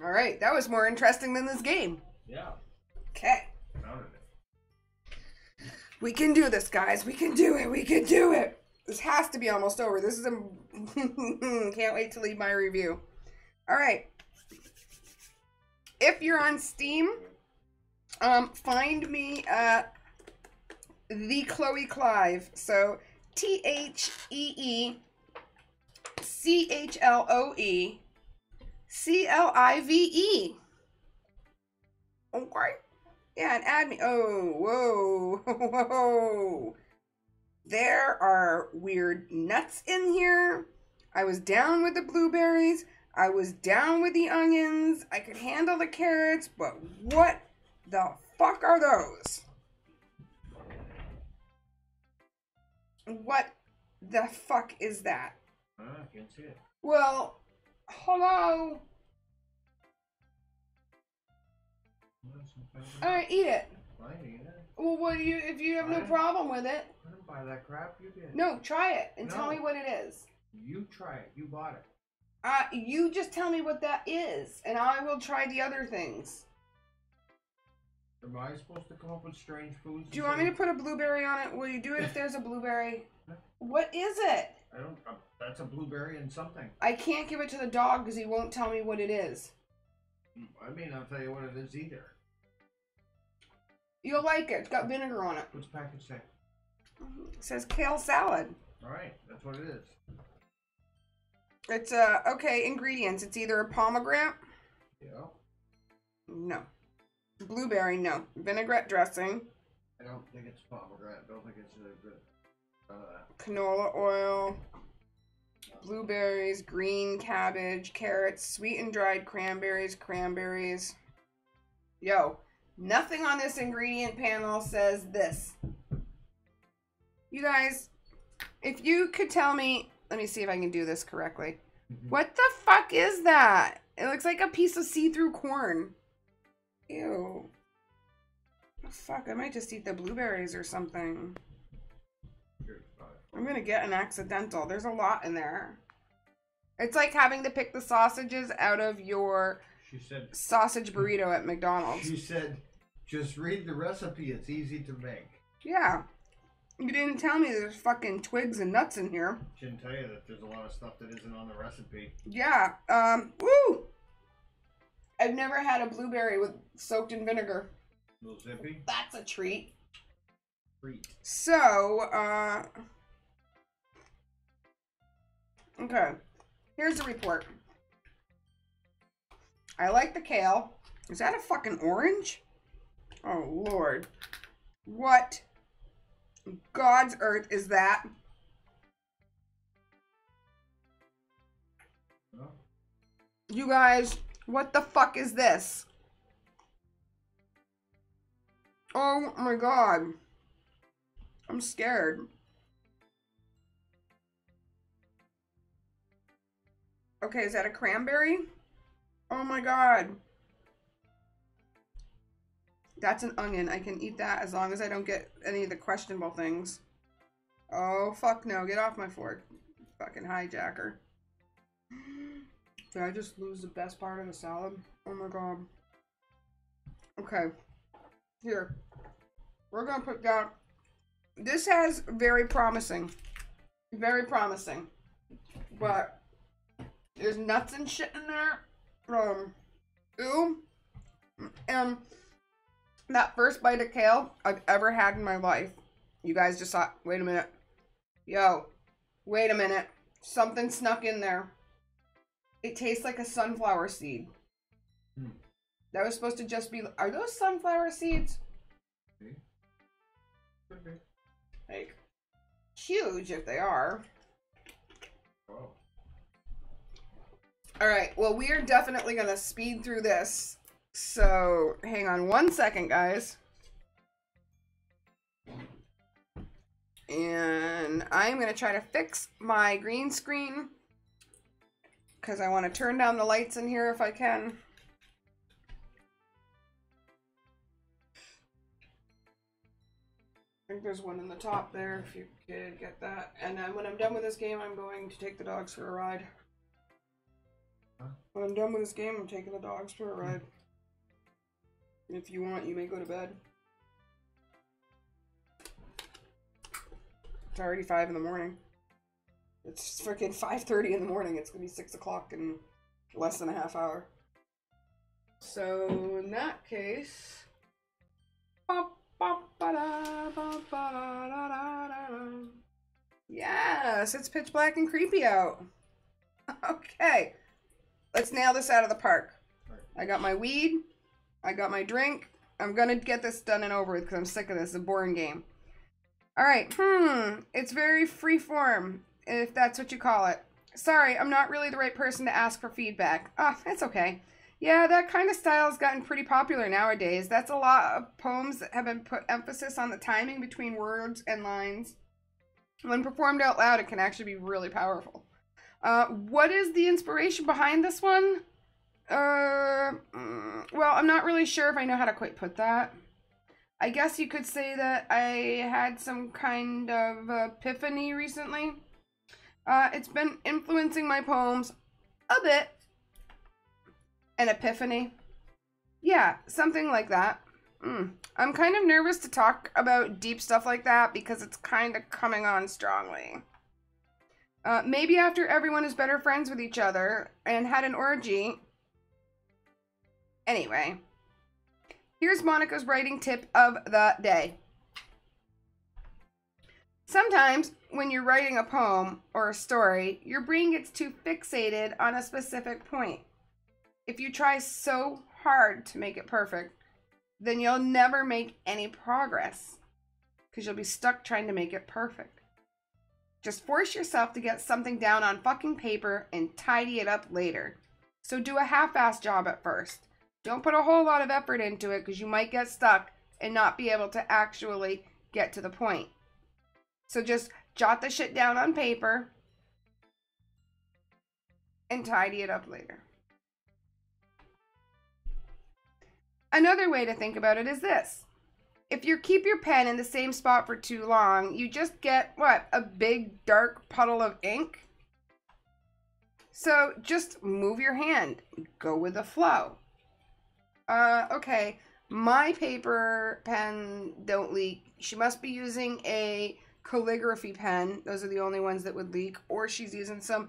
All right. That was more interesting than this game. Yeah. Okay. Counted it. We can do this, guys. We can do it. We can do it. This has to be almost over. This is a... Can't wait to leave my review. All right. If you're on Steam, find me at the Chloe Clive. So TheeChloe Clive. Okay. Yeah, and add me. Oh, whoa, whoa. There are weird nuts in here. I was down with the blueberries. I was down with the onions. I could handle the carrots, but what the fuck are those? What the fuck is that? I can't see it. Well, hello. Alright, eat it. Fine, eat it. Well, what do you, if you have no Fine. problem with it? I didn't buy that crap. You did. No, try it and No. tell me what it is. You try it. You bought it. You just tell me what that is, and I will try the other things. Am I supposed to come up with strange foods? Do you want me to put a blueberry on it? Will you do it if there's a blueberry? What is it? I don't. That's a blueberry and something. I can't give it to the dog because he won't tell me what it is. I mean, I'll tell you what it is either. You'll like it. It's got vinegar on it. What's the package say? It says kale salad. All right, that's what it is. It's okay, ingredients. It's either a pomegranate. Yeah. No. Blueberry, no. Vinaigrette dressing. I don't think it's pomegranate. I don't think it's a good. Canola oil. Blueberries, green cabbage, carrots, sweet and dried cranberries. Yo, nothing on this ingredient panel says this. You guys, if you could tell me, let me see if I can do this correctly. What the fuck is that? It looks like a piece of see-through corn. Ew. Oh, fuck, I might just eat the blueberries or something. I'm gonna get an accidental. There's a lot in there. It's like having to pick the sausages out of your sausage burrito at McDonald's. She said, just read the recipe. It's easy to make. Yeah. You didn't tell me there's fucking twigs and nuts in here. Shouldn't tell you that there's a lot of stuff that isn't on the recipe. Yeah, woo! I've never had a blueberry soaked in vinegar. A little zippy. That's a treat. Treat. So, okay. Here's the report. I like the kale. Is that a fucking orange? Oh, Lord. What God's earth is that? Oh. You guys, what the fuck is this? Oh my God. I'm scared. Okay, is that a cranberry? Oh my God. That's an onion. I can eat that as long as I don't get any of the questionable things. Oh, fuck no. Get off my fork. Fucking hijacker. Did I just lose the best part of the salad? Oh my God. Okay. Here. We're gonna put down... This has very promising. Very promising. But there's nuts and shit in there. Ew. That first bite of kale I've ever had in my life. You guys just saw... Wait a minute. Yo. Wait a minute. Something snuck in there. It tastes like a sunflower seed. That was supposed to just be... Are those sunflower seeds? Could be. Like, huge if they are. Oh. Alright, well, we are definitely going to speed through this. So, hang on 1 second, guys. And I'm going to try to fix my green screen. Because I want to turn down the lights in here if I can. I think there's one in the top there if you could get that. And then when I'm done with this game, I'm going to take the dogs for a ride. When I'm done with this game, I'm taking the dogs for a ride. If you want, you may go to bed. It's already 5 in the morning. It's freaking 5:30 in the morning. It's gonna be 6 o'clock in less than a half hour. So in that case, yes, it's pitch black and creepy out. Okay, let's nail this out of the park. I got my weed. I got my drink. I'm gonna get this done and over with because I'm sick of this. It's a boring game. Alright, it's very freeform, if that's what you call it. Sorry, I'm not really the right person to ask for feedback. Ah, it's okay. Yeah, that kind of style has gotten pretty popular nowadays. That's a lot of poems that have been put emphasis on the timing between words and lines. When performed out loud, it can actually be really powerful. What is the inspiration behind this one? Well, I'm not really sure if I know how to quite put that. I guess you could say that I had some kind of epiphany recently. It's been influencing my poems a bit. An epiphany? Yeah, something like that. I'm kind of nervous to talk about deep stuff like that because it's kind of coming on strongly. Maybe after everyone is better friends with each other and had an orgy. Anyway, here's Monica's writing tip of the day. Sometimes when you're writing a poem or a story, your brain gets too fixated on a specific point. If you try so hard to make it perfect, then you'll never make any progress because you'll be stuck trying to make it perfect. Just force yourself to get something down on fucking paper and tidy it up later. So do a half-assed job at first. Don't put a whole lot of effort into it because you might get stuck and not be able to actually get to the point. So just jot the shit down on paper and tidy it up later. Another way to think about it is this. If you keep your pen in the same spot for too long, you just get, what, a big dark puddle of ink? So just move your hand. Go with the flow. Okay, my paper pen don't leak. She must be using a calligraphy pen. Those are the only ones that would leak. Or she's using some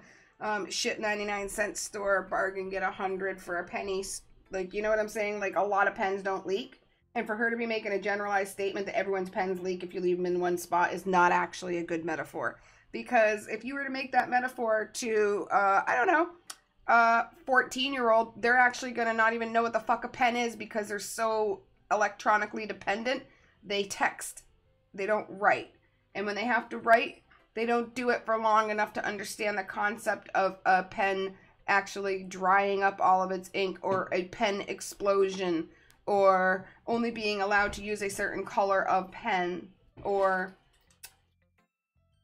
shit 99-cent store bargain, get 100 for a penny. Like, you know what I'm saying? Like, a lot of pens don't leak. And for her to be making a generalized statement that everyone's pens leak if you leave them in one spot is not actually a good metaphor. Because if you were to make that metaphor to, I don't know, 14-year-old, they're actually going to not even know what the fuck a pen is because they're so electronically dependent. They text. They don't write. And when they have to write, they don't do it for long enough to understand the concept of a pen actually drying up all of its ink, or a pen explosion, or only being allowed to use a certain color of pen, or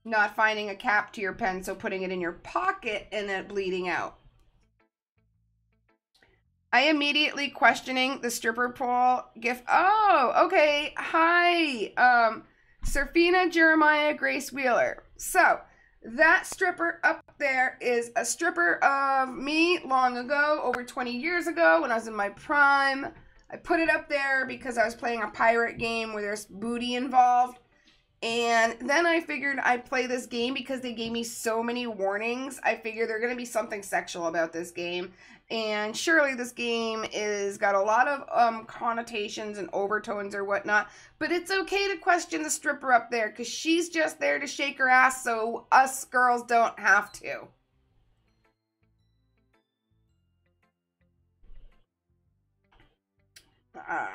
not finding a cap to your pen, so putting it in your pocket and then bleeding out. I immediately questioning the stripper pole gift. Oh, okay. Hi, Serfina Jeremiah Grace Wheeler. So that stripper up there is a stripper of me long ago, over 20 years ago when I was in my prime. I put it up there because I was playing a pirate game where there's booty involved. And then I figured I'd play this game because they gave me so many warnings. I figured there's going to be something sexual about this game. And surely this game is got a lot of connotations and overtones or whatnot. But it's okay to question the stripper up there because she's just there to shake her ass so us girls don't have to.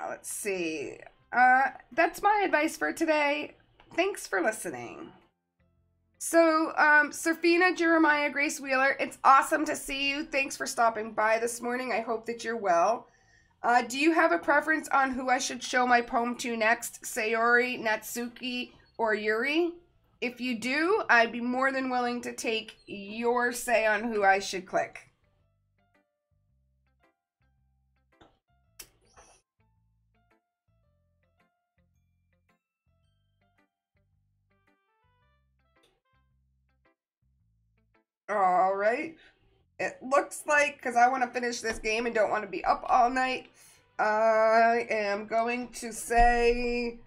Let's see. That's my advice for today. Thanks for listening. So, Serfina Jeremiah Grace Wheeler, it's awesome to see you. Thanks for stopping by this morning. I hope that you're well. Do you have a preference on who I should show my poem to next? Sayori, Natsuki, or Yuri? If you do, I'd be more than willing to take your say on who I should click. All right. It looks like, because I want to finish this game and don't want to be up all night, I am going to say,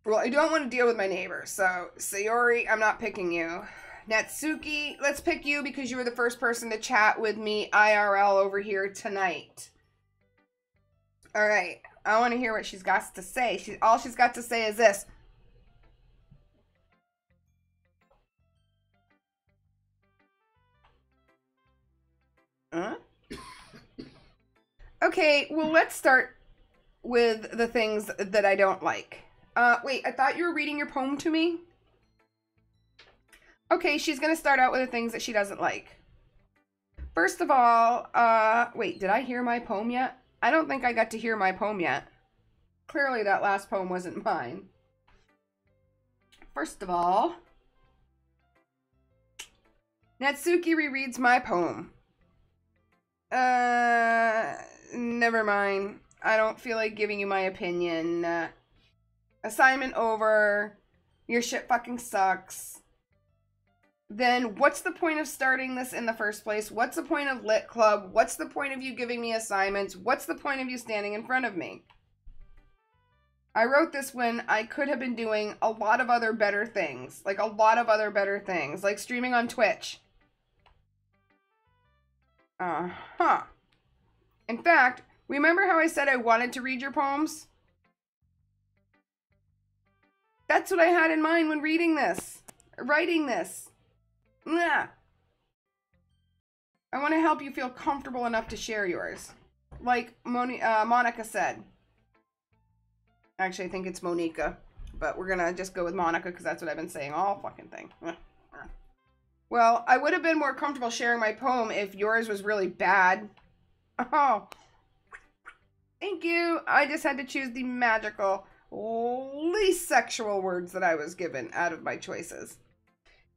well, I don't want to deal with my neighbor. So, Sayori, I'm not picking you. Natsuki, let's pick you because you were the first person to chat with me IRL over here tonight. All right. I want to hear what she's got to say. All she's got to say is this. Okay, well, let's start with the things that I don't like. Wait, I thought you were reading your poem to me? Okay, she's gonna start out with the things that she doesn't like. First of all, wait, did I hear my poem yet? I don't think I got to hear my poem yet. Clearly that last poem wasn't mine. First of all, Natsuki rereads my poem. Never mind. I don't feel like giving you my opinion. Assignment over. Your shit fucking sucks. Then what's the point of starting this in the first place? What's the point of Lit Club? What's the point of you giving me assignments? What's the point of you standing in front of me? I wrote this when I could have been doing a lot of other better things. Like a lot of other better things. Like streaming on Twitch. Uh-huh. In fact, remember how I said I wanted to read your poems? That's what I had in mind when reading this. Writing this. Nah. I want to help you feel comfortable enough to share yours. Like Monica said. Actually, I think it's Monica. But we're going to just go with Monica because that's what I've been saying all fucking thing. Well, I would have been more comfortable sharing my poem if yours was really bad. Oh. Thank you. I just had to choose the magical, least sexual words that I was given out of my choices.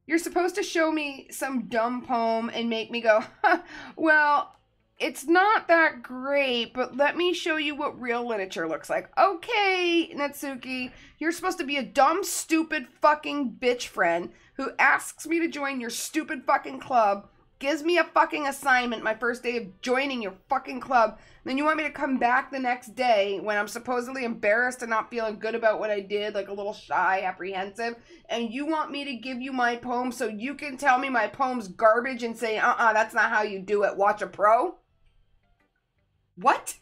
You're supposed to show me some dumb poem and make me go, huh, well, it's not that great, but let me show you what real literature looks like. Okay, Natsuki, you're supposed to be a dumb, stupid fucking bitch friend who asks me to join your stupid fucking club, gives me a fucking assignment my first day of joining your fucking club. Then you want me to come back the next day when I'm supposedly embarrassed and not feeling good about what I did, like a little shy, apprehensive, and you want me to give you my poem so you can tell me my poem's garbage and say, that's not how you do it. Watch a pro? What?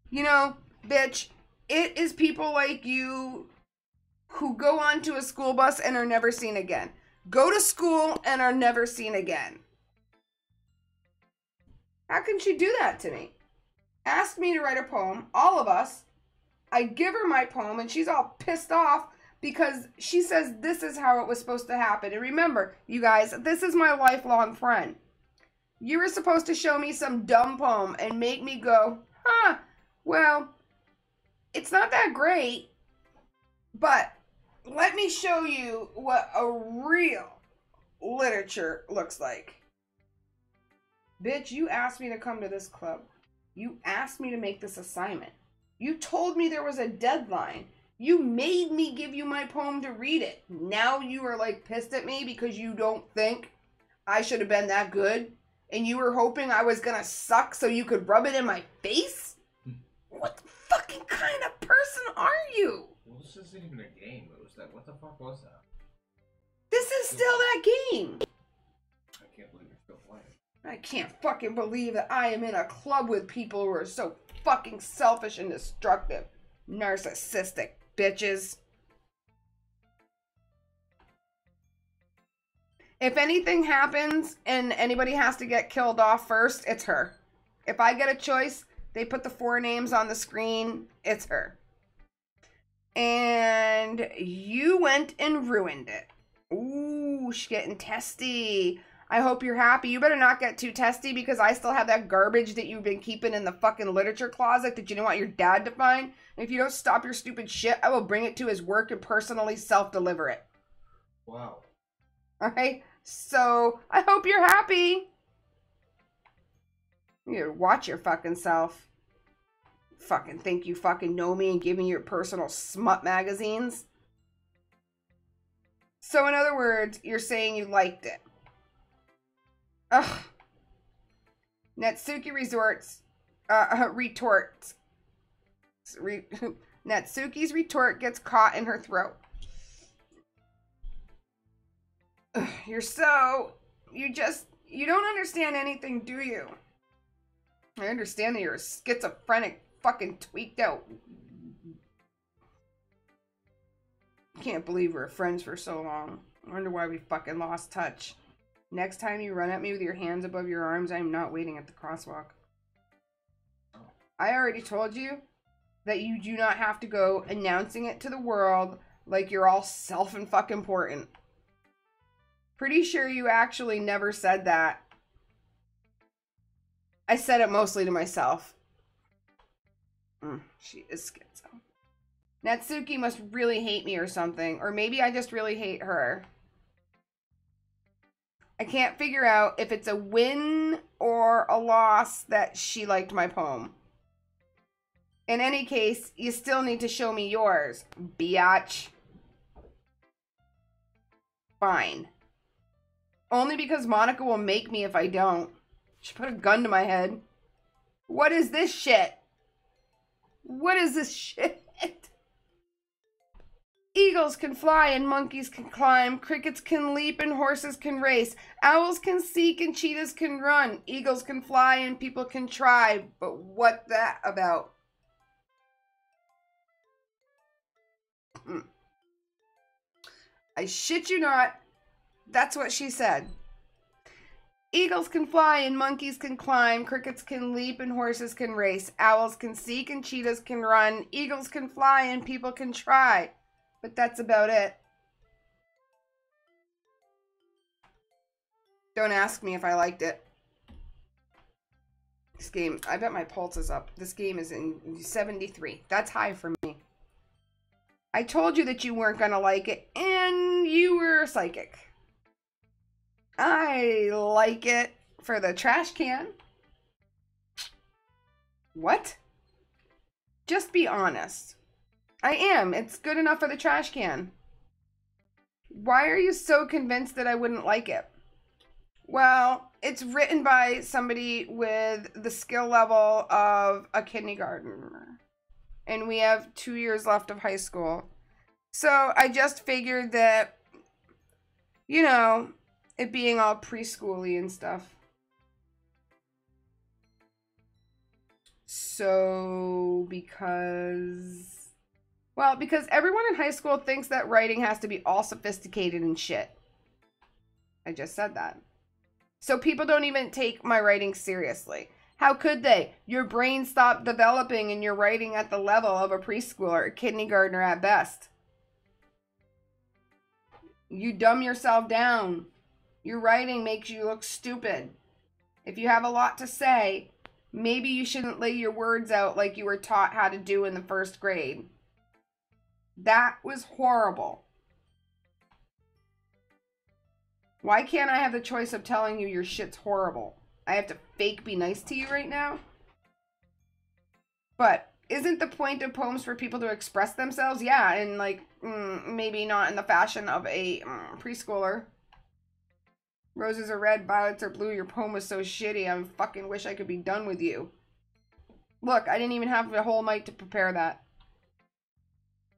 You know, bitch, it is people like you who go onto a school bus and are never seen again. Go to school and are never seen again. How can she do that to me? Asked me to write a poem, all of us. I give her my poem and she's all pissed off because she says this is how it was supposed to happen. And remember, you guys, this is my lifelong friend. You were supposed to show me some dumb poem and make me go, well, it's not that great, but let me show you what a real literature looks like. Bitch, you asked me to come to this club. You asked me to make this assignment. You told me there was a deadline. You made me give you my poem to read it. Now you are like pissed at me because you don't think I should have been that good? And you were hoping I was gonna suck so you could rub it in my face? What the fucking kind of person are you? Well, this isn't even a game. It was that. What the fuck was that? This is still that game. I can't believe you're still playing. I can't fucking believe that I am in a club with people who are so fucking selfish and destructive. Narcissistic bitches. If anything happens and anybody has to get killed off first, it's her. If I get a choice, they put the 4 names on the screen, it's her. And you went and ruined it. Ooh, she's getting testy. I hope you're happy. You better not get too testy because I still have that garbage that you've been keeping in the fucking literature closet that you don't want your dad to find. And if you don't stop your stupid shit, I will bring it to his work and personally self-deliver it. Wow. Alright? So, I hope you're happy. You watch your fucking self. Fucking think you fucking know me and give me your personal smut magazines. So in other words, you're saying you liked it. Ugh. Natsuki retorts. Natsuki's retort gets caught in her throat. Ugh, you don't understand anything, do you? I understand that you're a schizophrenic, fucking tweaked out. Can't believe we're friends for so long. I wonder why we fucking lost touch. Next time you run at me with your hands above your arms, I'm not waiting at the crosswalk. I already told you that you do not have to go announcing it to the world like you're all self-and-fuck-important. Pretty sure you actually never said that. I said it mostly to myself. She is schizo. Natsuki must really hate me or something. Or maybe I just really hate her. I can't figure out if it's a win or a loss that she liked my poem. In any case, you still need to show me yours, biatch. Fine. Only because Monica will make me if I don't. She put a gun to my head. What is this shit? What is this shit? Eagles can fly and monkeys can climb. Crickets can leap and horses can race. Owls can seek and cheetahs can run. Eagles can fly and people can try. But what that about? I shit you not. That's what she said. Eagles can fly and monkeys can climb. Crickets can leap and horses can race. Owls can seek and cheetahs can run. Eagles can fly and people can try. But that's about it. Don't ask me if I liked it. This game, I bet my pulse is up. This game is in 73. That's high for me. I told you that you weren't gonna like it, and you were psychic. I like it for the trash can. What? Just be honest. I am. It's good enough for the trash can. Why are you so convinced that I wouldn't like it? Well, it's written by somebody with the skill level of a kindergartner. And we have 2 years left of high school. So I just figured that, you know, it being all preschooly and stuff. So, because everyone in high school thinks that writing has to be all sophisticated and shit. I just said that. So people don't even take my writing seriously. How could they? Your brain stopped developing and you're writing at the level of a preschooler, a kindergartner at best. You dumb yourself down. Your writing makes you look stupid. If you have a lot to say, maybe you shouldn't lay your words out like you were taught how to do in the first grade. That was horrible. Why can't I have the choice of telling you your shit's horrible? I have to fake be nice to you right now? But isn't the point of poems for people to express themselves? Yeah, and like, maybe not in the fashion of a preschooler. Roses are red, violets are blue. Your poem was so shitty, I fucking wish I could be done with you. Look, I didn't even have the whole night to prepare that.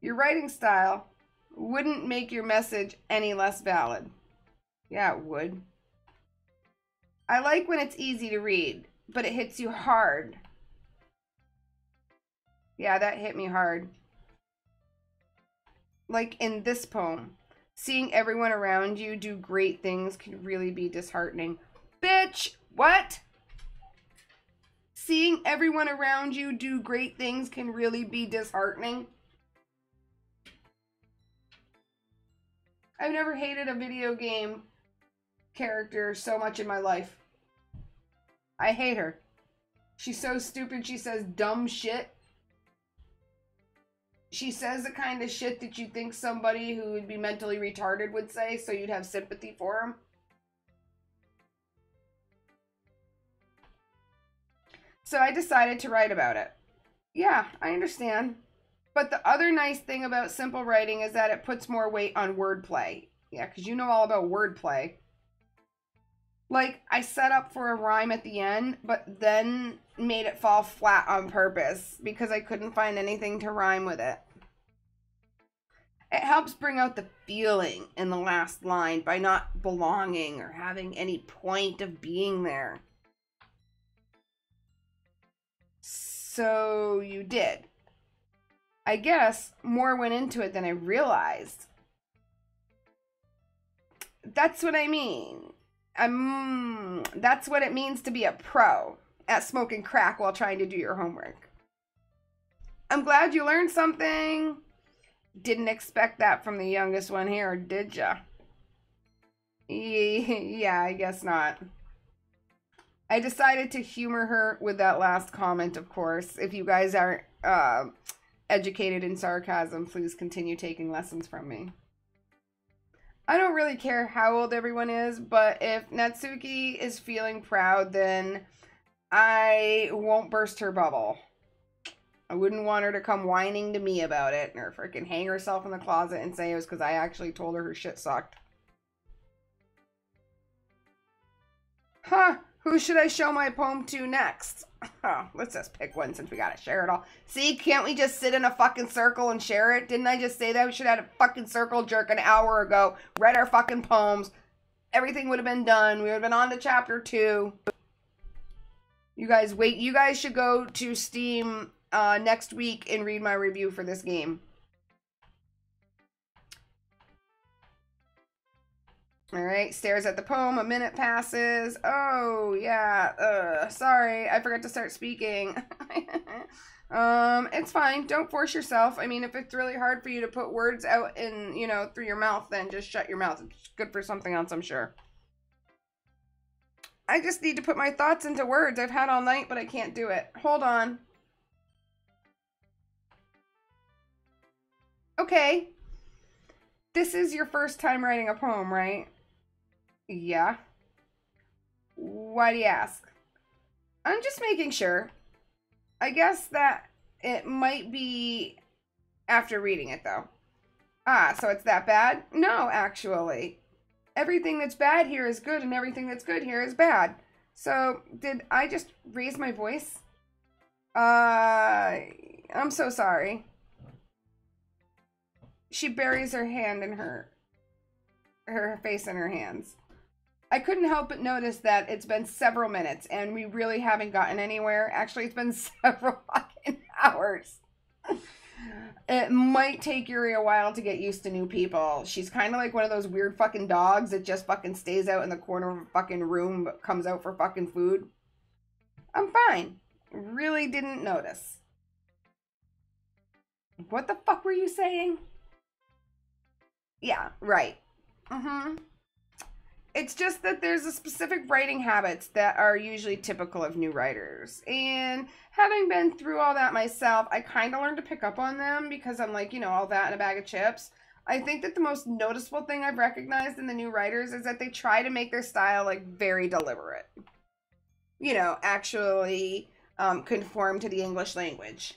Your writing style wouldn't make your message any less valid. Yeah, it would. I like when it's easy to read, but it hits you hard. Yeah, that hit me hard. Like in this poem, seeing everyone around you do great things can really be disheartening. Bitch, what? Seeing everyone around you do great things can really be disheartening? I've never hated a video game character so much in my life. I hate her. She's so stupid, she says dumb shit. She says the kind of shit that you think somebody who would be mentally retarded would say, so you'd have sympathy for him. So I decided to write about it. Yeah, I understand. But the other nice thing about simple writing is that it puts more weight on wordplay. Yeah, because you know all about wordplay. Like, I set up for a rhyme at the end, but then made it fall flat on purpose because I couldn't find anything to rhyme with it. It helps bring out the feeling in the last line by not belonging or having any point of being there. So you did. I guess more went into it than I realized. That's what I mean. That's what it means to be a pro at smoking crack while trying to do your homework. I'm glad you learned something. Didn't expect that from the youngest one here, did ya? Yeah, I guess not. I decided to humor her with that last comment, of course. If you guys aren't educated in sarcasm, please continue taking lessons from me. I don't really care how old everyone is, but if Natsuki is feeling proud, then I won't burst her bubble. I wouldn't want her to come whining to me about it or freaking hang herself in the closet and say it was because I actually told her shit sucked. Huh, who should I show my poem to next? Oh, let's just pick one since we gotta share it all. See, can't we just sit in a fucking circle and share it? Didn't I just say that? We should have had a fucking circle jerk an hour ago, read our fucking poems. Everything would have been done. We would have been on to chapter 2. You guys wait. You guys should go to Steam next week and read my review for this game. Alright, stares at the poem. A minute passes. Oh, yeah. Sorry, I forgot to start speaking. It's fine. Don't force yourself. I mean, if it's really hard for you to put words out in, you know, through your mouth, then just shut your mouth. It's good for something else, I'm sure. I just need to put my thoughts into words. I've had all night, but I can't do it. Hold on. Okay. This is your first time writing a poem, right? Yeah. Why do you ask? I'm just making sure. I guess that it might be after reading it, though. Ah, so it's that bad? No, actually. Everything that's bad here is good, and everything that's good here is bad. So, did I just raise my voice? I'm so sorry. She buries her hand in her face in her hands. I couldn't help but notice that it's been several minutes and we really haven't gotten anywhere. Actually, it's been several fucking hours. It might take Yuri a while to get used to new people. She's kind of like one of those weird fucking dogs that just fucking stays out in the corner of a fucking room but comes out for fucking food. I'm fine. Really didn't notice. What the fuck were you saying? Yeah, right. It's just that there's a specific writing habits that are usually typical of new writers. And having been through all that myself, I kind of learned to pick up on them because I'm like, you know, all that in a bag of chips. I think that the most noticeable thing I've recognized in the new writers is that they try to make their style like very deliberate. You know, actually conform to the English language.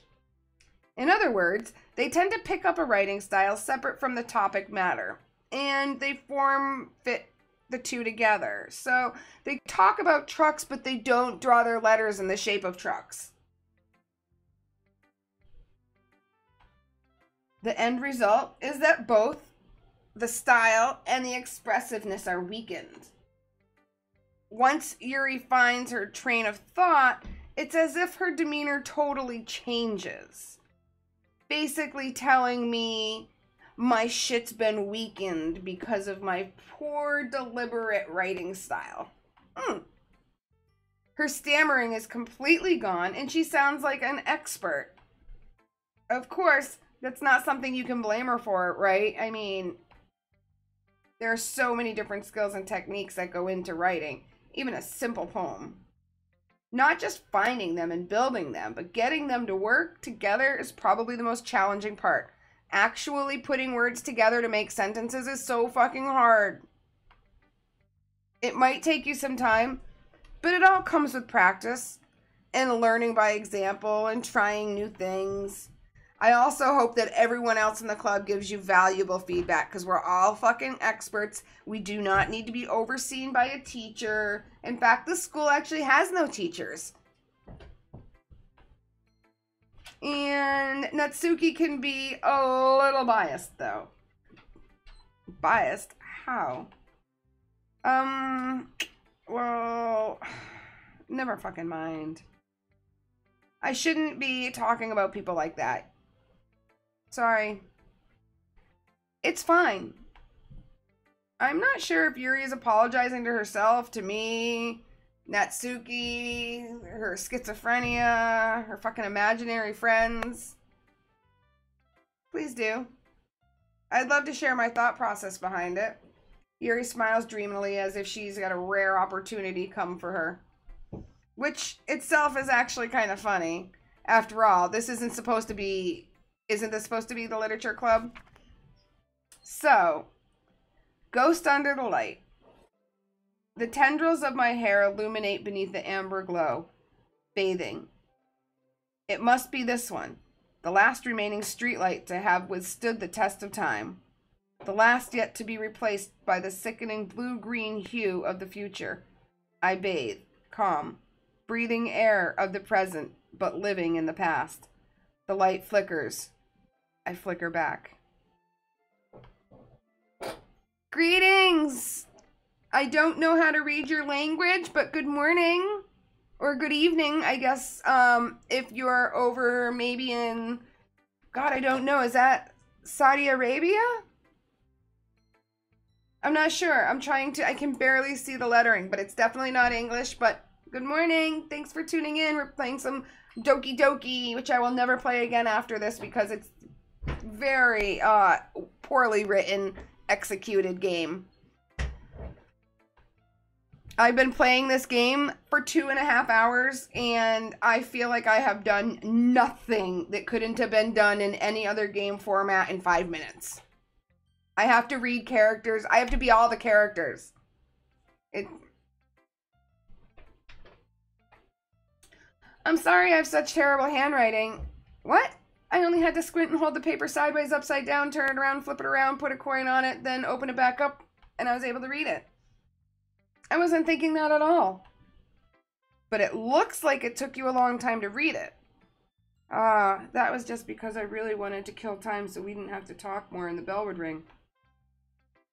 In other words, they tend to pick up a writing style separate from the topic matter. And they fit the two together. So they talk about trucks, but they don't draw their letters in the shape of trucks. The end result is that both the style and the expressiveness are weakened. Once Yuri finds her train of thought, it's as if her demeanor totally changes. Basically telling me my shit's been weakened because of my poor, deliberate writing style. Her stammering is completely gone, and she sounds like an expert. Of course, that's not something you can blame her for, right? I mean, there are so many different skills and techniques that go into writing, even a simple poem. Not just finding them and building them, but getting them to work together is probably the most challenging part. Actually putting words together to make sentences is so fucking hard. It might take you some time, but it all comes with practice and learning by example and trying new things. I also hope that everyone else in the club gives you valuable feedback because we're all fucking experts. We do not need to be overseen by a teacher. In fact, the school actually has no teachers. And Natsuki can be a little biased, though. Biased? How? Well, never fucking mind. I shouldn't be talking about people like that. Sorry. It's fine. I'm not sure if Yuri is apologizing to herself, to me, Natsuki, her schizophrenia, her fucking imaginary friends. Please do. I'd love to share my thought process behind it. Yuri smiles dreamily as if she's got a rare opportunity come for her. Which itself is actually kind of funny. After all, this isn't supposed to be... Isn't this supposed to be the literature club? So, Ghost under the light. The tendrils of my hair illuminate beneath the amber glow. Bathing. It must be this one. The last remaining streetlight to have withstood the test of time. The last yet to be replaced by the sickening blue-green hue of the future. I bathe, calm, breathing air of the present, but living in the past. The light flickers. I flicker back. Greetings! I don't know how to read your language, but good morning. Or good evening, I guess, if you're over maybe in... God, I don't know. Is that Saudi Arabia? I'm not sure. I'm trying to... I can barely see the lettering, but it's definitely not English. But good morning. Thanks for tuning in. We're playing some Doki Doki, which I will never play again after this because it's very poorly written, executed game. I've been playing this game for 2.5 hours, and I feel like I have done nothing that couldn't have been done in any other game format in 5 minutes. I have to read characters. I have to be all the characters. I'm sorry I have such terrible handwriting. What? I only had to squint and hold the paper sideways, upside down, turn it around, flip it around, put a coin on it, then open it back up, and I was able to read it. I wasn't thinking that at all. But it looks like it took you a long time to read it. That was just because I really wanted to kill time so we didn't have to talk more and the bell would ring.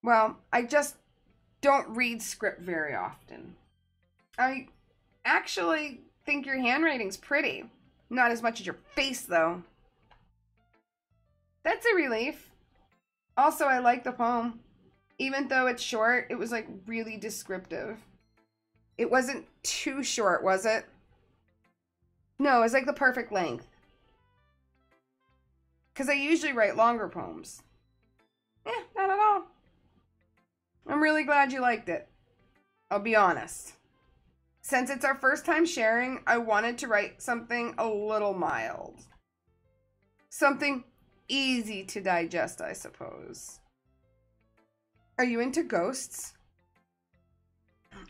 Well, I just don't read script very often. I actually think your handwriting's pretty. Not as much as your face, though. That's a relief. Also, I like the poem. Even though it's short, it was like really descriptive. It wasn't too short, was it? No, it was like the perfect length. Because I usually write longer poems. Not at all. I'm really glad you liked it. I'll be honest. Since it's our first time sharing, I wanted to write something a little mild. Something easy to digest, I suppose. Are you into ghosts?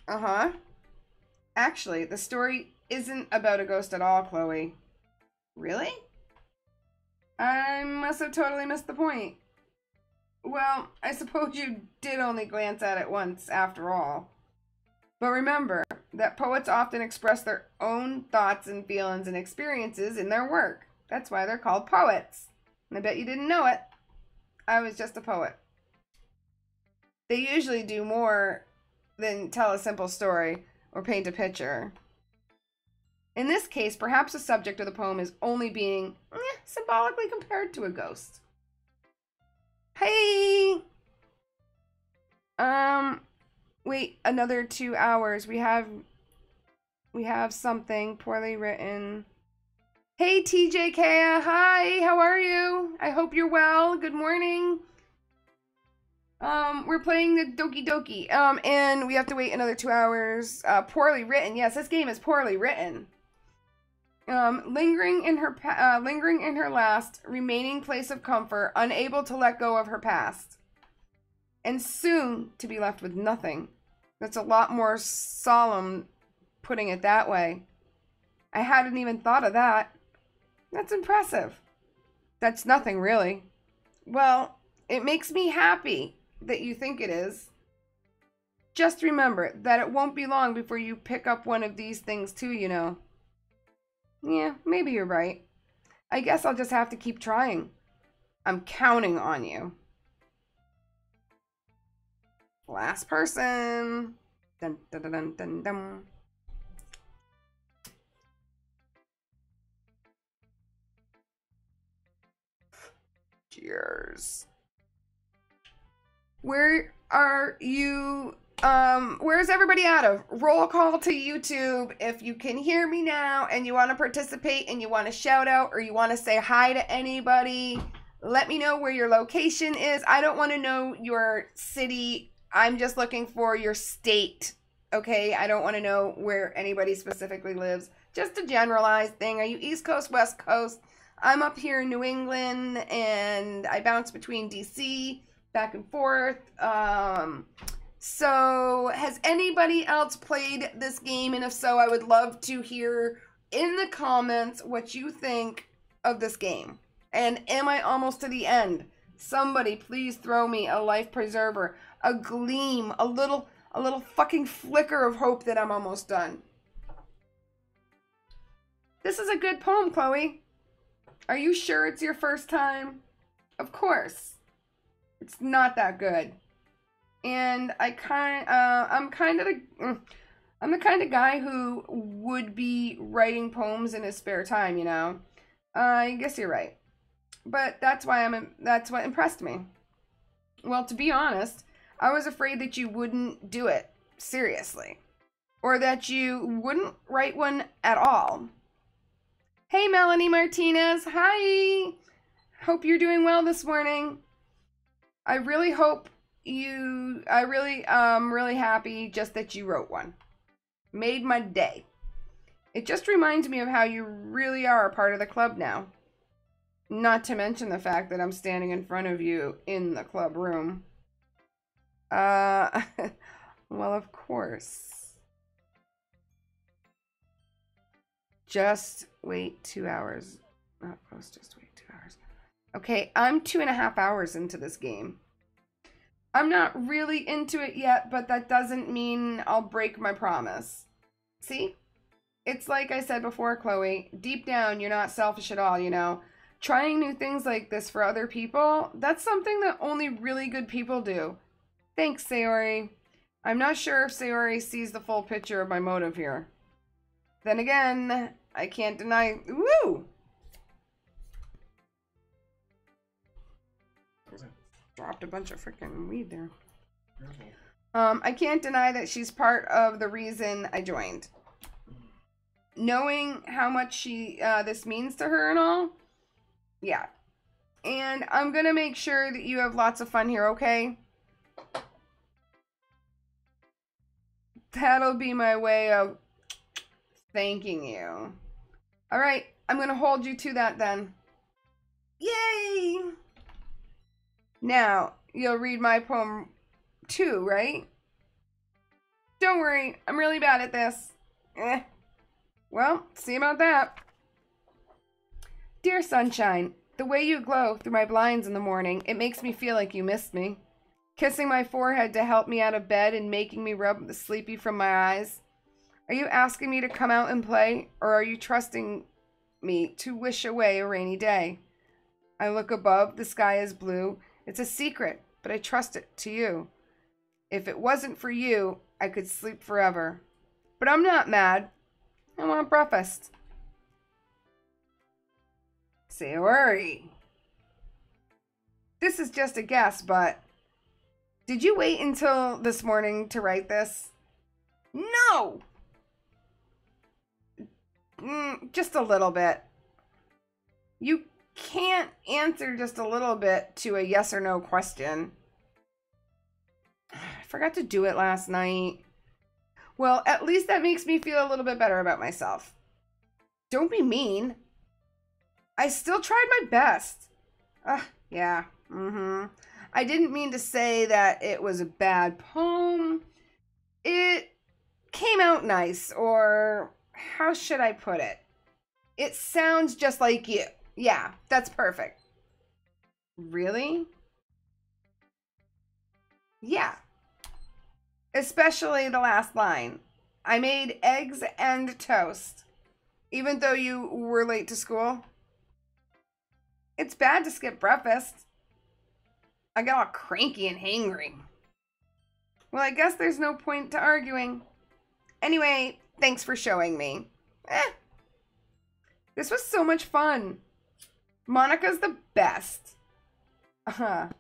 Uh-huh. Actually, the story isn't about a ghost at all, Chloe. Really? I must have totally missed the point. Well, I suppose you did only glance at it once, after all. But remember that poets often express their own thoughts and feelings and experiences in their work. That's why they're called poets. And I bet you didn't know it. I was just a poet. They usually do more than tell a simple story or paint a picture. In this case, perhaps the subject of the poem is only being symbolically compared to a ghost. Hey! Wait, another 2 hours. We have something poorly written. Hey, TJK, hi, how are you? I hope you're well. Good morning. We're playing the Doki Doki, and we have to wait another 2 hours. Poorly written. Yes, this game is poorly written. Lingering in her last remaining place of comfort, unable to let go of her past, and soon to be left with nothing. That's a lot more solemn, putting it that way. I hadn't even thought of that. That's impressive. That's nothing, really. Well, it makes me happy that you think it is. Just remember that it won't be long before you pick up one of these things too, you know. Yeah, maybe you're right. I guess I'll just have to keep trying. I'm counting on you. Last person. Dun, dun, dun, dun, dun, dun. Cheers. Where are you? Where's everybody out of? Roll call to YouTube. If you can hear me now and you want to participate and you want to shout out or you want to say hi to anybody, let me know where your location is. I don't want to know your city. I'm just looking for your state. Okay? I don't want to know where anybody specifically lives. Just a generalized thing. Are you East Coast, West Coast? I'm up here in New England and I bounce between DC, back and forth. So has anybody else played this game? And if so, I would love to hear in the comments what you think of this game. And am I almost to the end? Somebody please throw me a life preserver, a gleam, a little fucking flicker of hope that I'm almost done. This is a good poem, Chloe. Are you sure it's your first time? Of course. It's not that good. And I'm the kind of guy who would be writing poems in his spare time, you know. I guess you're right. But that's what impressed me. Well, to be honest, I was afraid that you wouldn't do it seriously, or that you wouldn't write one at all. Hey, Melanie Martinez. Hi. Hope you're doing well this morning. I'm really happy just that you wrote one. Made my day. It just reminds me of how you really are a part of the club now. Not to mention the fact that I'm standing in front of you in the club room. Well, of course. Just wait 2 hours. Not post, just wait 2 hours. Okay, I'm 2.5 hours into this game. I'm not really into it yet, but that doesn't mean I'll break my promise. See? It's like I said before, Chloe, deep down, you're not selfish at all, you know? Trying new things like this for other people, that's something that only really good people do. Thanks, Sayori. I'm not sure if Sayori sees the full picture of my motive here. Then again, I can't deny... Woo! Dropped a bunch of freaking weed there. I can't deny that she's part of the reason I joined. Knowing how much this means to her and all, yeah. And I'm gonna make sure that you have lots of fun here, okay? That'll be my way of thanking you. All right, I'm gonna hold you to that then. Yay! Now, you'll read my poem too, right? Don't worry, I'm really bad at this. Well, see about that. Dear sunshine, the way you glow through my blinds in the morning, it makes me feel like you missed me. Kissing my forehead to help me out of bed and making me rub the sleepy from my eyes. Are you asking me to come out and play, or are you trusting me to wish away a rainy day? I look above, the sky is blue. It's a secret, but I trust it to you. If it wasn't for you, I could sleep forever. But I'm not mad. I want breakfast. Sayori. This is just a guess, but did you wait until this morning to write this? No! Just a little bit. You can't answer just a little bit to a yes or no question. I forgot to do it last night. Well, at least that makes me feel a little bit better about myself. Don't be mean. I still tried my best. Yeah. I didn't mean to say that it was a bad poem. It came out nice, or how should I put it? It sounds just like you. Yeah, that's perfect. Really? Yeah. Especially the last line. I made eggs and toast, even though you were late to school. It's bad to skip breakfast. I got all cranky and hangry. Well, I guess there's no point to arguing. Anyway, thanks for showing me. This was so much fun. Monica's the best.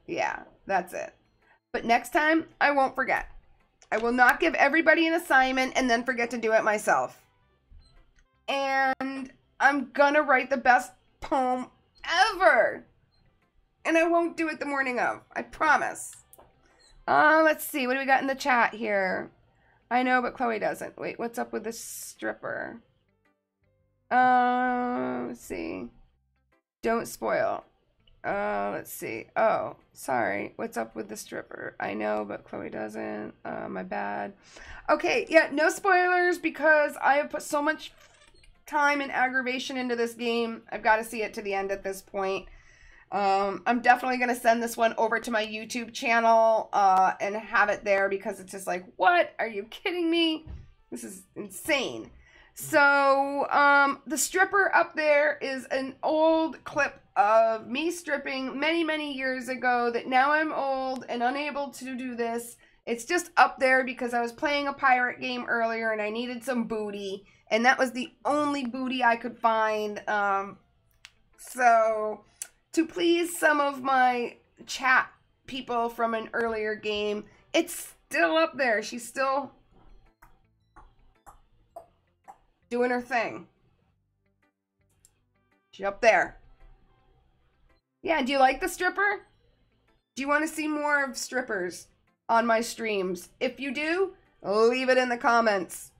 Yeah, that's it. But next time, I won't forget. I will not give everybody an assignment and then forget to do it myself. And I'm gonna write the best poem ever. And I won't do it the morning of. I promise. Let's see. What do we got in the chat here? I know, but Chloe doesn't. Wait, what's up with this stripper? Let's see. Don't spoil. Let's see. Oh, sorry. What's up with the stripper? I know, but Chloe doesn't. My bad. Okay, yeah, no spoilers because I have put so much time and aggravation into this game. I've got to see it to the end at this point. I'm definitely going to send this one over to my YouTube channel and have it there because it's just like, what? Are you kidding me? This is insane. So, the stripper up there is an old clip of me stripping many, many years ago that now I'm old and unable to do this. It's just up there because I was playing a pirate game earlier and I needed some booty. And that was the only booty I could find. So, to please some of my chat people from an earlier game, it's still up there. She's still doing her thing. She's up there. Yeah, do you like the stripper? Do you want to see more of strippers on my streams? If you do, leave it in the comments.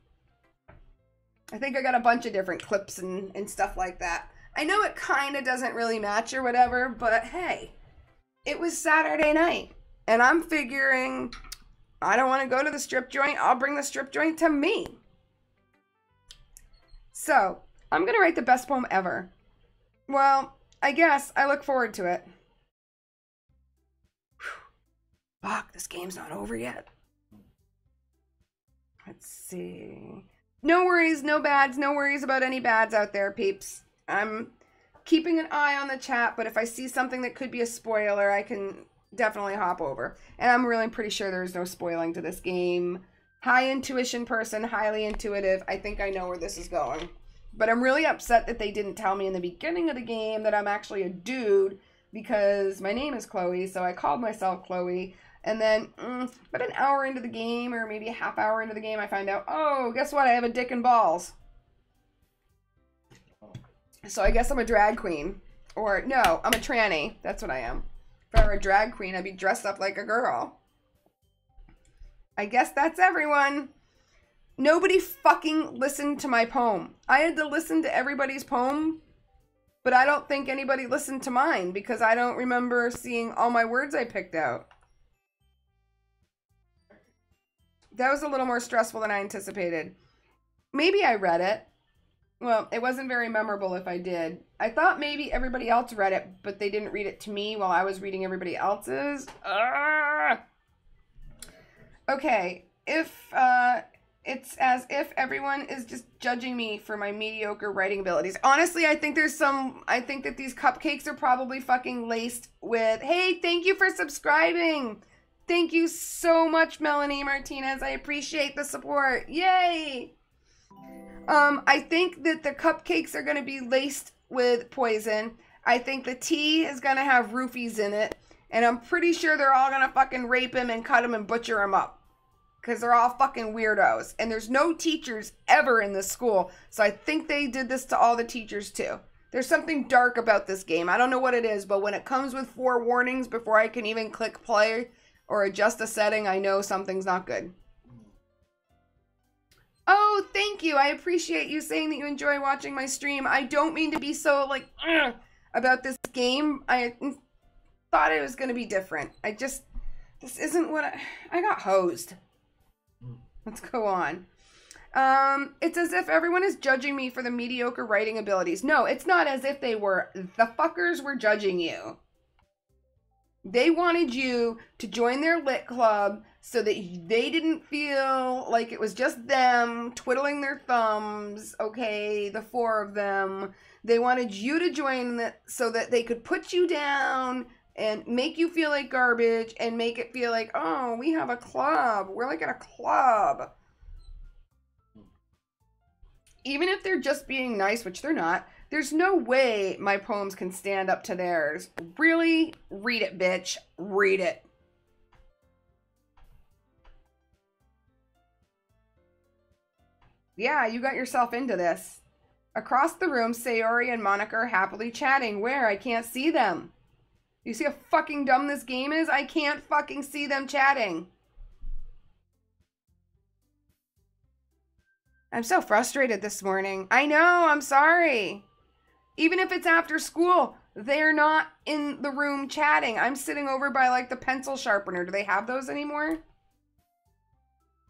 I think I got a bunch of different clips and stuff like that. I know it kind of doesn't really match or whatever, but hey, it was Saturday night. And I'm figuring I don't want to go to the strip joint. I'll bring the strip joint to me. So, I'm going to write the best poem ever. Well, I guess I look forward to it. Whew. Fuck, this game's not over yet. Let's see. No worries, no bads, no worries about any bads out there, peeps. I'm keeping an eye on the chat, but if I see something that could be a spoiler, I can definitely hop over. And I'm really pretty sure there's no spoiling to this game. High intuition person, highly intuitive. I think I know where this is going. But I'm really upset that they didn't tell me in the beginning of the game that I'm actually a dude, because my name is Chloe, so I called myself Chloe. And then, about an hour into the game, or maybe a half hour into the game, I find out, oh, guess what? I have a dick and balls. So I guess I'm a drag queen. Or, no, I'm a tranny. That's what I am. If I were a drag queen, I'd be dressed up like a girl. I guess that's everyone. Nobody fucking listened to my poem. I had to listen to everybody's poem, but I don't think anybody listened to mine because I don't remember seeing all my words I picked out. That was a little more stressful than I anticipated. Maybe I read it. Well, it wasn't very memorable if I did. I thought maybe everybody else read it, but they didn't read it to me while I was reading everybody else's. Okay, it's as if everyone is just judging me for my mediocre writing abilities. Honestly, I think that these cupcakes are probably fucking laced with, hey, thank you for subscribing. Thank you so much, Melanie Martinez. I appreciate the support. Yay! I think that the cupcakes are going to be laced with poison. I think the tea is going to have roofies in it. And I'm pretty sure they're all going to fucking rape him and cut him and butcher him up. Because they're all fucking weirdos. And there's no teachers ever in this school. So I think they did this to all the teachers too. There's something dark about this game. I don't know what it is. But when it comes with 4 warnings before I can even click play or adjust a setting, I know something's not good. Oh, thank you. I appreciate you saying that you enjoy watching my stream. I don't mean to be so, like, about this game. I thought it was going to be different. This isn't what I got hosed. Let's go on. It's as if everyone is judging me for the mediocre writing abilities. No, it's not as if they were. The fuckers were judging you. They wanted you to join their lit club so that they didn't feel like it was just them twiddling their thumbs, okay, the 4 of them. They wanted you to join so that they could put you down and make you feel like garbage and make it feel like, oh, we have a club. We're like at a club. Even if they're just being nice, which they're not, there's no way my poems can stand up to theirs. Really? Read it, bitch. Read it. Yeah, you got yourself into this. Across the room, Sayori and Monica are happily chatting. Where? I can't see them. You see how fucking dumb this game is? I can't fucking see them chatting. I'm so frustrated this morning. I know, I'm sorry. Even if it's after school, they're not in the room chatting. I'm sitting over by, like, the pencil sharpener. Do they have those anymore?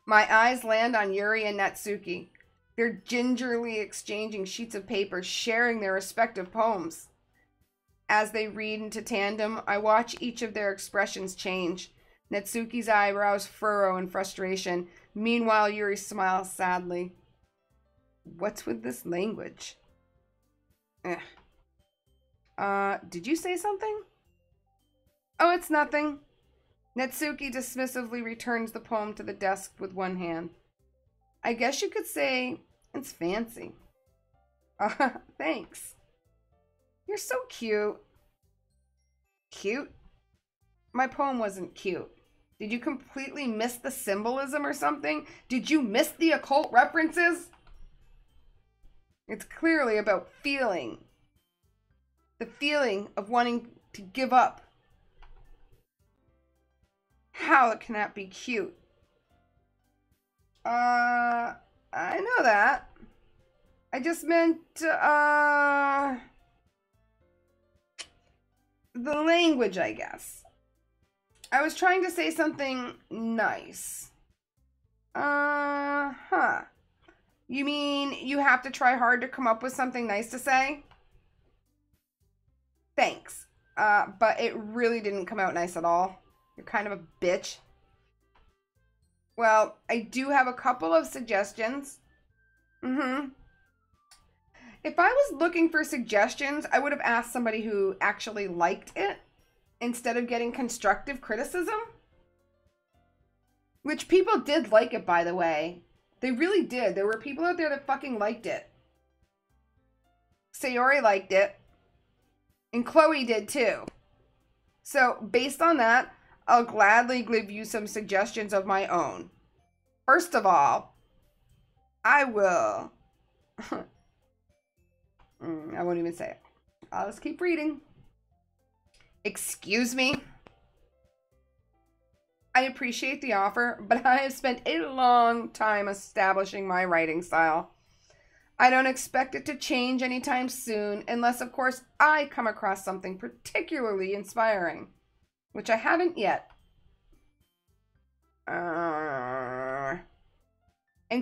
My eyes land on Yuri and Natsuki. They're gingerly exchanging sheets of paper, sharing their respective poems. As they read into tandem, I watch each of their expressions change. Natsuki's eyebrows furrow in frustration. Meanwhile, Yuri smiles sadly. What's with this language? Did you say something? Oh, it's nothing. Natsuki dismissively returns the poem to the desk with one hand. I guess you could say it's fancy. Thanks. You're so cute. Cute? My poem wasn't cute. Did you completely miss the symbolism or something? Did you miss the occult references? It's clearly about feeling. The feeling of wanting to give up. How can that be cute? I know that. I just meant, the language, I guess. I was trying to say something nice. You mean you have to try hard to come up with something nice to say? Thanks. But it really didn't come out nice at all. You're kind of a bitch. Well, I do have a couple of suggestions. If I was looking for suggestions, I would have asked somebody who actually liked it instead of getting constructive criticism. Which people did like it, by the way. They really did. There were people out there that fucking liked it. Sayori liked it. And Chloe did too. So, based on that, I'll gladly give you some suggestions of my own. First of all, I will... I won't even say it. I'll just keep reading. Excuse me. I appreciate the offer, but I have spent a long time establishing my writing style. I don't expect it to change anytime soon, unless, of course, I come across something particularly inspiring, which I haven't yet. And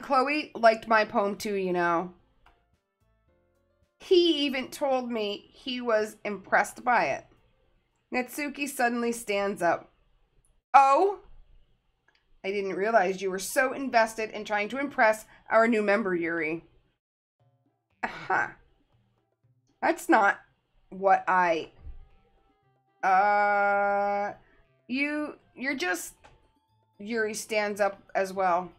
Chloe liked my poem too, you know. He even told me he was impressed by it. Natsuki suddenly stands up. Oh? I didn't realize you were so invested in trying to impress our new member, Yuri. Aha. That's not what I... You're just... Yuri stands up as well.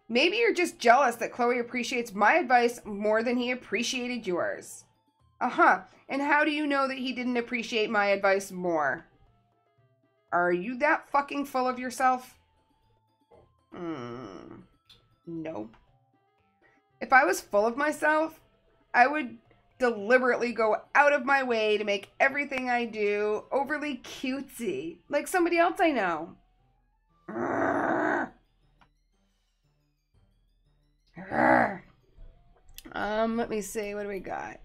Maybe you're just jealous that Chloe appreciates my advice more than he appreciated yours. And how do you know that he didn't appreciate my advice more? Are you that fucking full of yourself? No. If I was full of myself, I would deliberately go out of my way to make everything I do overly cutesy, like somebody else I know. Let me see, what do we got?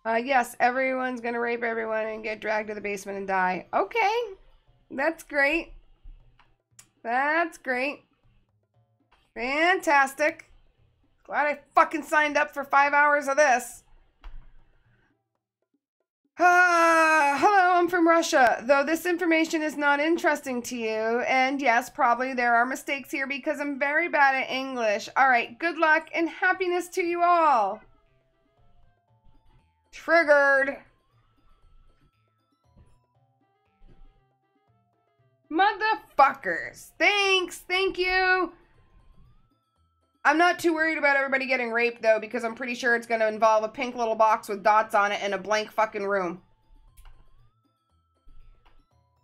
Yes, everyone's gonna rape everyone and get dragged to the basement and die. Okay, that's great. That's great. Fantastic. Glad I fucking signed up for 5 hours of this. Hello, I'm from Russia. Though this information is not interesting to you, and yes, probably there are mistakes here because I'm very bad at English. Alright, good luck and happiness to you all. Triggered. Motherfuckers. Thanks, thank you. I'm not too worried about everybody getting raped, though, because I'm pretty sure it's going to involve a pink little box with dots on it and a blank fucking room.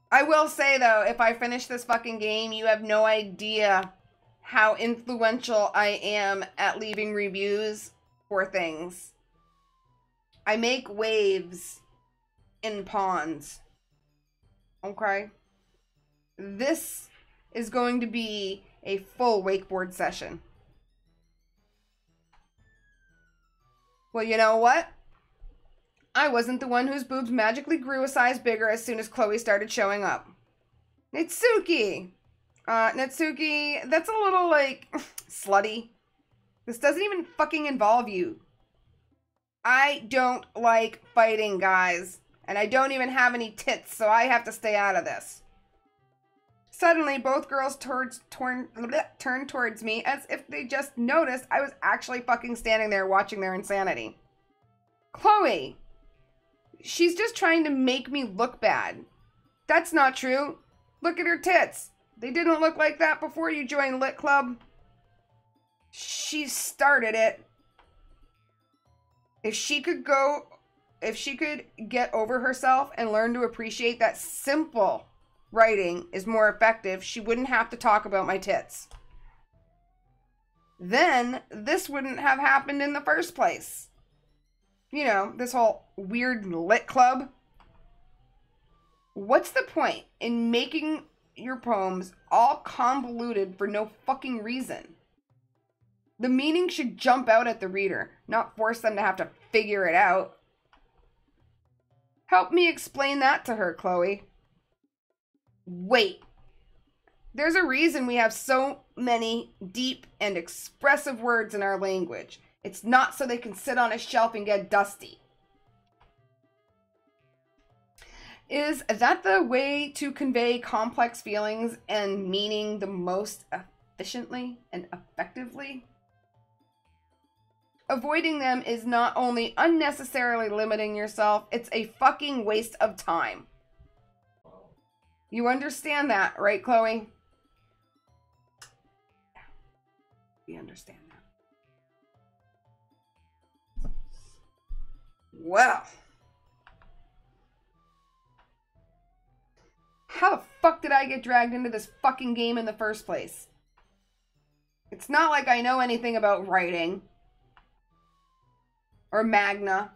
I will say, though, if I finish this fucking game, you have no idea how influential I am at leaving reviews for things. I make waves in ponds. Okay? This is going to be a full wakeboard session. Well, you know what? I wasn't the one whose boobs magically grew a size bigger as soon as Chloe started showing up. Natsuki! Natsuki, that's a little, like, slutty. This doesn't even fucking involve you. I don't like fighting, guys. And I don't even have any tits, so I have to stay out of this. Suddenly, both girls turned towards me as if they just noticed I was actually fucking standing there watching their insanity. Chloe! She's just trying to make me look bad. That's not true. Look at her tits. They didn't look like that before you joined Lit Club. She started it. If she could get over herself and learn to appreciate that simple writing is more effective, she wouldn't have to talk about my tits. Then this wouldn't have happened in the first place. You know, this whole weird Lit Club. What's the point in making your poems all convoluted for no fucking reason? The meaning should jump out at the reader, not force them to have to figure it out. Help me explain that to her, Chloe. Wait. There's a reason we have so many deep and expressive words in our language. It's not so they can sit on a shelf and get dusty. Is that the way to convey complex feelings and meaning the most efficiently and effectively? Avoiding them is not only unnecessarily limiting yourself, it's a fucking waste of time. You understand that, right, Chloe? We understand that. Well. How the fuck did I get dragged into this fucking game in the first place? It's not like I know anything about writing. Or Magna.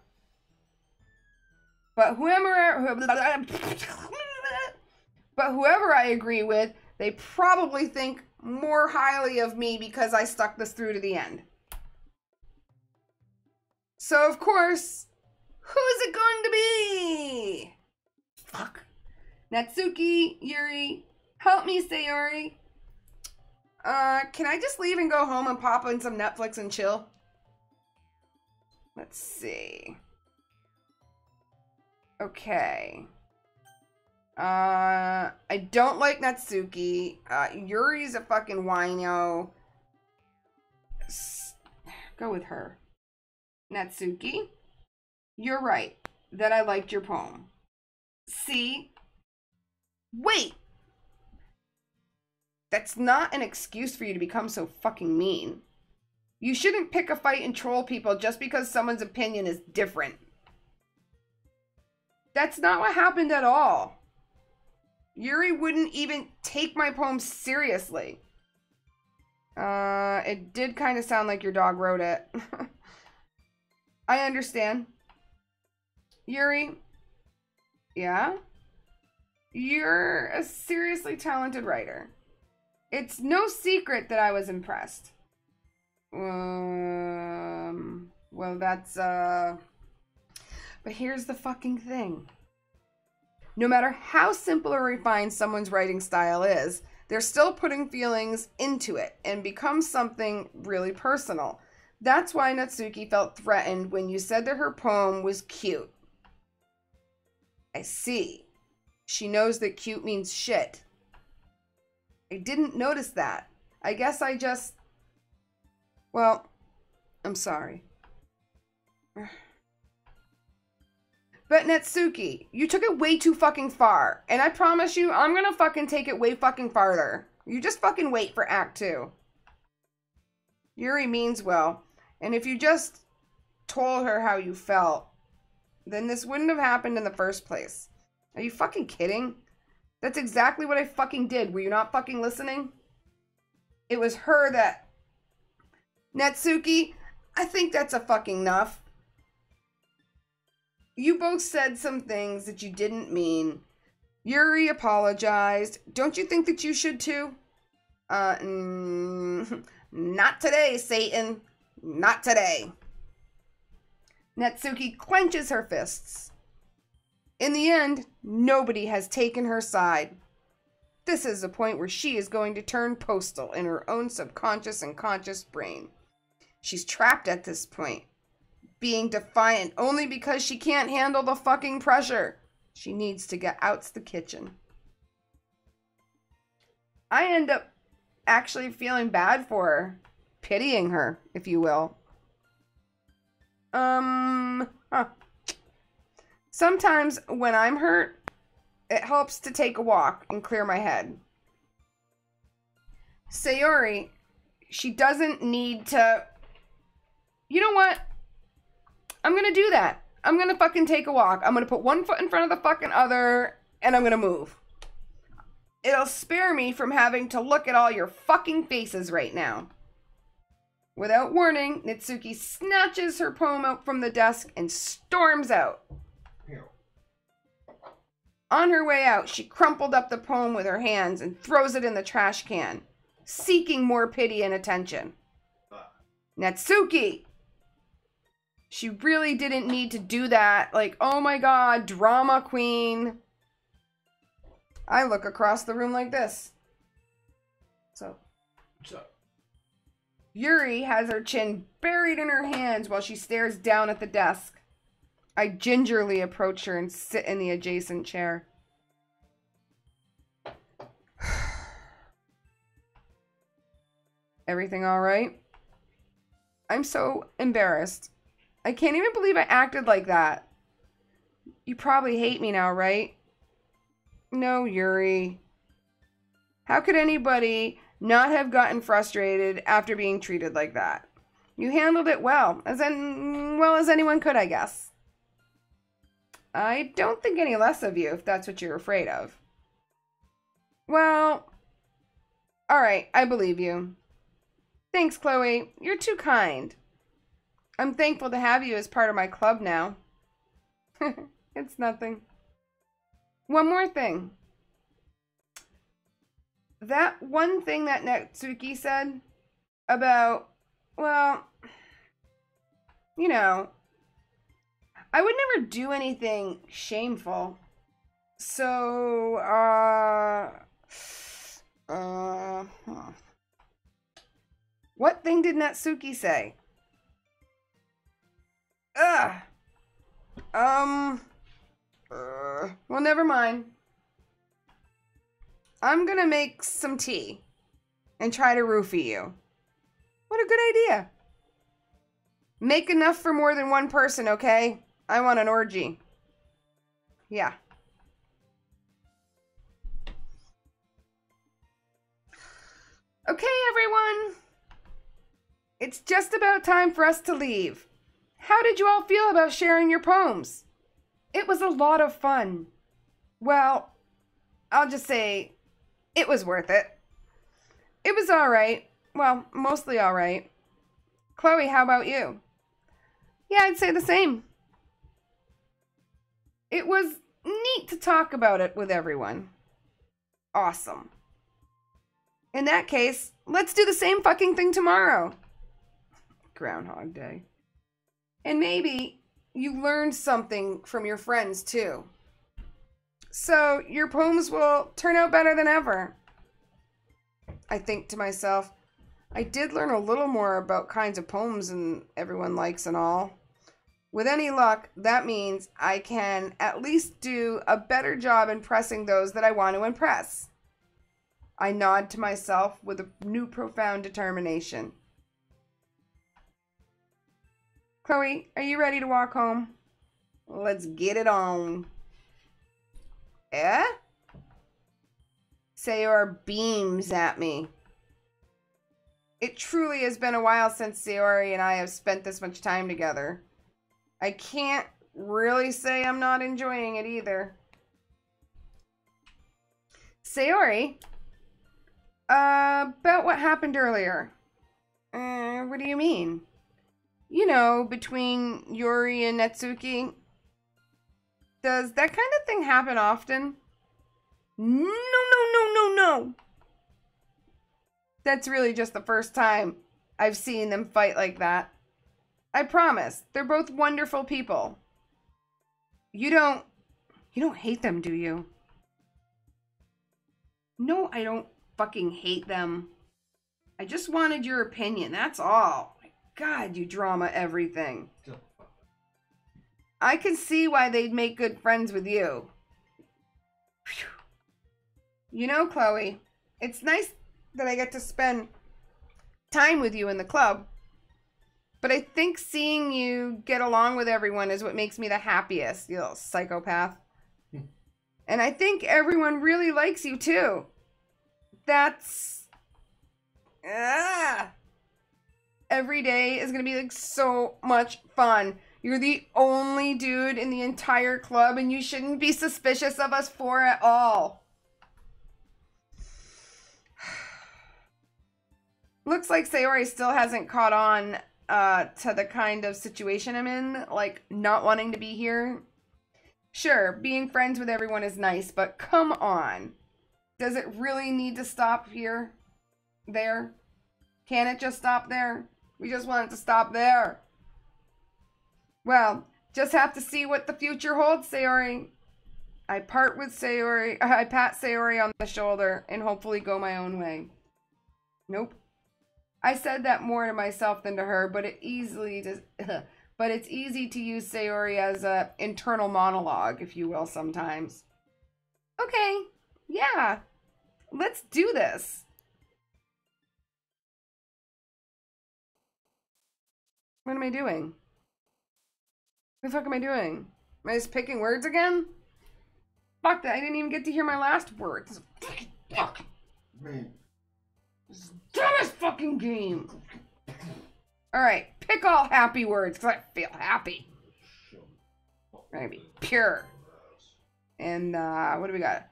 But whoever I agree with, they probably think more highly of me because I stuck this through to the end. So, of course, who's it going to be? Fuck. Natsuki, Yuri, help me, Sayori. Can I just leave and go home and pop in some Netflix and chill? Let's see. Okay. I don't like Natsuki. Yuri's a fucking wino. Go with her. Natsuki, you're right that I liked your poem. See? Wait! That's not an excuse for you to become so fucking mean. You shouldn't pick a fight and troll people just because someone's opinion is different. That's not what happened at all. Yuri wouldn't even take my poem seriously. It did kind of sound like your dog wrote it. I understand. Yuri. Yeah? You're a seriously talented writer. It's no secret that I was impressed. Well, that's, but here's the fucking thing. No matter how simple or refined someone's writing style is, they're still putting feelings into it and becomes something really personal. That's why Natsuki felt threatened when you said that her poem was cute. I see. She knows that cute means shit. I didn't notice that. I guess I just... Well, I'm sorry. But Natsuki, you took it way too fucking far. And I promise you, I'm gonna fucking take it way fucking farther. You just fucking wait for Act 2. Yuri means well. And if you just told her how you felt, then this wouldn't have happened in the first place. Are you fucking kidding? That's exactly what I fucking did. Were you not fucking listening? It was her that... Natsuki, I think that's a fucking enough. You both said some things that you didn't mean. Yuri apologized. Don't you think that you should too? Not today, Satan. Not today. Natsuki clenches her fists. In the end, nobody has taken her side. This is the point where she is going to turn postal in her own subconscious and conscious brain. She's trapped at this point, being defiant only because she can't handle the fucking pressure. She needs to get out the kitchen. I end up actually feeling bad for her. Pitying her, if you will. Sometimes when I'm hurt, it helps to take a walk and clear my head. Sayori, she doesn't need to... You know what? I'm gonna do that. I'm gonna fucking take a walk. I'm gonna put one foot in front of the fucking other, and I'm gonna move. It'll spare me from having to look at all your fucking faces right now. Without warning, Natsuki snatches her poem out from the desk and storms out. On her way out, she crumpled up the poem with her hands and throws it in the trash can, seeking more pity and attention. Natsuki! She really didn't need to do that. Like, oh my god, drama queen. I look across the room like this. So. What's up? Yuri has her chin buried in her hands while she stares down at the desk. I gingerly approach her and sit in the adjacent chair. Everything all right? I'm so embarrassed. I can't even believe I acted like that. You probably hate me now, right? No, Yuri. How could anybody not have gotten frustrated after being treated like that? You handled it well as anyone could, I guess. I don't think any less of you, if that's what you're afraid of. Well, all right, I believe you. Thanks, Chloe. You're too kind. I'm thankful to have you as part of my club now. It's nothing. One more thing. That one thing that Natsuki said about, well, you know, I would never do anything shameful. So, what thing did Natsuki say? Well, never mind. I'm gonna make some tea and try to roofie you. What a good idea. Make enough for more than one person, okay? I want an orgy. Yeah. Okay, everyone. It's just about time for us to leave. How did you all feel about sharing your poems? It was a lot of fun. Well, I'll just say it was worth it. It was all right. Well, mostly all right. Chloe, how about you? Yeah, I'd say the same. It was neat to talk about it with everyone. Awesome. In that case, let's do the same fucking thing tomorrow. Groundhog Day. And maybe you learned something from your friends too. So your poems will turn out better than ever. I think to myself, I did learn a little more about kinds of poems and everyone likes and all. With any luck, that means I can at least do a better job impressing those that I want to impress. I nod to myself with a new profound determination. Chloe, are you ready to walk home? Let's get it on. Eh? Sayori beams at me. It truly has been a while since Sayori and I have spent this much time together. I can't really say I'm not enjoying it either. Sayori? About what happened earlier. What do you mean? You know, between Yuri and Natsuki. Does that kind of thing happen often? No. That's really just the first time I've seen them fight like that. I promise, they're both wonderful people. You don't hate them, do you? No, I don't fucking hate them. I just wanted your opinion, that's all. My God, you drama everything. I can see why they'd make good friends with you. Whew. You know, Chloe, it's nice that I get to spend time with you in the club. But I think seeing you get along with everyone is what makes me the happiest, you little psychopath. And I think everyone really likes you too. That's... Every day is going to be like so much fun. You're the only dude in the entire club and you shouldn't be suspicious of us for at all. Looks like Sayori still hasn't caught on to the kind of situation I'm in, like not wanting to be here. Sure, being friends with everyone is nice, but come on. Does it really need to stop here? There? Can it just stop there? We just want it to stop there. Well, just have to see what the future holds, Sayori. I pat Sayori on the shoulder and hopefully go my own way. Nope. I said that more to myself than to her, but it easily but it's easy to use Sayori as a internal monologue, if you will, sometimes. Okay, yeah, let's do this. What am I doing? What the fuck am I doing? Am I just picking words again? Fuck that, I didn't even get to hear my last words. Fuck. This is the dumbest fucking game. Alright, pick all happy words, because I feel happy. I'm gonna be pure. And, what do we got?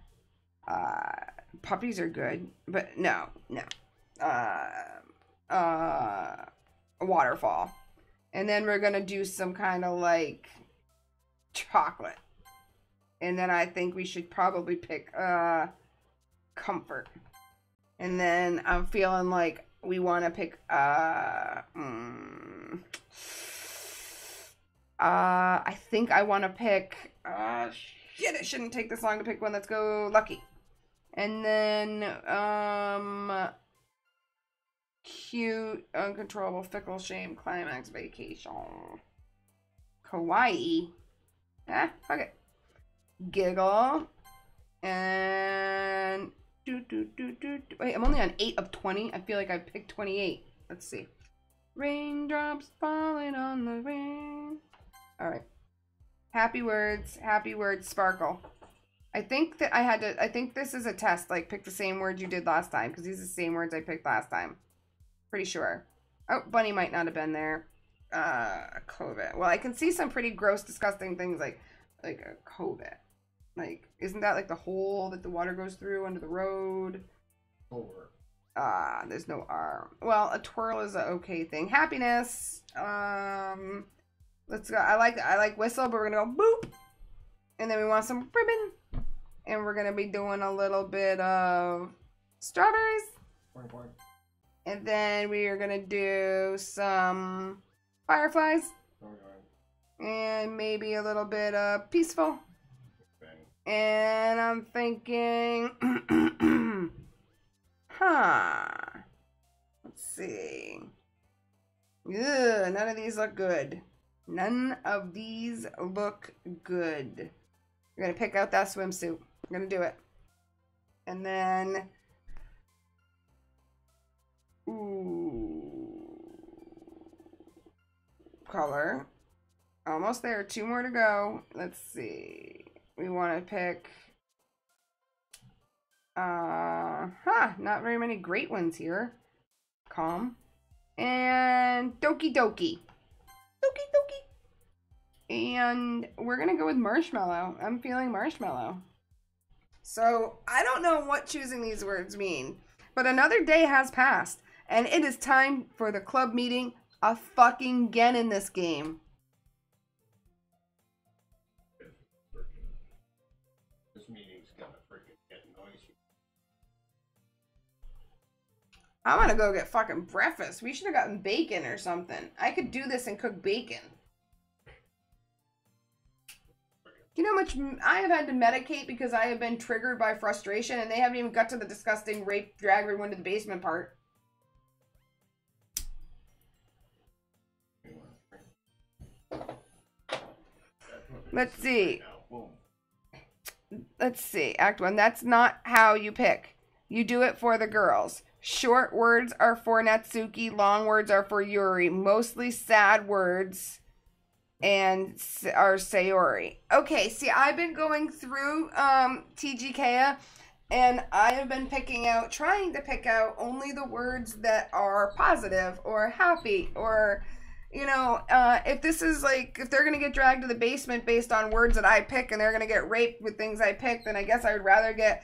Puppies are good, but no. A waterfall. And then we're gonna do some kind of, like, chocolate. And then I think we should probably pick, comfort. And then I'm feeling like we want to pick, I think I want to pick, shit, it shouldn't take this long to pick one. Let's go lucky. And then, cute, uncontrollable, fickle, shame, climax, vacation. Kawaii. Fuck it. Giggle. And wait, I'm only on 8 of 20. I feel like I picked 28. Let's see. Raindrops falling on the rain. Alright. Happy words, sparkle. I think that I think this is a test, like pick the same words you did last time, because these are the same words I picked last time. Pretty sure. Oh, bunny might not have been there. COVID. Well, I can see some pretty gross, disgusting things like a COVID. Like, isn't that like the hole that the water goes through under the road? Over. There's no R. Well, a twirl is a okay thing. Happiness. Let's go. I like whistle, but we're gonna go boop. And then we want some ribbon. And we're gonna be doing a little bit of strawberries. Point. And then we are gonna do some fireflies. And maybe a little bit of peaceful. And I'm thinking, let's see. Ugh, none of these look good. None of these look good. We're going to pick out that swimsuit. We're going to do it. And then, color. Almost there. 2 more to go. Let's see. We want to pick, not very many great ones here. Calm. And Doki Doki. And we're going to go with marshmallow. I'm feeling marshmallow. So, I don't know what choosing these words mean, but another day has passed, and it is time for the club meeting again in this game. I'm gonna go get fucking breakfast. We should have gotten bacon or something. I could do this and cook bacon. You know how much I have had to medicate because I have been triggered by frustration, and they haven't even got to the disgusting rape, drag everyone to the basement part. Let's see. Act 1. That's not how you pick. You do it for the girls. Short words are for Natsuki. Long words are for Yuri. Mostly sad words and are Sayori. Okay, see, I've been going through TGK, and I have been trying to pick out only the words that are positive or happy or, you know, if this is like, if they're going to get dragged to the basement based on words that I pick and they're going to get raped with things I pick, then I guess I would rather get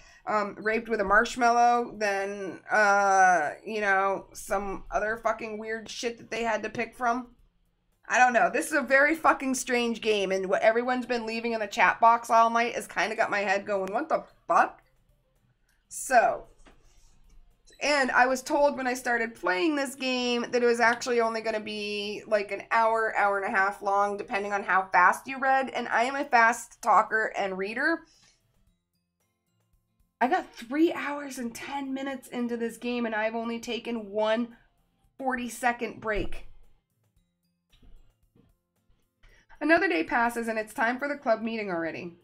raped with a marshmallow than, you know, some other fucking weird shit that they had to pick from. I don't know. This is a very fucking strange game, and what everyone's been leaving in the chat box all night has kind of got my head going, what the fuck? So, and I was told when I started playing this game that it was actually only going to be like an hour, hour and a half long, depending on how fast you read, and I am a fast talker and reader. I got 3 hours and 10 minutes into this game, and I've only taken one 40-second break. Another day passes and it's time for the club meeting already.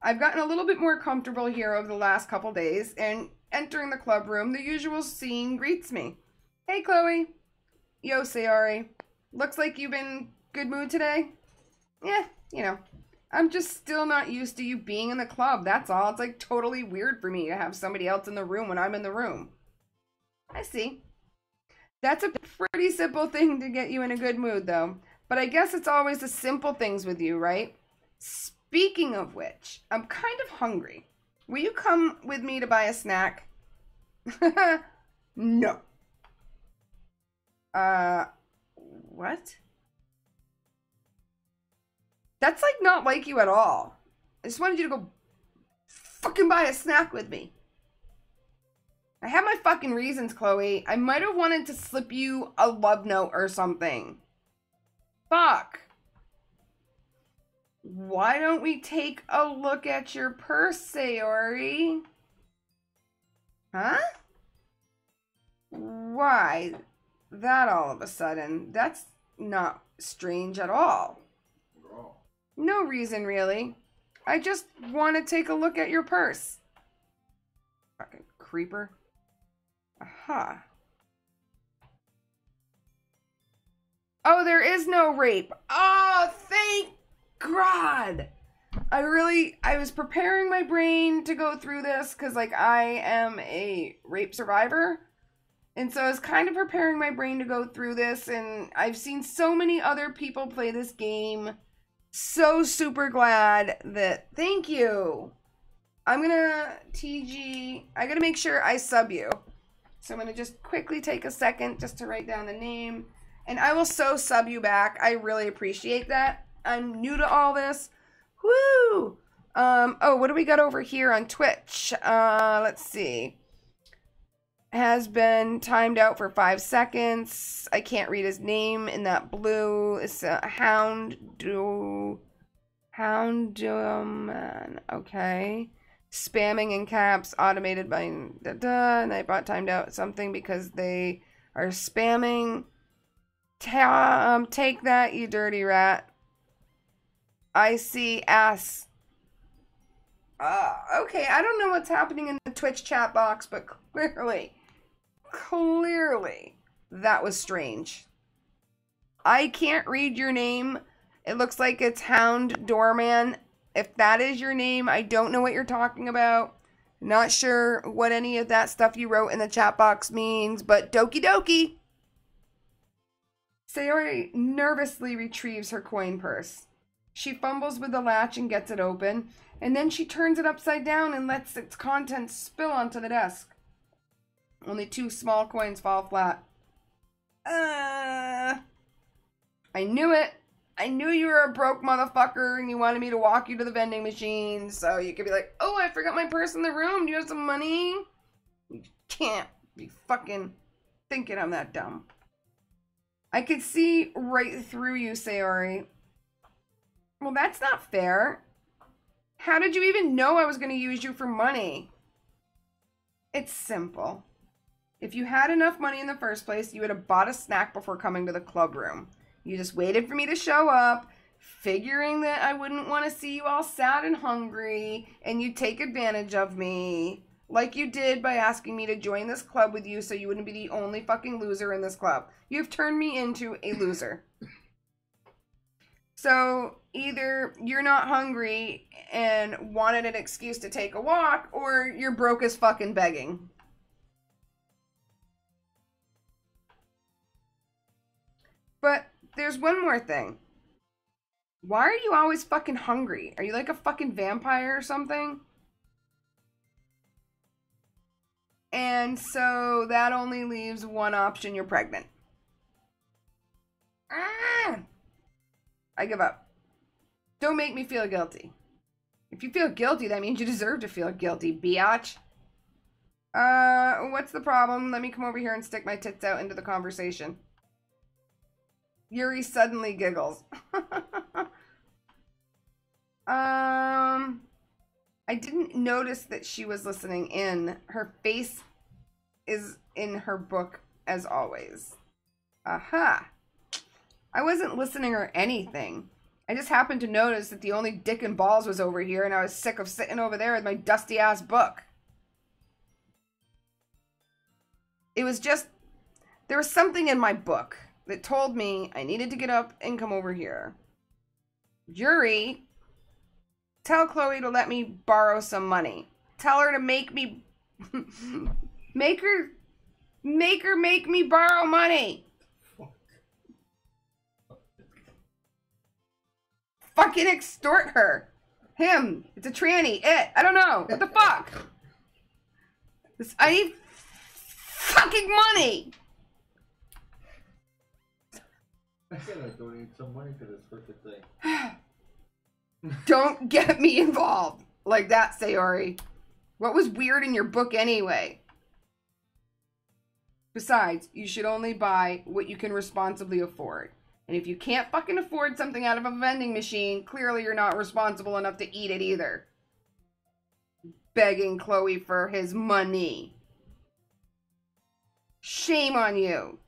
I've gotten a little bit more comfortable here over the last couple days, and entering the club room, the usual scene greets me. Hey, Chloe. Yo, Sayori. Looks like you've been in good mood today? Yeah, you know. I'm just still not used to you being in the club, that's all. It's like totally weird for me to have somebody else in the room when I'm in the room. I see. That's a pretty simple thing to get you in a good mood, though. But I guess it's always the simple things with you, right? Speaking of which, I'm kind of hungry. Will you come with me to buy a snack? No. What? That's like not like you at all. I just wanted you to go fucking buy a snack with me. I have my fucking reasons, Chloe. I might have wanted to slip you a love note or something. Fuck. Why don't we take a look at your purse, Sayori? Huh? Why? That all of a sudden? That's not strange at all. No reason, really. I just want to take a look at your purse. Fucking creeper. Aha. Oh, there is no rape. Oh, thank God. I was preparing my brain to go through this because, like, I am a rape survivor. And so I was kind of preparing my brain to go through this, and I've seen so many other people play this game. So super glad that, thank you. I'm gonna I gotta make sure I sub you. So I'm gonna just quickly take a second just to write down the name. And I will so sub you back. I really appreciate that. I'm new to all this. Woo! Oh, what do we got over here on Twitch? Let's see. Has been timed out for 5 seconds. I can't read his name in that blue. It's a Houndoman. Okay. Spamming in caps, automated by and I bought timed out something because they are spamming. Take that, you dirty rat. I see ass. Okay, I don't know what's happening in the Twitch chat box, but clearly, that was strange. I can't read your name. It looks like it's Hound Doorman. If that is your name, I don't know what you're talking about. Not sure what any of that stuff you wrote in the chat box means, but Doki Doki. Sayori nervously retrieves her coin purse. She fumbles with the latch and gets it open, and then she turns it upside down and lets its contents spill onto the desk. Only 2 small coins fall flat. I knew it. I knew you were a broke motherfucker and you wanted me to walk you to the vending machine so you could be like, oh, I forgot my purse in the room. Do you have some money? You can't be fucking thinking I'm that dumb. I could see right through you, Sayori. Well, that's not fair. How did you even know I was going to use you for money? It's simple. If you had enough money in the first place, you would have bought a snack before coming to the club room. You just waited for me to show up, figuring that I wouldn't want to see you all sad and hungry, and you'd take advantage of me. Like you did by asking me to join this club with you so you wouldn't be the only fucking loser in this club. You've turned me into a loser. So either you're not hungry and wanted an excuse to take a walk, or you're broke as fucking begging. But there's one more thing. Why are you always fucking hungry? Are you like a fucking vampire or something? And so that only leaves one option. You're pregnant. I give up. Don't make me feel guilty. If you feel guilty, that means you deserve to feel guilty, biatch. What's the problem? Let me come over here and stick my tits out into the conversation. Yuri suddenly giggles. I didn't notice that she was listening in. Her face is in her book as always. Aha. I wasn't listening or anything. I just happened to notice that the only dick and balls was over here, and I was sick of sitting over there with my dusty-ass book. It was just... There was something in my book that told me I needed to get up and come over here. Yuri, tell Chloe to let me borrow some money. Tell her to make me... make me borrow money. Fucking extort her. Him. It's a tranny. It. I don't know. What the fuck? I need fucking money. I gotta donate some money to this freaking thing. Don't get me involved like that, Sayori. What was weird in your book anyway? Besides, you should only buy what you can responsibly afford. And if you can't fucking afford something out of a vending machine, clearly you're not responsible enough to eat it either. Begging Chloe for his money. Shame on you.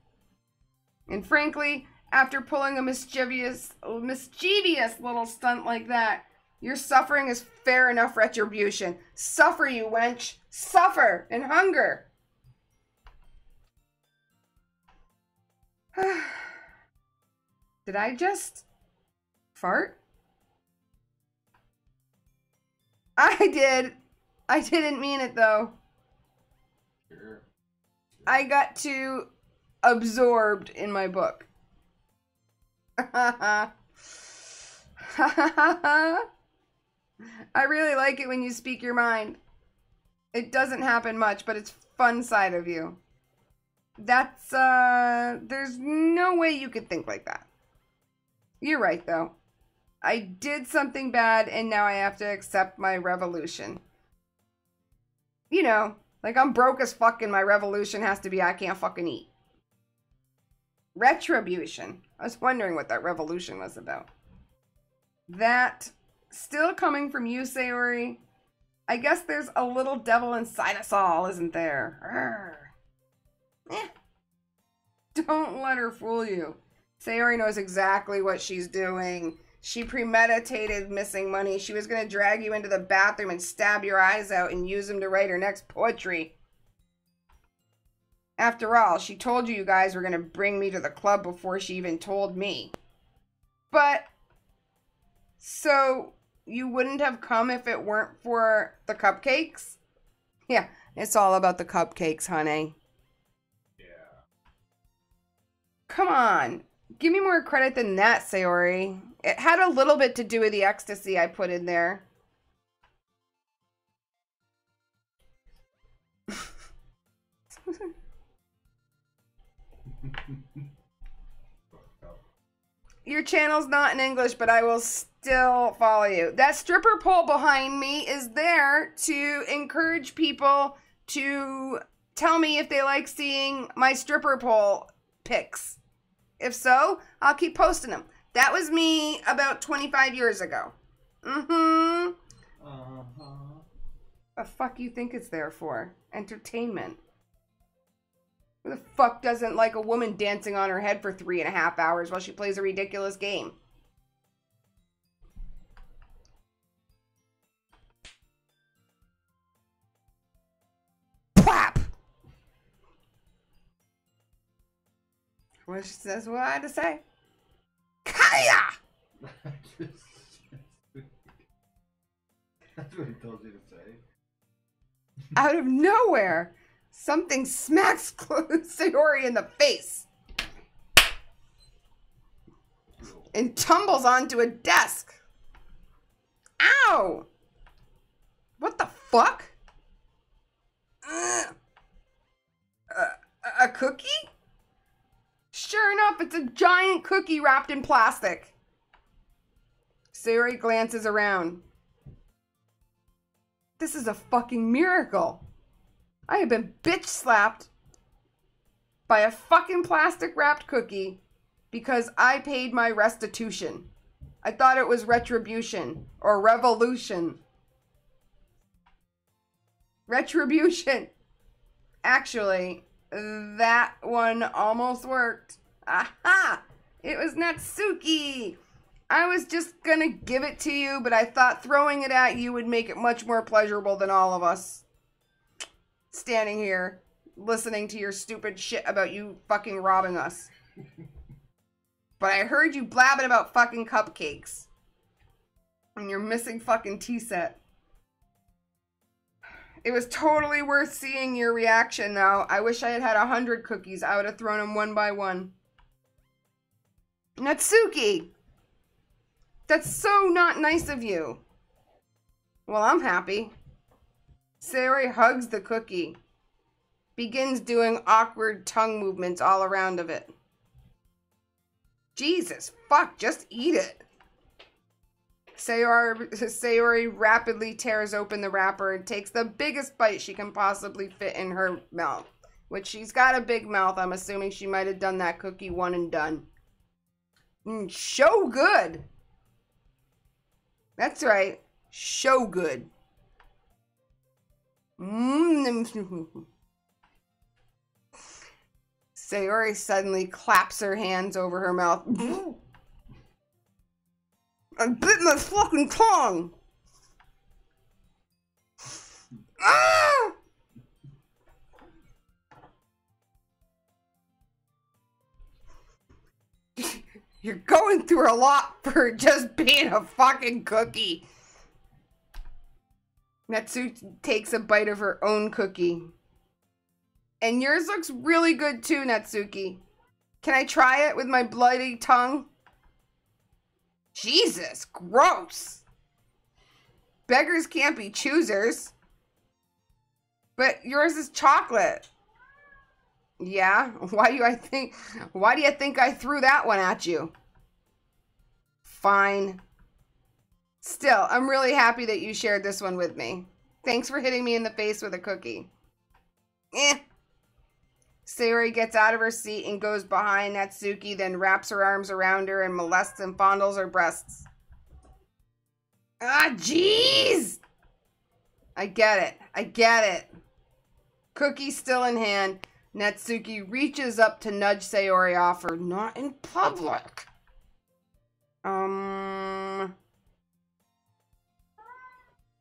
And frankly, after pulling a mischievous little stunt like that, your suffering is fair enough retribution. Suffer, you wench. Suffer and hunger. Did I just fart? I did. I didn't mean it though. Sure. I got too absorbed in my book. I really like it when you speak your mind. It doesn't happen much, but it's fun side of you. That's, there's no way you could think like that. You're right, though. I did something bad, and now I have to accept my revolution. You know, like I'm broke as fuck, and my revolution has to be I can't fucking eat. Retribution. I was wondering what that revolution was about. That, still coming from you, Sayori. I guess there's a little devil inside us all, isn't there? Don't let her fool you. Sayori knows exactly what she's doing. She premeditated missing money. She was going to drag you into the bathroom and stab your eyes out and use them to write her next poetry. After all, she told you guys were going to bring me to the club before she even told me. But, so you wouldn't have come if it weren't for the cupcakes? Yeah, it's all about the cupcakes, honey. Yeah. Come on. Give me more credit than that, Sayori. It had a little bit to do with the ecstasy I put in there. Your channel's not in English, but I will still follow you. That stripper pole behind me is there to encourage people to tell me if they like seeing my stripper pole pics. If so, I'll keep posting them. That was me about 25 years ago. Mm-hmm. Uh-huh. The fuck you think it's there for? Entertainment. Who the fuck doesn't like a woman dancing on her head for 3.5 hours while she plays a ridiculous game? Plap! What she says what I had to say. Kaya! That's what he told you to say. Out of nowhere, something smacks Sayori in the face and tumbles onto a desk. Ow! What the fuck? A cookie? Sure enough, it's a giant cookie wrapped in plastic. Sayori glances around. This is a fucking miracle. I have been bitch slapped by a fucking plastic wrapped cookie because I paid my restitution. I thought it was retribution or revolution. Retribution. Actually, that one almost worked. Aha! It was Natsuki. I was just gonna give it to you, but I thought throwing it at you would make it much more pleasurable than all of us standing here listening to your stupid shit about you fucking robbing us. But I heard you blabbing about fucking cupcakes. And your missing fucking tea set. It was totally worth seeing your reaction, though. I wish I had had 100 cookies. I would have thrown them one by one. Natsuki! That's so not nice of you. Well, I'm happy. Sayori hugs the cookie. Begins doing awkward tongue movements all around of it. Jesus, fuck, just eat it. Sayori rapidly tears open the wrapper and takes the biggest bite she can possibly fit in her mouth. Which she's got a big mouth. I'm assuming she might have done that cookie one and done. So good. That's right. So good. Sayori suddenly claps her hands over her mouth. I bit my fucking tongue! Ah! You're going through a lot for just being a fucking cookie. Natsuki takes a bite of her own cookie. And yours looks really good too, Natsuki. Can I try it with my bloody tongue? Jesus, gross. Beggars can't be choosers. But yours is chocolate. Yeah? Why do you think I threw that one at you? Fine. Still, I'm really happy that you shared this one with me. Thanks for hitting me in the face with a cookie. Sayori gets out of her seat and goes behind Natsuki, then wraps her arms around her and molests and fondles her breasts. Ah, jeez! I get it. Cookie still in hand, Natsuki reaches up to nudge Sayori off her. Not in public.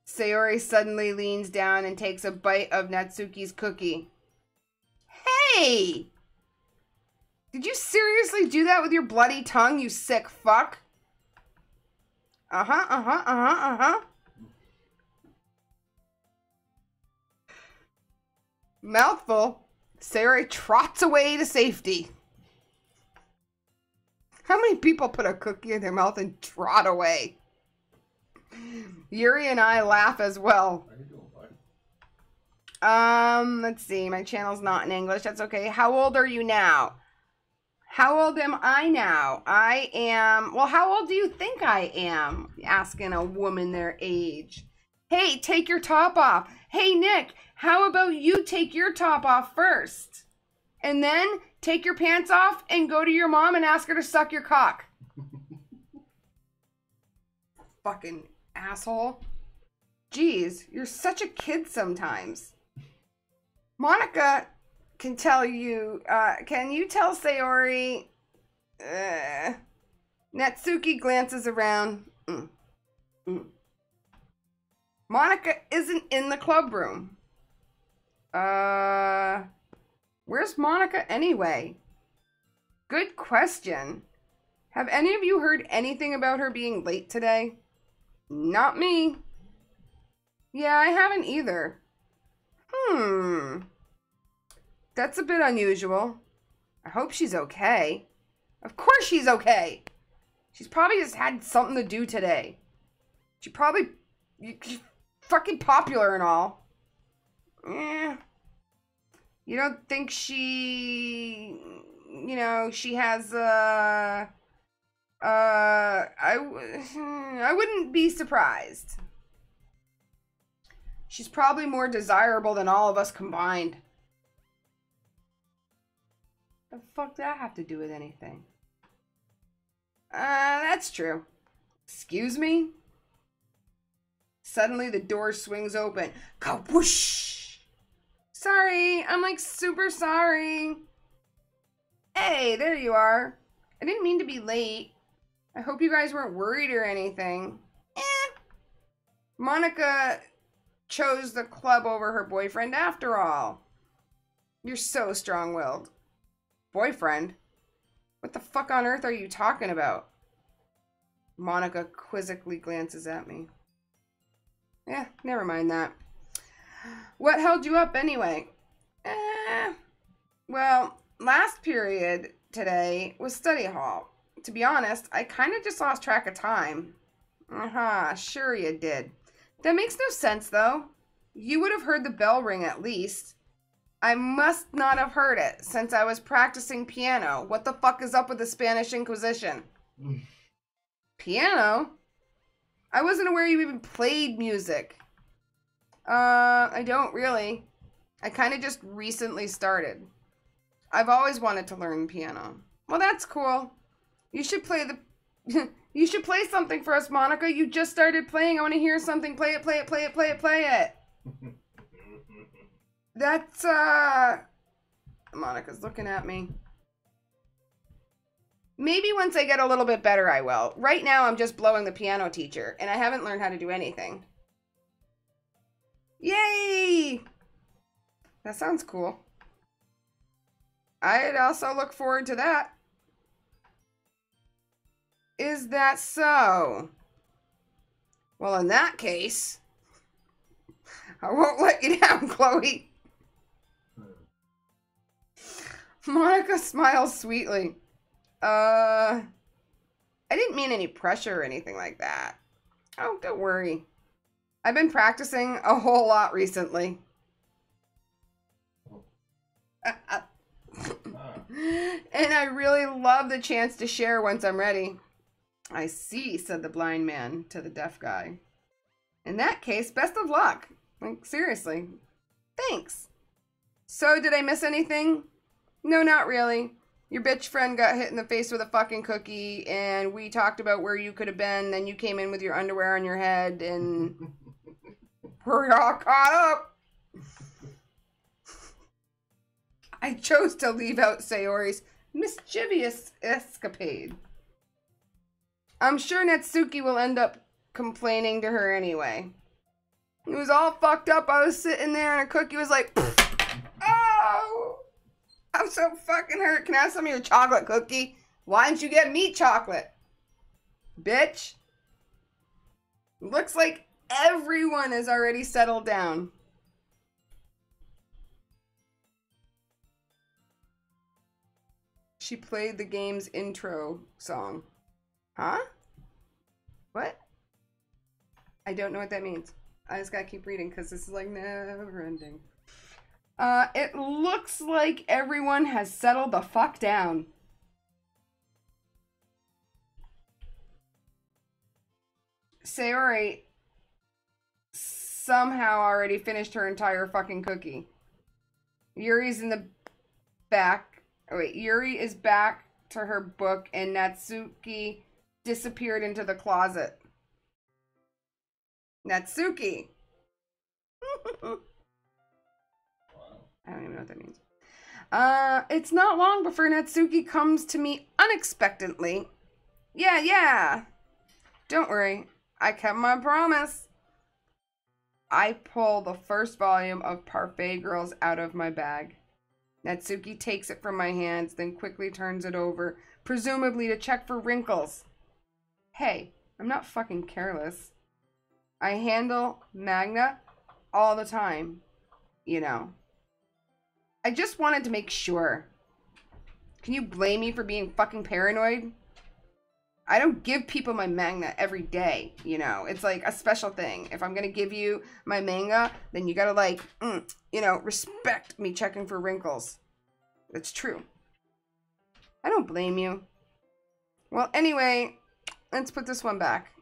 Sayori suddenly leans down and takes a bite of Natsuki's cookie. Hey! Did you seriously do that with your bloody tongue, you sick fuck? Mouthful, Sayori trots away to safety. How many people put a cookie in their mouth and trot away? Yuri and I laugh as well. How you doing, bud? Let's see. My channel's not in English. That's okay. How old are you now? How old am I now? I am... Well, how old do you think I am? Asking a woman their age. Hey, take your top off. Hey, Nick, how about you take your top off first? And then take your pants off and go to your mom and ask her to suck your cock. Fucking asshole. Jeez, you're such a kid sometimes. Monica can tell you, can you tell Sayori? Natsuki glances around. Monica isn't in the club room. Where's Monica anyway? Good question. Have any of you heard anything about her being late today? Not me. Yeah, I haven't either. That's a bit unusual. I hope she's okay. Of course she's okay. She's probably just had something to do today. She's fucking popular and all. You don't think she has, I wouldn't be surprised. She's probably more desirable than all of us combined. The fuck does that have to do with anything? That's true. Excuse me? Suddenly the door swings open. Ka-whoosh! Sorry, I'm like super sorry. Hey, there you are. I didn't mean to be late. I hope you guys weren't worried or anything. Monica chose the club over her boyfriend after all. You're so strong-willed. Boyfriend? What the fuck on earth are you talking about? Monica quizzically glances at me. Yeah, never mind that. What held you up anyway? Well, last period today was study hall. To be honest, I kind of just lost track of time. Sure you did. That makes no sense, though. You would have heard the bell ring at least. I must not have heard it, since I was practicing piano. What the fuck is up with the Spanish Inquisition? Piano? I wasn't aware you even played music. I don't really. I kind of just recently started. I've always wanted to learn piano. Well, that's cool. You should play the... You should play something for us, Monica. You just started playing. I want to hear something. Play it, play it, play it, play it, play it. That's, Monica's looking at me. Maybe once I get a little bit better, I will. Right now, I'm just blowing the piano teacher, and I haven't learned how to do anything. Yay! That sounds cool. I'd also look forward to that. Is that so? Well, in that case, I won't let you down, Chloe. Monica smiles sweetly. I didn't mean any pressure or anything like that. Oh, don't worry. I've been practicing a whole lot recently. And I really love the chance to share once I'm ready. I see, said the blind man to the deaf guy. In that case, best of luck. Like, seriously. Thanks. So, did I miss anything? No, not really. Your bitch friend got hit in the face with a fucking cookie, and we talked about where you could have been, then you came in with your underwear on your head, and we're all caught up. I chose to leave out Sayori's mischievous escapade. I'm sure Natsuki will end up complaining to her anyway. It was all fucked up. I was sitting there and a cookie was like, oh, I'm so fucking hurt. Can I have some of your chocolate cookie? Why didn't you get me chocolate? Bitch. Looks like everyone has already settled down. She played the game's intro song. Huh? What? I don't know what that means. I just gotta keep reading because this is like never ending. It looks like everyone has settled the fuck down. Sayori somehow already finished her entire fucking cookie. Yuri's in the back. Oh wait, Yuri is back to her book and Natsuki disappeared into the closet. Natsuki. Wow. I don't even know what that means. It's not long before Natsuki comes to me unexpectedly. Yeah. Don't worry. I kept my promise. I pull the first volume of Parfait Girls out of my bag. Natsuki takes it from my hands, then quickly turns it over, presumably to check for wrinkles. Hey, I'm not fucking careless. I handle manga all the time, you know. I just wanted to make sure. Can you blame me for being fucking paranoid? I don't give people my manga every day, you know. It's like a special thing. If I'm gonna give you my manga, then you gotta like, you know, respect me checking for wrinkles. It's true. I don't blame you. Well, anyway, let's put this one back.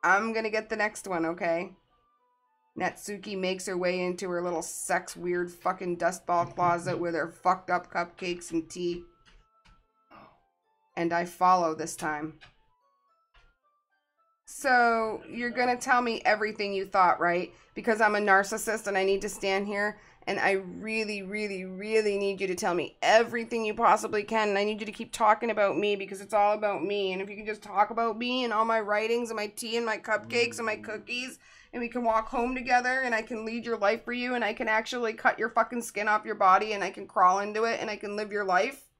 I'm gonna get the next one, okay? Natsuki makes her way into her little sex weird fucking dustball closet with her fucked up cupcakes and tea. And I follow this time. So, you're gonna tell me everything you thought, right? Because I'm a narcissist and I need to stand here And I really, really, really need you to tell me everything you possibly can. And I need you to keep talking about me because it's all about me. And if you can just talk about me and all my writings and my tea and my cupcakes and my cookies, and we can walk home together and I can lead your life for you and I can actually cut your fucking skin off your body and I can crawl into it and I can live your life.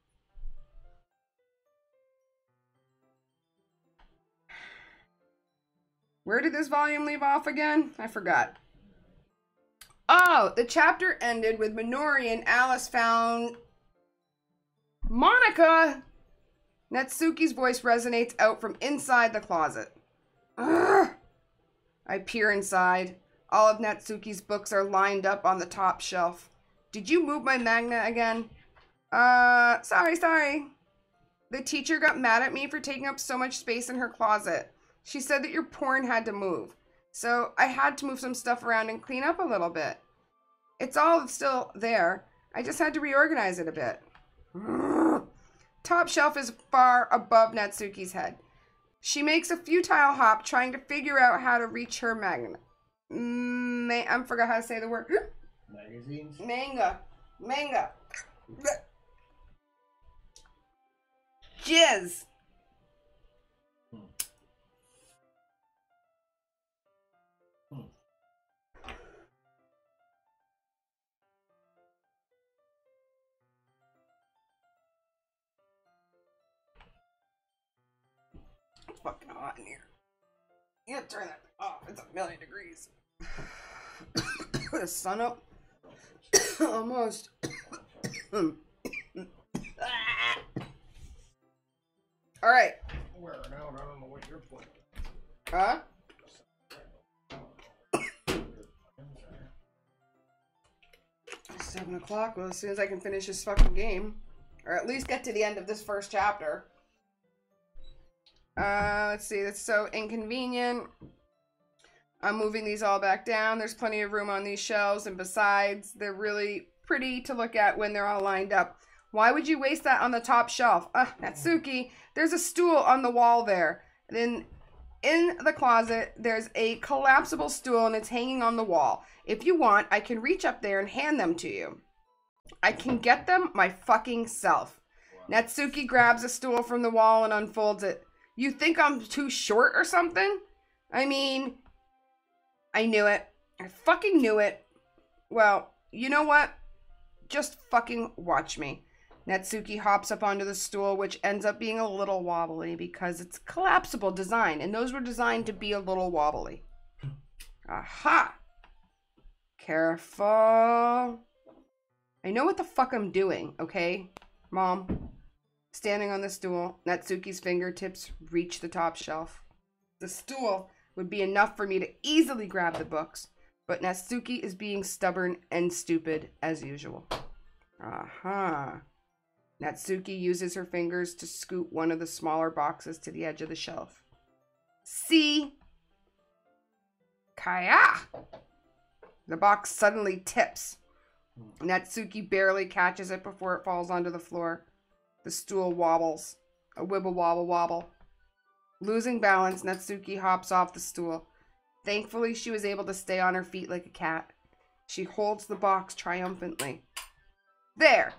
Where did this volume leave off again? I forgot. Oh, the chapter ended with Minori and Alice found Monica. Natsuki's voice resonates out from inside the closet. Ugh. I peer inside. All of Natsuki's books are lined up on the top shelf. Did you move my magna again? Sorry. The teacher got mad at me for taking up so much space in her closet. She said that your porn had to move. So I had to move some stuff around and clean up a little bit. It's all still there. I just had to reorganize it a bit. Top shelf is far above Natsuki's head. She makes a futile hop trying to figure out how to reach her magna. I forgot how to say the word. Magazines? Manga. Jizz. It's fucking hot in here. You gotta turn that off. It's 1,000,000 degrees. Put the sun up. Almost. Alright. Wearing out. I don't know what you're playing. Huh? It's 7 o'clock. Well, as soon as I can finish this fucking game. Or at least get to the end of this first chapter. Let's see. That's so inconvenient. I'm moving these all back down. There's plenty of room on these shelves. And besides, they're really pretty to look at when they're all lined up. Why would you waste that on the top shelf? Natsuki, there's a stool on the wall there. Then in the closet, there's a collapsible stool and it's hanging on the wall. If you want, I can reach up there and hand them to you. I can get them my fucking self. Wow. Natsuki grabs a stool from the wall and unfolds it. You think I'm too short or something? I mean, I knew it. I fucking knew it. Well, you know what? Just fucking watch me. Natsuki hops up onto the stool, which ends up being a little wobbly because it's collapsible design, and those were designed to be a little wobbly. Aha! Careful. I know what the fuck I'm doing, okay, Mom? Standing on the stool, Natsuki's fingertips reach the top shelf. The stool would be enough for me to easily grab the books, but Natsuki is being stubborn and stupid as usual. Aha. Natsuki uses her fingers to scoot one of the smaller boxes to the edge of the shelf. See? Kaya! The box suddenly tips. Natsuki barely catches it before it falls onto the floor. The stool wobbles. A wibble wobble wobble. Losing balance, Natsuki hops off the stool. Thankfully, she was able to stay on her feet like a cat. She holds the box triumphantly. There!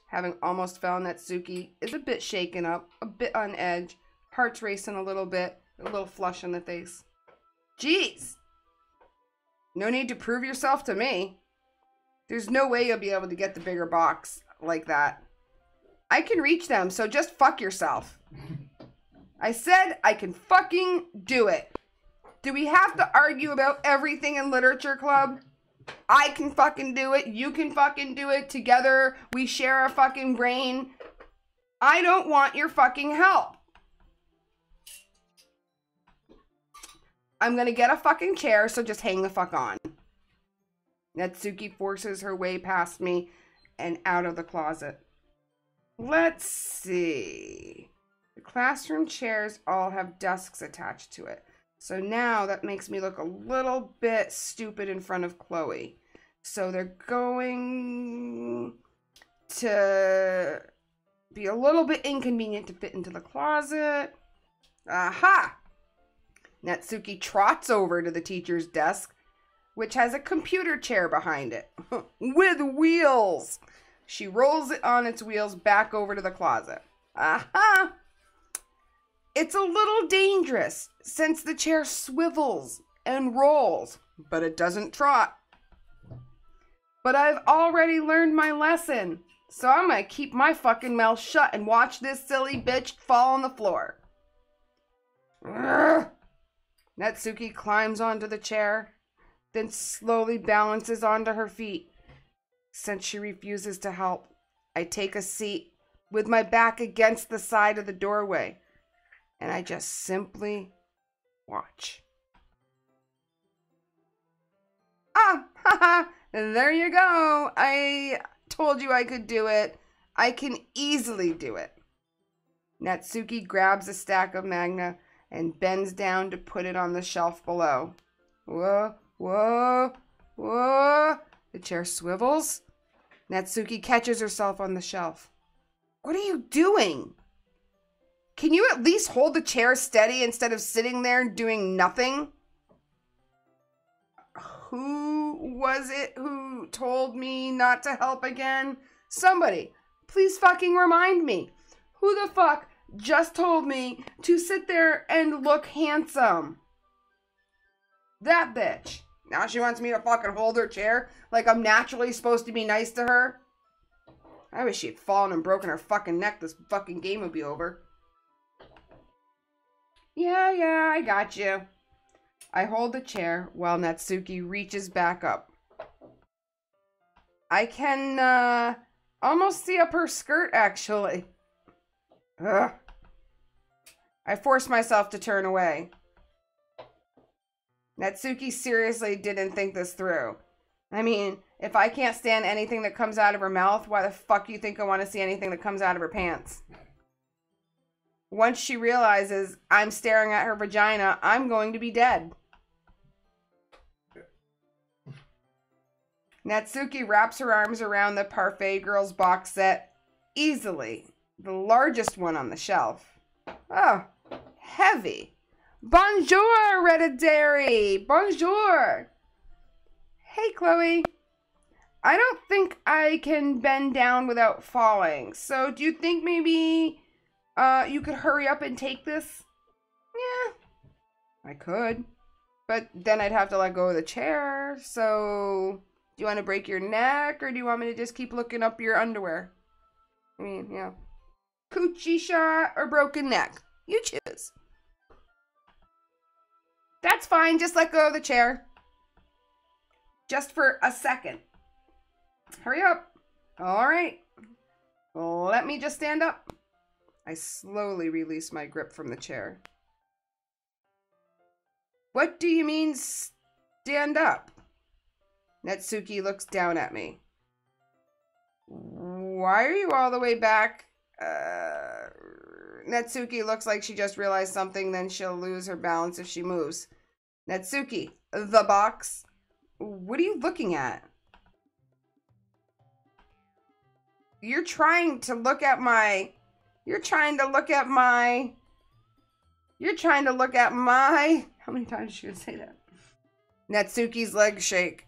Having almost fell, Natsuki is a bit shaken up, a bit on edge, heart's racing a little bit, a little flush in the face. Jeez! No need to prove yourself to me. There's no way you'll be able to get the bigger box like that. I can reach them, so just fuck yourself. I said I can fucking do it. Do we have to argue about everything in literature club? I can fucking do it. You can fucking do it. Together, we share a fucking brain. I don't want your fucking help. I'm gonna get a fucking chair, so just hang the fuck on. Natsuki forces her way past me and out of the closet. Let's see. The classroom chairs all have desks attached to it. So now that makes me look a little bit stupid in front of Chloe. So they're going to be a little bit inconvenient to fit into the closet. Aha! Natsuki trots over to the teacher's desk, which has a computer chair behind it with wheels. She rolls it on its wheels back over to the closet. Aha! It's a little dangerous since the chair swivels and rolls, but it doesn't trot. But I've already learned my lesson, so I'm gonna keep my fucking mouth shut and watch this silly bitch fall on the floor. Urgh. Natsuki climbs onto the chair, then slowly balances onto her feet. Since she refuses to help, I take a seat with my back against the side of the doorway, and I just simply watch. Ah, haha, there you go. I told you I could do it. I can easily do it. Natsuki grabs a stack of magna and bends down to put it on the shelf below. Whoa, whoa, whoa. The chair swivels. Natsuki catches herself on the shelf. What are you doing? Can you at least hold the chair steady instead of sitting there doing nothing? Who was it who told me not to help again? Somebody, please fucking remind me. Who the fuck just told me to sit there and look handsome? That bitch. Now she wants me to fucking hold her chair like I'm naturally supposed to be nice to her. I wish she had fallen and broken her fucking neck. This fucking game would be over. Yeah, I got you. I hold the chair while Natsuki reaches back up. I can, almost see up her skirt, actually. Ugh. I force myself to turn away. Natsuki seriously didn't think this through. I mean, if I can't stand anything that comes out of her mouth, why the fuck do you think I want to see anything that comes out of her pants? Once she realizes I'm staring at her vagina, I'm going to be dead. Natsuki wraps her arms around the Parfait Girls box set easily, the largest one on the shelf. Oh, heavy. Bonjour, Hereditary. Bonjour. Hey, Chloe. I don't think I can bend down without falling. So do you think maybe you could hurry up and take this? Yeah, I could. But then I'd have to let go of the chair. So do you want to break your neck or do you want me to just keep looking up your underwear? I mean, yeah. Coochie shot or broken neck? You choose. That's fine. Just let go of the chair. Just for a second. Hurry up. All right. Let me just stand up. I slowly release my grip from the chair. What do you mean, stand up? Natsuki looks down at me. Why are you all the way back? Natsuki looks like she just realized something, then she'll lose her balance if she moves. Natsuki, the box. What are you looking at? You're trying to look at my... How many times is she gonna say that? Natsuki's legs shake.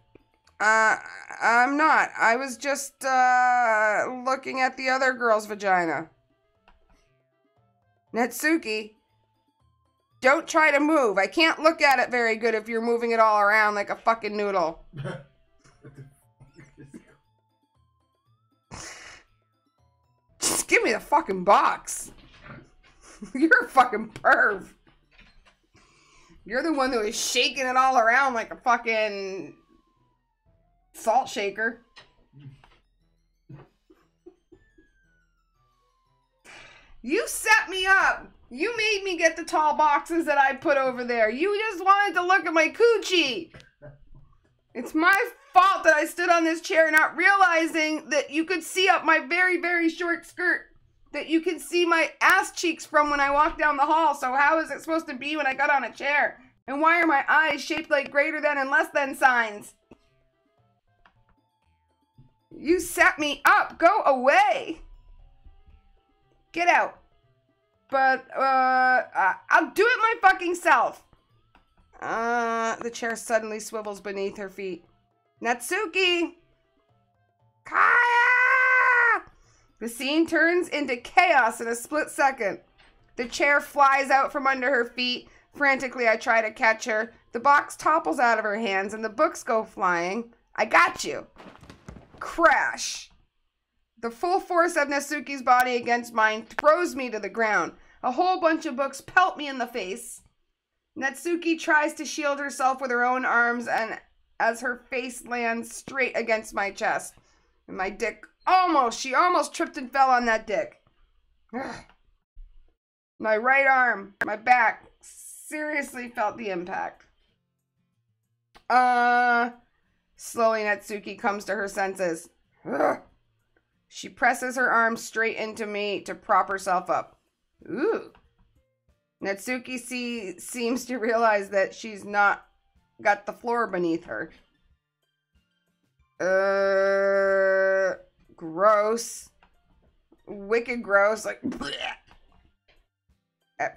I'm not. I was just, looking at the other girl's vagina. Natsuki, don't try to move. I can't look at it very good if you're moving it all around like a fucking noodle. Just give me the fucking box. You're a fucking perv. You're the one that was shaking it all around like a fucking salt shaker. You set me up. You made me get the tall boxes that I put over there. You just wanted to look at my coochie. It's my fault that I stood on this chair not realizing that you could see up my very, very short skirt. That you can see my ass cheeks from when I walk down the hall. So how is it supposed to be when I got on a chair? And why are my eyes shaped like greater than and less than signs? You set me up. Go away. Get out. But, I'll do it my fucking self. The chair suddenly swivels beneath her feet. Natsuki! Kaya! The scene turns into chaos in a split second. The chair flies out from under her feet. Frantically, I try to catch her. The box topples out of her hands and the books go flying. I got you. Crash. The full force of Natsuki's body against mine throws me to the ground. A whole bunch of books pelt me in the face. Natsuki tries to shield herself with her own arms, and as her face lands straight against my chest. And my dick she almost tripped and fell on that dick. Ugh. My right arm, my back, seriously felt the impact. Slowly Natsuki comes to her senses. Ugh. She presses her arm straight into me to prop herself up. Ooh. Natsuki seems to realize that she's not got the floor beneath her. Gross. Wicked gross. Like, bleh. A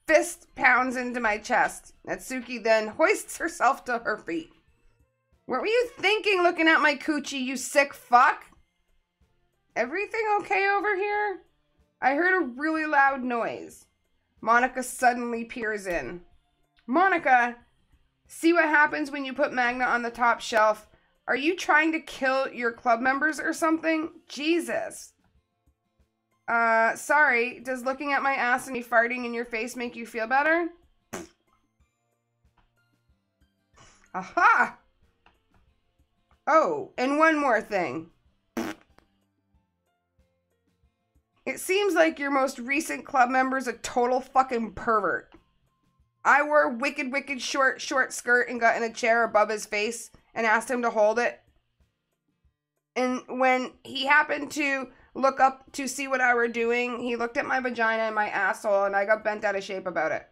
fist pounds into my chest. Natsuki then hoists herself to her feet. What were you thinking looking at my coochie, you sick fuck? Everything okay over here? I heard a really loud noise. Monica suddenly peers in. Monica, see what happens when you put Magna on the top shelf? Are you trying to kill your club members or something? Jesus. Sorry. Does looking at my ass and me farting in your face make you feel better? Aha! Oh, and one more thing. It seems like your most recent club member's a total fucking pervert. I wore a wicked short skirt and got in a chair above his face and asked him to hold it. And when he happened to look up to see what I were doing, he looked at my vagina and my asshole and I got bent out of shape about it.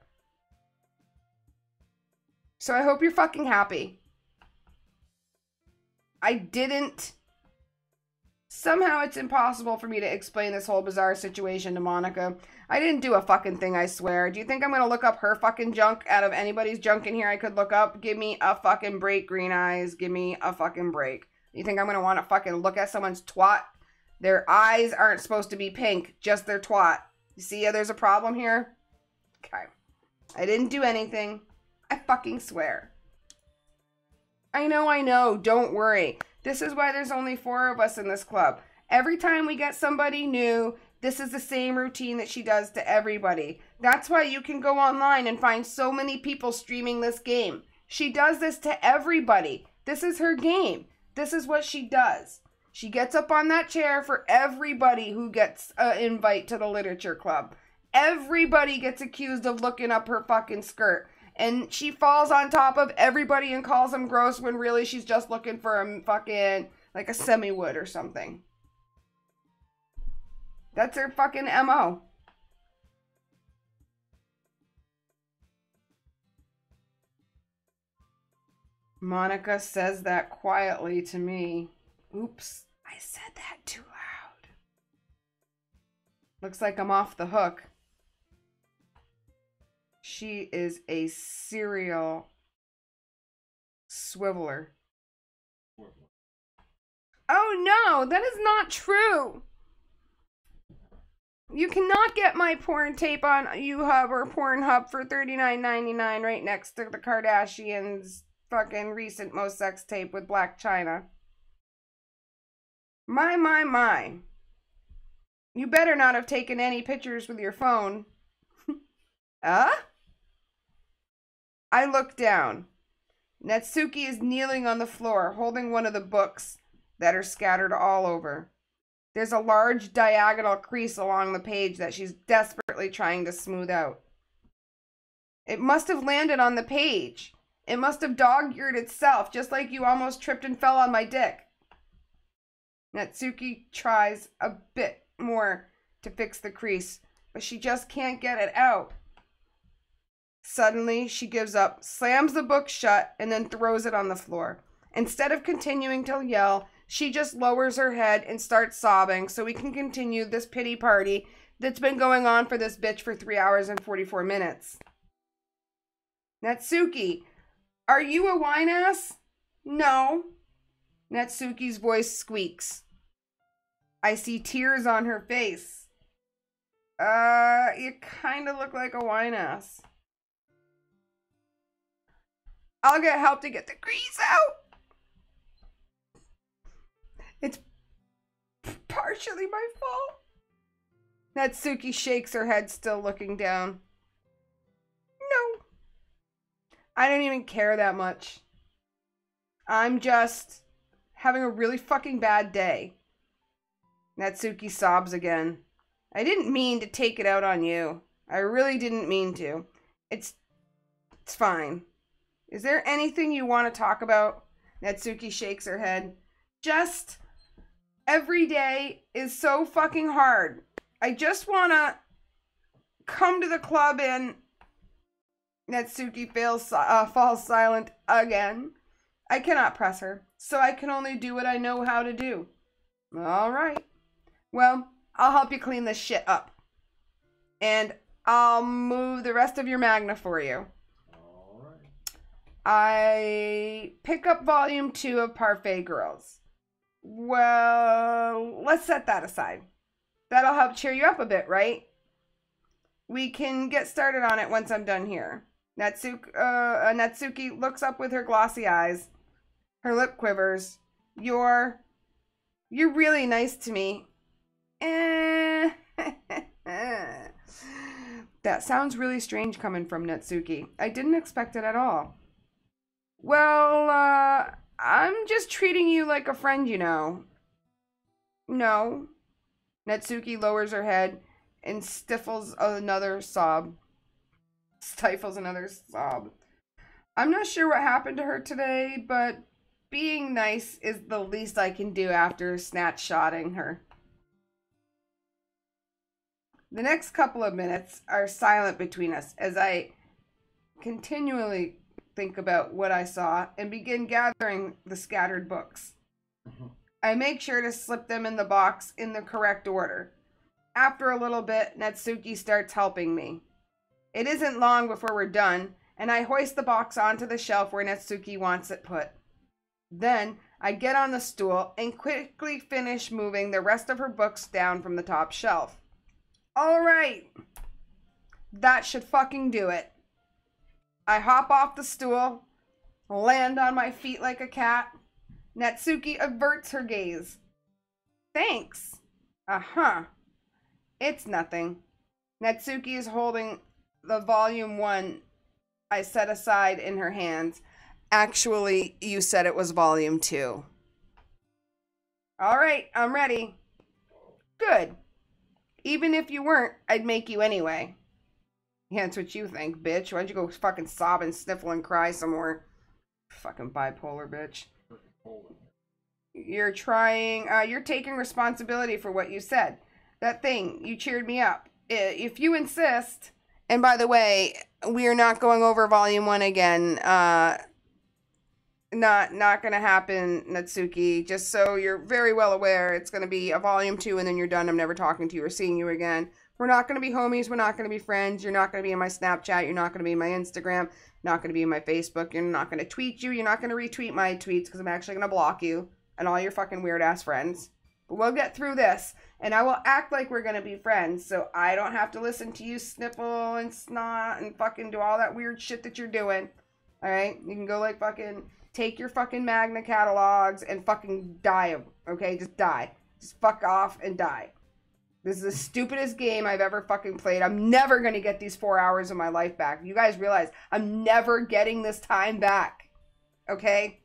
So I hope you're fucking happy. I didn't... Somehow it's impossible for me to explain this whole bizarre situation to Monica. I didn't do a fucking thing, I swear. Do you think I'm gonna look up her fucking junk out of anybody's junk in here I could look up? Give me a fucking break, Green Eyes. Give me a fucking break. You think I'm gonna want to fucking look at someone's twat? Their eyes aren't supposed to be pink, just their twat. You see how there's a problem here? Okay. I didn't do anything. I fucking swear. I know. Don't worry. This is why there's only 4 of us in this club. Every time we get somebody new, this is the same routine that she does to everybody. That's why you can go online and find so many people streaming this game. She does this to everybody. This is her game. This is what she does. She gets up on that chair for everybody who gets an invite to the literature club. Everybody gets accused of looking up her fucking skirt. And she falls on top of everybody and calls them gross when really she's just looking for a fucking, like a semi-wood or something. That's her fucking MO. Monica says that quietly to me. Oops, I said that too loud. Looks like I'm off the hook. She is a serial swiveler. Oh no, that is not true. You cannot get my porn tape on YouHub or Pornhub for $39.99 right next to the Kardashians' fucking recent most sex tape with Black China. My. You better not have taken any pictures with your phone. I look down. Natsuki is kneeling on the floor, holding one of the books that are scattered all over. There's a large diagonal crease along the page that she's desperately trying to smooth out. It must have landed on the page. It must have dog-eared itself, just like you almost tripped and fell on my dick. Natsuki tries a bit more to fix the crease, but she just can't get it out. Suddenly, she gives up, slams the book shut, and then throws it on the floor. Instead of continuing to yell, she just lowers her head and starts sobbing so we can continue this pity party that's been going on for this bitch for 3 hours and 44 minutes. Natsuki, Are you a wine ass? No. Natsuki's voice squeaks. I see tears on her face. You kind of look like a wine ass. I'll get help to get the grease out. It's partially my fault. Natsuki shakes her head, still looking down. No. I don't even care that much. I'm just having a really fucking bad day. Natsuki sobs again. I didn't mean to take it out on you. I really didn't mean to. It's fine. Is there anything you want to talk about? Natsuki shakes her head. Just every day is so fucking hard. I just want to come to the club and... Natsuki falls silent again. I cannot press her, so I can only do what I know how to do. All right. Well, I'll help you clean this shit up. And I'll move the rest of your magna for you. All right. I pick up volume 2 of Parfait Girls. Well, let's set that aside. That'll help cheer you up a bit, right? We can get started on it once I'm done here. Natsuki looks up with her glossy eyes. Her lip quivers. You're really nice to me. That sounds really strange coming from Natsuki. I didn't expect it at all. Well, I'm just treating you like a friend, you know. No. Natsuki lowers her head and stifles another sob. Stifles another sob. I'm not sure what happened to her today, but being nice is the least I can do after snatch-shotting her. The next couple of minutes are silent between us as I continually think about what I saw and begin gathering the scattered books. I make sure to slip them in the box in the correct order. After a little bit, Natsuki starts helping me. It isn't long before we're done, and I hoist the box onto the shelf where Natsuki wants it put. Then, I get on the stool and quickly finish moving the rest of her books down from the top shelf. All right. That should fucking do it. I hop off the stool, land on my feet like a cat. Natsuki averts her gaze. Thanks. Uh-huh. It's nothing. Natsuki is holding the volume 1 I set aside in her hands. Actually, you said it was volume 2. All right, I'm ready. Good. Even if you weren't, I'd make you anyway. Yeah, that's what you think, bitch. Why'd you go fucking sob and sniffle and cry some more? Fucking bipolar bitch. You're taking responsibility for what you said. That thing, you cheered me up. If you insist... And by the way, we are not going over volume 1 again. Not gonna happen, Natsuki. Just so you're very well aware, it's gonna be a volume 2 and then you're done. I'm never talking to you or seeing you again. We're not gonna be homies. We're not gonna be friends. You're not gonna be in my Snapchat. You're not gonna be in my Instagram. Not gonna be in my Facebook. You're not gonna tweet you. You're not gonna retweet my tweets because I'm actually gonna block you and all your fucking weird ass friends. But we'll get through this, and I will act like we're gonna be friends, so I don't have to listen to you sniffle and snot and fucking do all that weird shit that you're doing. All right, you can go like fucking take your fucking Magna catalogs and fucking die. Okay, just die. Just fuck off and die. This is the stupidest game I've ever fucking played. I'm never gonna get these 4 hours of my life back. You guys realize I'm never getting this time back. Okay?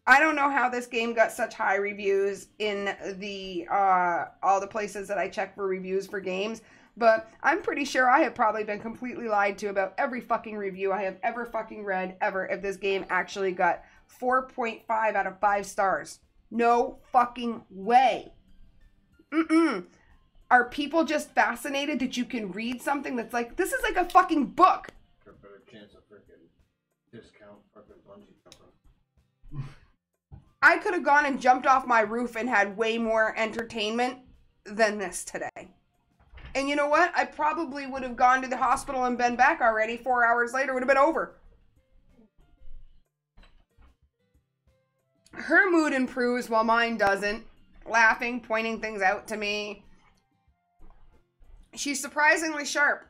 I don't know how this game got such high reviews in the all the places that I check for reviews for games, but I'm pretty sure I have probably been completely lied to about every fucking review I have ever fucking read ever if this game actually got 4.5 out of 5 stars. No fucking way. Are people just fascinated that you can read something that's like, this is like a fucking book? A better chance of freaking discount fucking bungee jumping. I could have gone and jumped off my roof and had way more entertainment than this today. And you know what? I probably would have gone to the hospital and been back already. 4 hours later would have been over. Her mood improves while mine doesn't. Laughing, pointing things out to me. She's surprisingly sharp.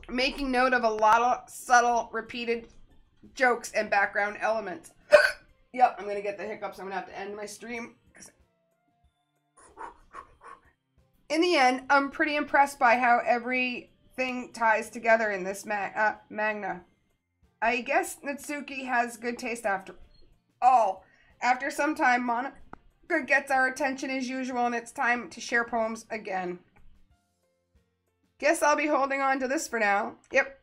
Making note of a lot of subtle, repeated jokes and background elements. Yep, I'm going to get the hiccups. I'm going to have to end my stream. In the end, I'm pretty impressed by how everything ties together in this manga. I guess Natsuki has good taste after all. After some time, Monica gets our attention as usual, and it's time to share poems again. Guess I'll be holding on to this for now. Yep.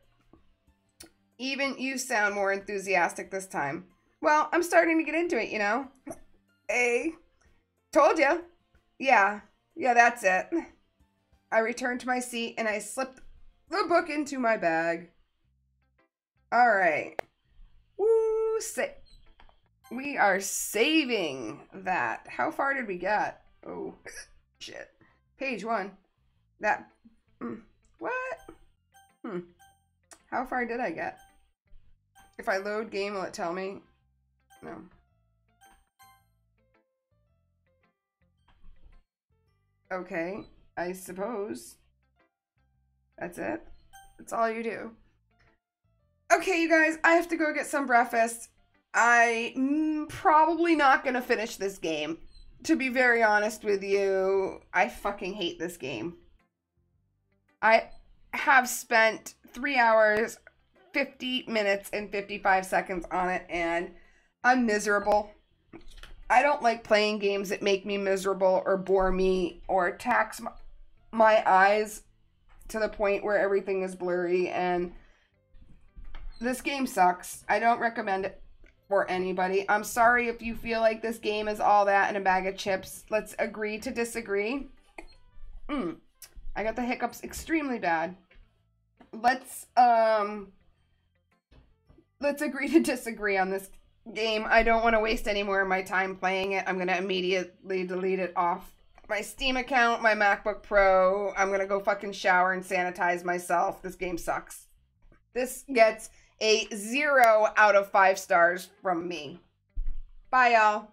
Even you sound more enthusiastic this time. Well, I'm starting to get into it, you know. Hey. Told ya. Yeah, that's it. I returned to my seat and I slipped the book into my bag. Alright. Woo, we are saving that. How far did we get? Oh, shit. Page 1. That... what? How far did I get? If I load game, will it tell me? No. Okay, I suppose. That's it. That's all you do. Okay, you guys, I have to go get some breakfast. I'm probably not gonna finish this game. To be very honest with you, I fucking hate this game. I have spent 3 hours, 50 minutes, and 55 seconds on it, and I'm miserable. I don't like playing games that make me miserable or bore me or tax my eyes to the point where everything is blurry, and this game sucks. I don't recommend it for anybody. I'm sorry if you feel like this game is all that and a bag of chips. Let's agree to disagree. I got the hiccups extremely bad. Let's agree to disagree on this game. I don't want to waste any more of my time playing it. I'm going to immediately delete it off my Steam account, my MacBook Pro. I'm going to go fucking shower and sanitize myself. This game sucks. This gets a 0 out of 5 stars from me. Bye, y'all.